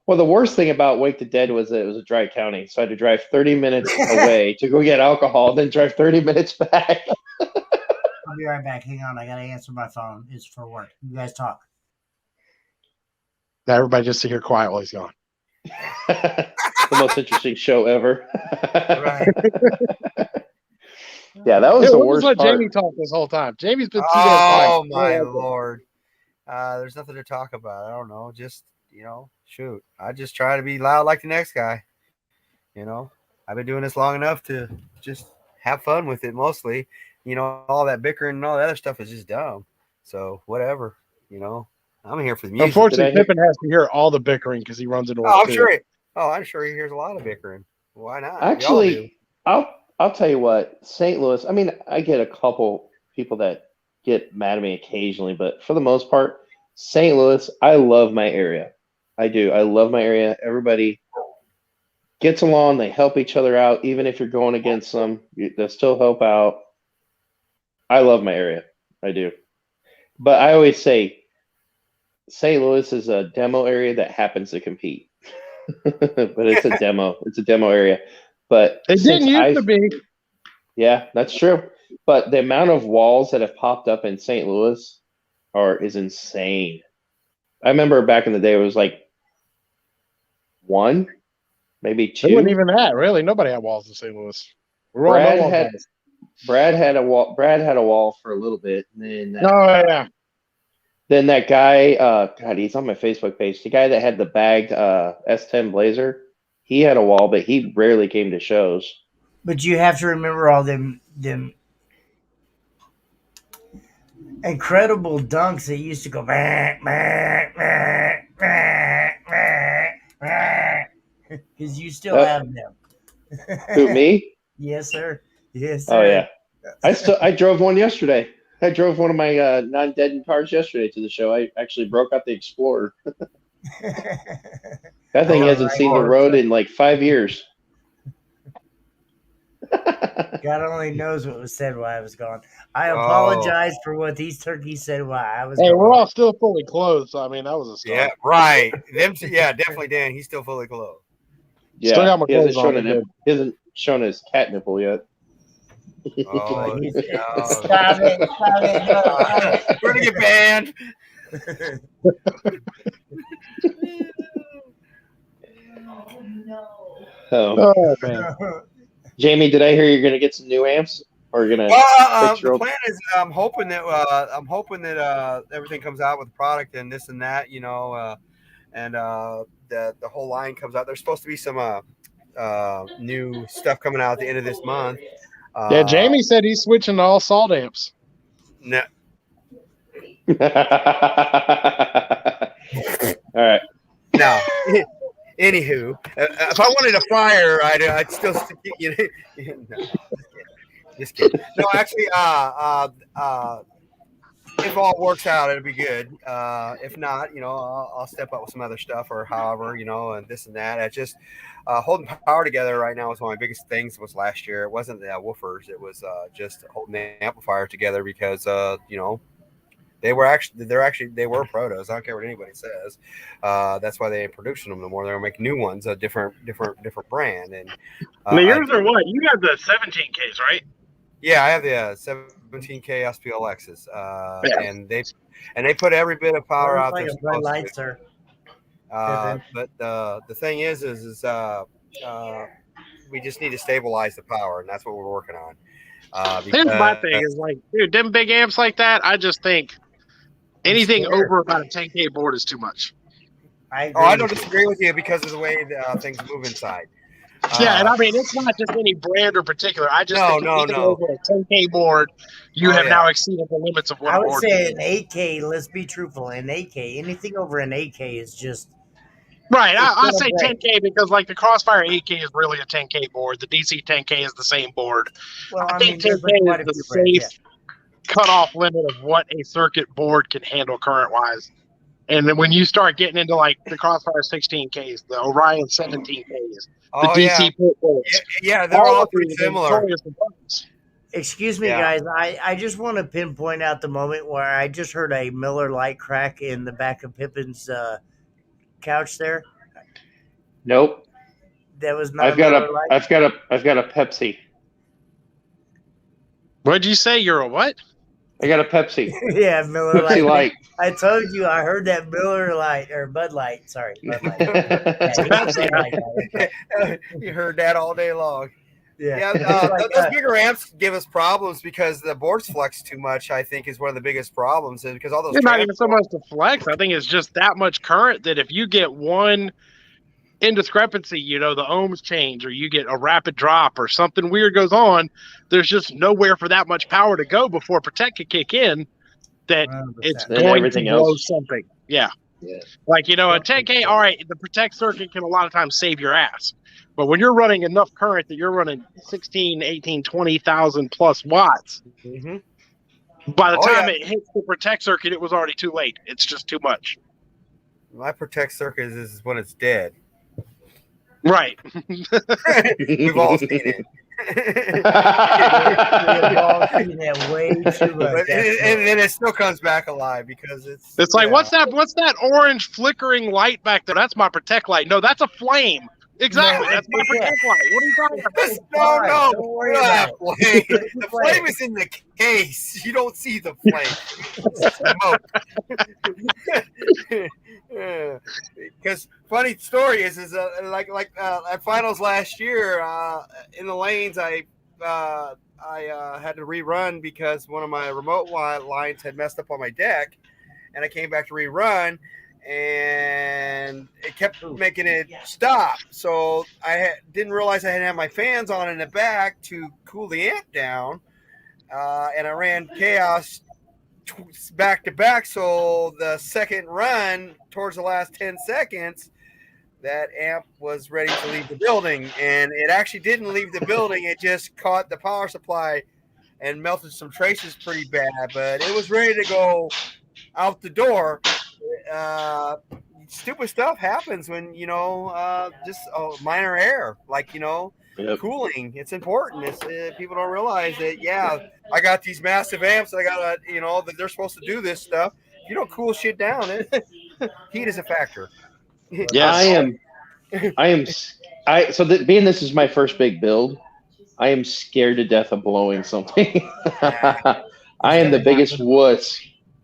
Well, the worst thing about Wake the Dead was that it was a dry county, so I had to drive 30 minutes away to go get alcohol, then drive 30 minutes back. I'll be right back. Hang on, I gotta answer my phone. It's for work. You guys talk. Now everybody just sit here quiet while he's gone. The most interesting show ever. Right. Yeah, that was the worst let part. Jamie talk this whole time. Jamie's been too Oh damn my quiet. Lord. There's nothing to talk about. I don't know. Just, shoot. I just try to be loud like the next guy. I've been doing this long enough to just have fun with it mostly. All that bickering and all that other stuff is just dumb. So whatever, I'm here for the music. Unfortunately, Pippin has to hear all the bickering because he runs into I'm sure he hears a lot of bickering. Why not? Actually, I'll tell you what, St. Louis, I mean, I get a couple people that get mad at me occasionally, but for the most part, St. Louis, I love my area. I do. I love my area. Everybody gets along. They help each other out. Even if you're going against them, they still help out. I love my area. I do. But I always say St. Louis is a demo area that happens to compete. But it's a demo. It's a demo area. But it didn't used to be. Yeah, that's true. But the amount of walls that have popped up in St. Louis is insane. I remember back in the day, it was like one, maybe two. It wasn't even that, really. Nobody had walls in St. Louis. Brad had a wall for a little bit. And then, Then that guy, God, he's on my Facebook page. The guy that had the bagged S10 Blazer, he had a wall, but he rarely came to shows. But you have to remember all them incredible dunks that used to go because you still have them. Who, me? Yes, sir. Yes, sir. Oh yeah, I drove one yesterday. I drove one of my non-deadened cars yesterday to the show. I actually broke out the Explorer. That thing hasn't seen the road in like 5 years. God only knows what was said while I was gone. I apologize for what these turkeys said while I was gone. We're all still fully clothed, so I mean, that was a start. Yeah, right. Yeah, definitely Dan. He's still fully clothed. Yeah, still got my he hasn't clothes on. he hasn't shown his cat nipple yet. Oh, no. Stop it. We're going to get banned. Oh man. Jamie, did I hear you're going to get some new amps? Or you're gonna the plan is I'm hoping that everything comes out with the product and this and that, and the whole line comes out. There's supposed to be some new stuff coming out at the end of this month. Yeah, Jamie said he's switching to all salt amps. No. All right. No. Anywho, if I wanted a fire, I'd still stick it. No, just kidding. No, actually, if all works out, it'll be good. If not, I'll step up with some other stuff or however, and this and that. I just holding power together right now is one of my biggest things. Was last year. It wasn't the woofers. It was just holding the amplifier together because they were protos. I don't care what anybody says. That's why they ain't producing them no more. They're gonna make new ones, a different brand. And now yours are what? You got the 17Ks, right? Yeah, I have the 17K SPLXs, and they put every bit of power out there. Bright light, sir. But the thing is we just need to stabilize the power, and that's what we're working on. Here's my thing is like, dude, them big amps like that, I just think anything over about a 10K board is too much. I don't disagree with you because of the way things move inside. Yeah, and I mean, it's not just any brand or particular. I just think anything over a 10K board, you have now exceeded the limits of what I would say an 8K, let's be truthful, an 8K, anything over an 8K is just... Right, I say 10K because like the Crossfire 8K is really a 10K board. The DC 10K is the same board. Well, I think 10K is the safe cutoff limit of what a circuit board can handle current-wise. And then when you start getting into like the Crossfire 16Ks, the Orion 17Ks, the DC pit boards, they're all pretty similar. Excuse me, guys. I just want to pinpoint out the moment where I just heard a Miller Lite crack in the back of Pippin's couch there. Nope. That was not. I've got a Pepsi. What'd you say? You're a what? I got a Pepsi. Yeah, Miller Lite. Pepsi Light. I told you I heard that Miller Lite or Bud Light. Sorry, Bud Light. You heard that all day long. Yeah. Those bigger amps give us problems because the boards flex too much. I think is one of the biggest problems, is because all those. It's not even so much the flex. I think it's just that much current that if you get one indiscrepancy, the ohms change, or you get a rapid drop, or something weird goes on, there's just nowhere for that much power to go before Protect can kick in. That 100%. It's going to blow something. Yeah. Like a 10K. All right, the Protect circuit can a lot of times save your ass. But when you're running enough current that you're running 16, 18, 20,000 plus watts, by the time it hits the Protect circuit, it was already too late. It's just too much. My Protect circuit is when it's dead. Right. We've all seen it. We've all seen that way too much. And then it still comes back alive because it's like, what's that orange flickering light back there? That's my Protect light. No, that's a flame. Exactly. No, that's my Protect light. What are you talking about? No. Flame. The flame is in the case. You don't see the flame. Because funny story is like at finals last year in the lanes, I had to rerun because one of my remote lines had messed up on my deck. and I came back to rerun, and it kept making it stop. So I didn't realize I hadn't had my fans on in the back to cool the amp down, and I ran chaos back to back. So the second run, towards the last 10 seconds, that amp was ready to leave the building, and it actually didn't leave the building. It just caught the power supply and melted some traces pretty bad, but it was ready to go out the door. Stupid stuff happens when, just minor error, like, cooling. It's important. People don't realize that, I got these massive amps. I got that they're supposed to do this stuff. If you don't cool shit down, heat is a factor. Yes. Being this is my first big build, I am scared to death of blowing something. I am the biggest wuss.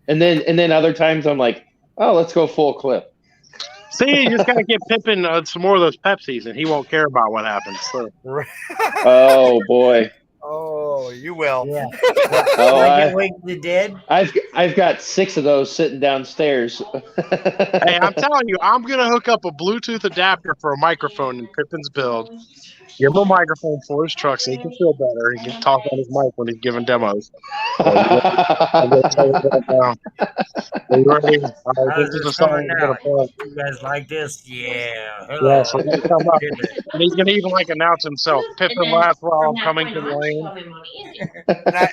And then other times I'm like, oh, let's go full clip. See, you just gotta get Pippin some more of those Pepsis, and he won't care about what happens. So. Oh boy. Oh, you will. Yeah. I Wake the Dead. I've got 6 of those sitting downstairs. Hey, I'm telling you, I'm gonna hook up a Bluetooth adapter for a microphone in Pippin's build. Give him a microphone for his truck so he can feel better. He can talk on his mic when he's giving demos. I'm gonna tell you that now. Are you ready? All right, this is the song we're gonna play. You guys like this? Yeah. Yeah, so he's gonna come up. And he's gonna even enounce himself. Pippin laughs while I'm coming to the lane.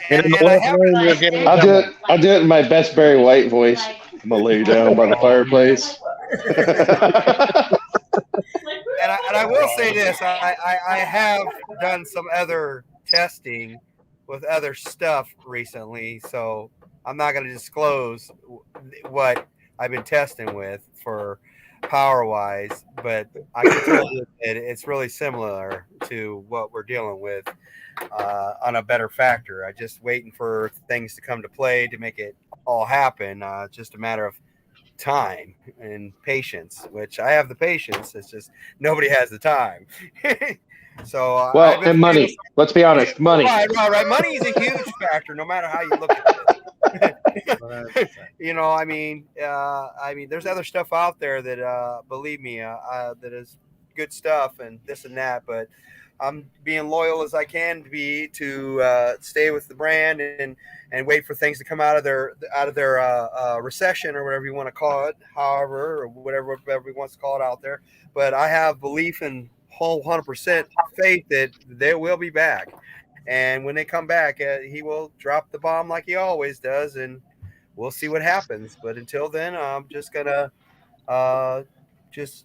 And in the left lane, you're getting. I'll do it in my best Barry White voice. I'm gonna lay down by the fireplace. And I will say this: I have done some other testing with other stuff recently, so I'm not going to disclose what I've been testing with for power-wise, but I can tell you that it's really similar to what we're dealing with on a better factor. I'm just waiting for things to come to play to make it all happen. It's just a matter of time and patience, which I have the patience. It's just nobody has the time. So and money. Let's be honest, money. Right. Money is a huge factor, no matter how you look at it. There's other stuff out there that, believe me, that is good stuff and this and that, but I'm being loyal as I can be to stay with the brand and wait for things to come out of their recession or whatever you want to call it, however, or whatever everybody wants to call it out there. But I have belief and whole 100% faith that they will be back. And when they come back, he will drop the bomb like he always does, and we'll see what happens. But until then, I'm just gonna just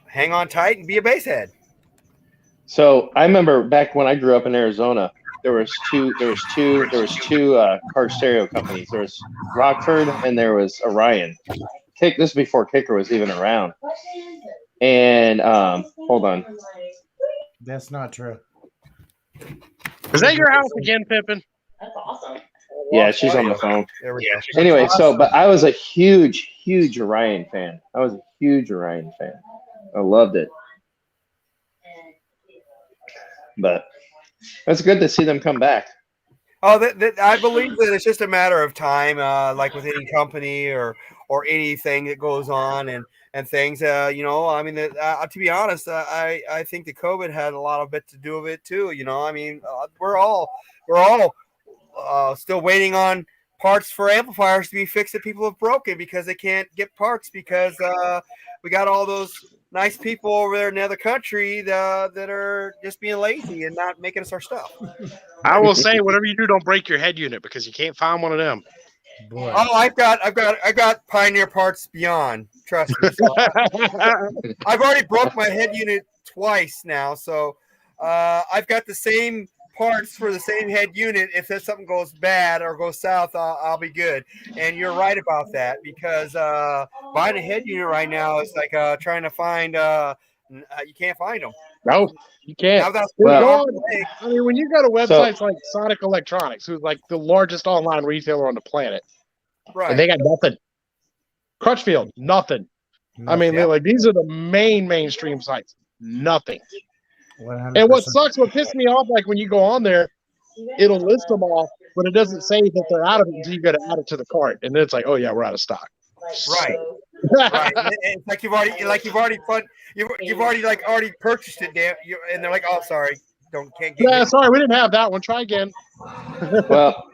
hang on tight and be a basehead. So I remember back when I grew up in Arizona, there was two car stereo companies. There was Rockford and there was Orion. This is before Kicker was even around. And hold on. That's not true. Is that your house again, Pippin? That's awesome. Yeah, she's on the phone. There we go. Anyway, but I was a huge Orion fan. I loved it. But it's good to see them come back. Oh, I believe that it's just a matter of time, like with any company or anything that goes on and things. To be honest, I think the COVID had a lot of bit to do with it too. We're all still waiting on parts for amplifiers to be fixed that people have broken because they can't get parts because we got all those nice people over there in the other country that are just being lazy and not making us our stuff. I will say, whatever you do, don't break your head unit because you can't find one of them. Boy. Oh, I've got Pioneer parts beyond. Trust me. So I've already broke my head unit twice now, so I've got the same parts for the same head unit. If something goes bad or goes south, I'll be good. And you're right about that because buying a head unit right now is like trying to find. You can't find them. No, you can't. I mean, when you go to websites like Sonic Electronics, who's like the largest online retailer on the planet, right? And they got nothing. Crutchfield, nothing. I mean, they're like, these are the mainstream sites. Nothing. 100%. And what sucks, what pissed me off, like when you go on there, it'll list them all, but it doesn't say that they're out of it until you got to add it to the cart, and then it's like, oh yeah, we're out of stock. Right. Right. It's like you've already purchased it, damn. And they're like, oh, sorry, can't get. Yeah, sorry, we didn't have that one. Try again. Well,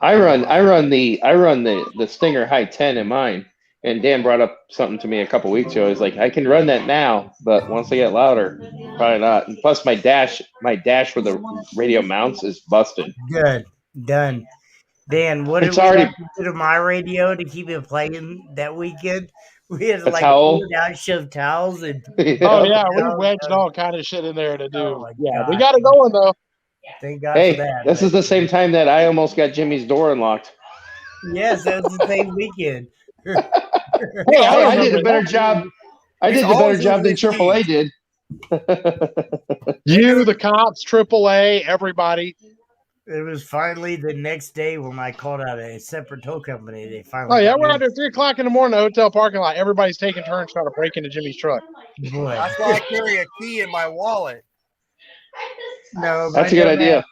I run the Stinger High 10 in mine, and Dan brought up something to me a couple weeks ago. He's like, I can run that now, but once I get louder, probably not. And plus, my dash where the radio mounts is busted. Good, done. Dan, what did we have to do to my radio to keep it playing that weekend? We had to like pull it out, shove towels, and we wedged all kind of shit in there to do. Oh we got it going though. Thank God for that. This is the same time that I almost got Jimmy's door unlocked. Yes, that was the same weekend. I did a better job. I did a better job than AAA did. You, the cops, AAA, everybody. It was finally the next day when I called out a separate tow company. They finally. We're out there 3:00 in the morning, in the hotel parking lot. Everybody's taking turns trying to break into Jimmy's truck. Boy. That's why I carry a key in my wallet. No, that's a good idea.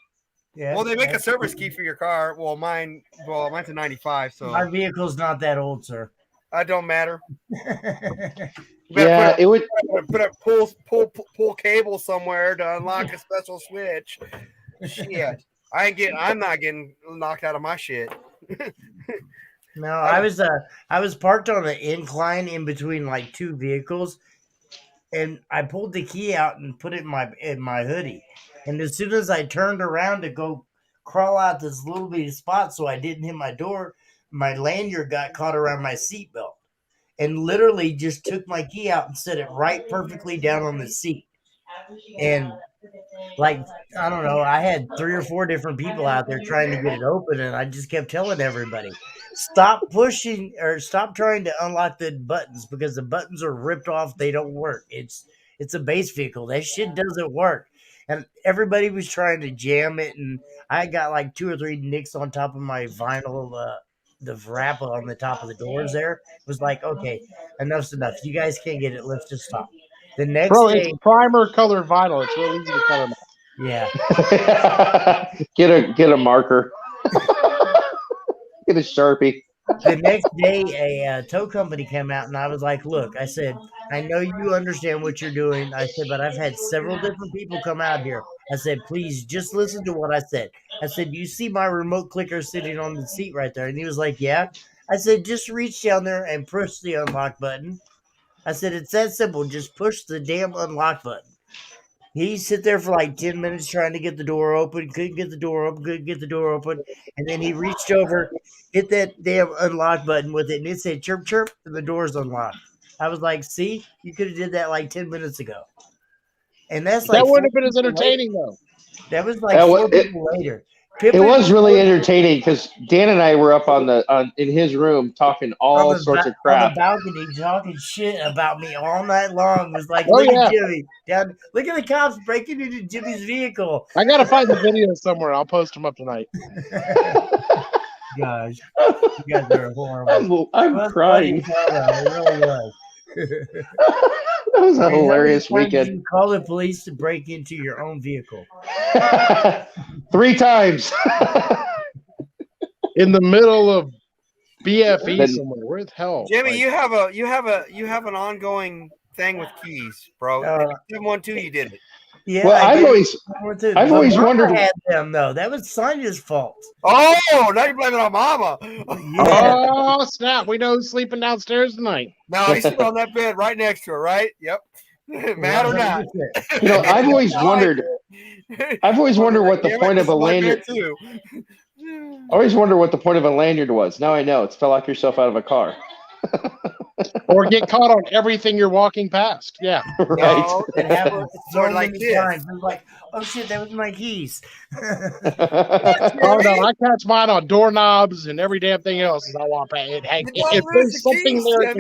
Yeah. Well, they make a service key for your car. Mine's a 95, so our vehicle's not that old, sir. It don't matter. It would put a pull cable somewhere to unlock a special switch. Shit. I'm not getting knocked out of my shit. No, I was parked on an incline in between like two vehicles, and I pulled the key out and put it in my hoodie. And as soon as I turned around to go crawl out this little bitty spot so I didn't hit my door, my lanyard got caught around my seatbelt, and literally just took my key out and set it right perfectly down on the seat. And like, I don't know, I had 3 or 4 different people out there trying to get it open, and I just kept telling everybody, stop pushing or stop trying to unlock the buttons because the buttons are ripped off. They don't work. It's a base vehicle. That shit doesn't work. And everybody was trying to jam it, and I got like 2 or 3 nicks on top of my vinyl, the wrap on the top of the doors there. It was like, okay, enough's enough. You guys can't get it. Let's just stop. The next day, it's primer colored vinyl. It's real easy to color. Yeah. Get a marker. Get a Sharpie. The next day, a tow company came out, and I was like, look, I said, I know you understand what you're doing. I said, but I've had several different people come out here. I said, please just listen to what I said. I said, you see my remote clicker sitting on the seat right there? And he was like, yeah. I said, just reach down there and push the unlock button. I said, it's that simple. Just push the damn unlock button. He sit there for like 10 minutes trying to get the door open. Couldn't get the door open. And then he reached over, hit that damn unlock button with it, and it said chirp, chirp, and the door's unlocked. I was like, see, you could have did that like 10 minutes ago. And that's like... That wouldn't have been as entertaining, though. That was like 4 people later. It was really entertaining because Dan and I were up in his room talking all sorts of crap. On the balcony talking shit about me all night long. It was like, look at Jimmy. Look at the cops breaking into Jimmy's vehicle. I got to find the video somewhere. I'll post them up tonight. Gosh. You guys are horrible. I'm crying. It really was. That was a hilarious weekend. You call the police to break into your own vehicle 3 times in the middle of BFE somewhere. Where the hell, Jimmy? You have an ongoing thing with keys, bro. 712, you did it. Yeah, well, I've always wondered. Had them though. That was Sonia's fault. Oh, now you're blaming on Mama. Yeah. Oh snap! We know who's sleeping downstairs tonight. No, he's sitting on that bed right next to her. Right? Yep. Mad or not? I've always wondered. What the point of a lanyard. I always wonder what the point of a lanyard was. Now I know. It's to lock yourself out of a car. Or get caught on everything you're walking past. Yeah. Right. No, it happens so like many times. I'm like, oh shit, that was my keys. Oh no, I catch mine on doorknobs and every damn thing else as I walk past. If there's something there,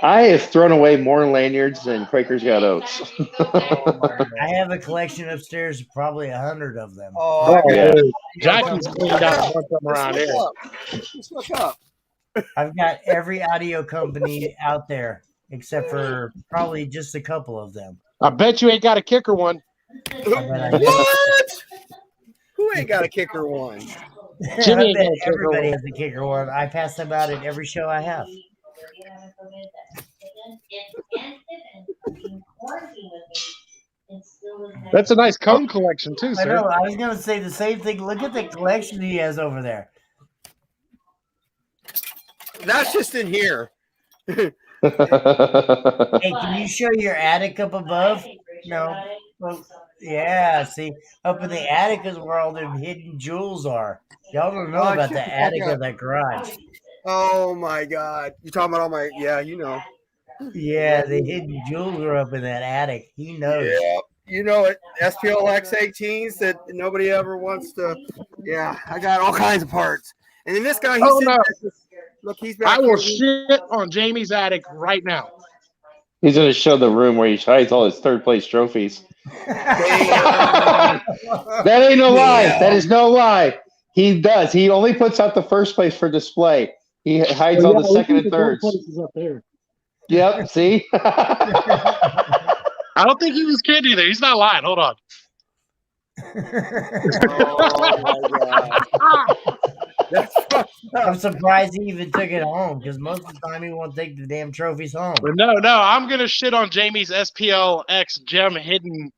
I have thrown away more lanyards than Quakers Got Oats. I have a collection upstairs, probably 100 of them. Oh yeah. Jackie's cleaned out a bunch of them around here. Let's look up. I've got every audio company out there except for probably just a couple of them. I bet you ain't got a kicker one. What? Who ain't got a kicker one? Jimmy I ain't bet got a kicker everybody one. has a kicker one. I pass them out at every show I have. That's a nice cone collection too, I sir. know. I was going to say the same thing. Look at the collection he has over there. That's just in here. Hey, can you show your attic up above? No. Well, yeah, see, up in the attic is where all them hidden jewels are. Y'all don't know about the attic of that garage. Oh my God! You talking about all my? Yeah, you know. Yeah, the hidden jewels are up in that attic. He knows. Yeah, you know it. SPLX 18s that nobody ever wants to. Yeah, I got all kinds of parts. And then this guy, he's sitting there. Look, he's back I will here. shit on Jamie's attic right now. He's going to show the room where he hides all his third place trophies. That ain't no lie. That is no lie. He does. He only puts out the first place for display. He hides all the second and thirds. Places up there. Yep. See? I don't think he was kidding either. He's not lying. Hold on. Oh my God. That's fucked up. I'm surprised he even took it home because most of the time he won't take the damn trophies home. But no, I'm gonna shit on Jamie's SPLX gem hidden.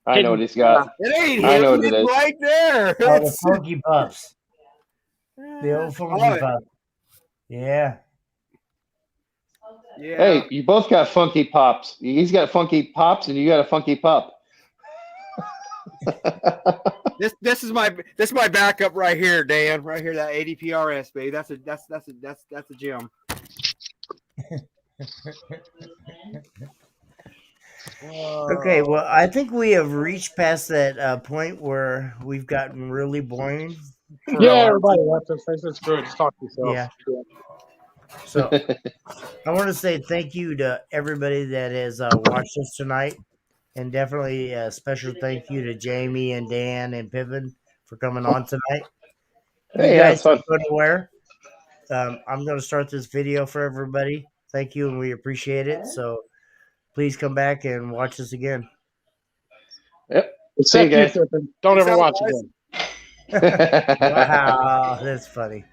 I know what he's got. It ain't him. I know what it It's is. right there. Oh, the Funky Pups. The old Funky Pup. Yeah. Yeah. Hey, you both got funky pops. He's got funky pops, and you got a funky pup. This is my backup right here, Dan. Right here, that 80 PRS, baby. That's a gem. Okay, well, I think we have reached past that point where we've gotten really boring. Yeah, everybody left us. That's good. Just talk to yourself. Yeah. So I want to say thank you to everybody that has watched us tonight, and definitely a special thank you to Jamie and Dan and Pippin for coming on tonight. Hey, you guys fun. don't go nowhere. I'm going to start this video for everybody. Thank you, and we appreciate it. So please come back and watch us again. Yep. See you guys. Don't ever watch again. Wow, that's funny.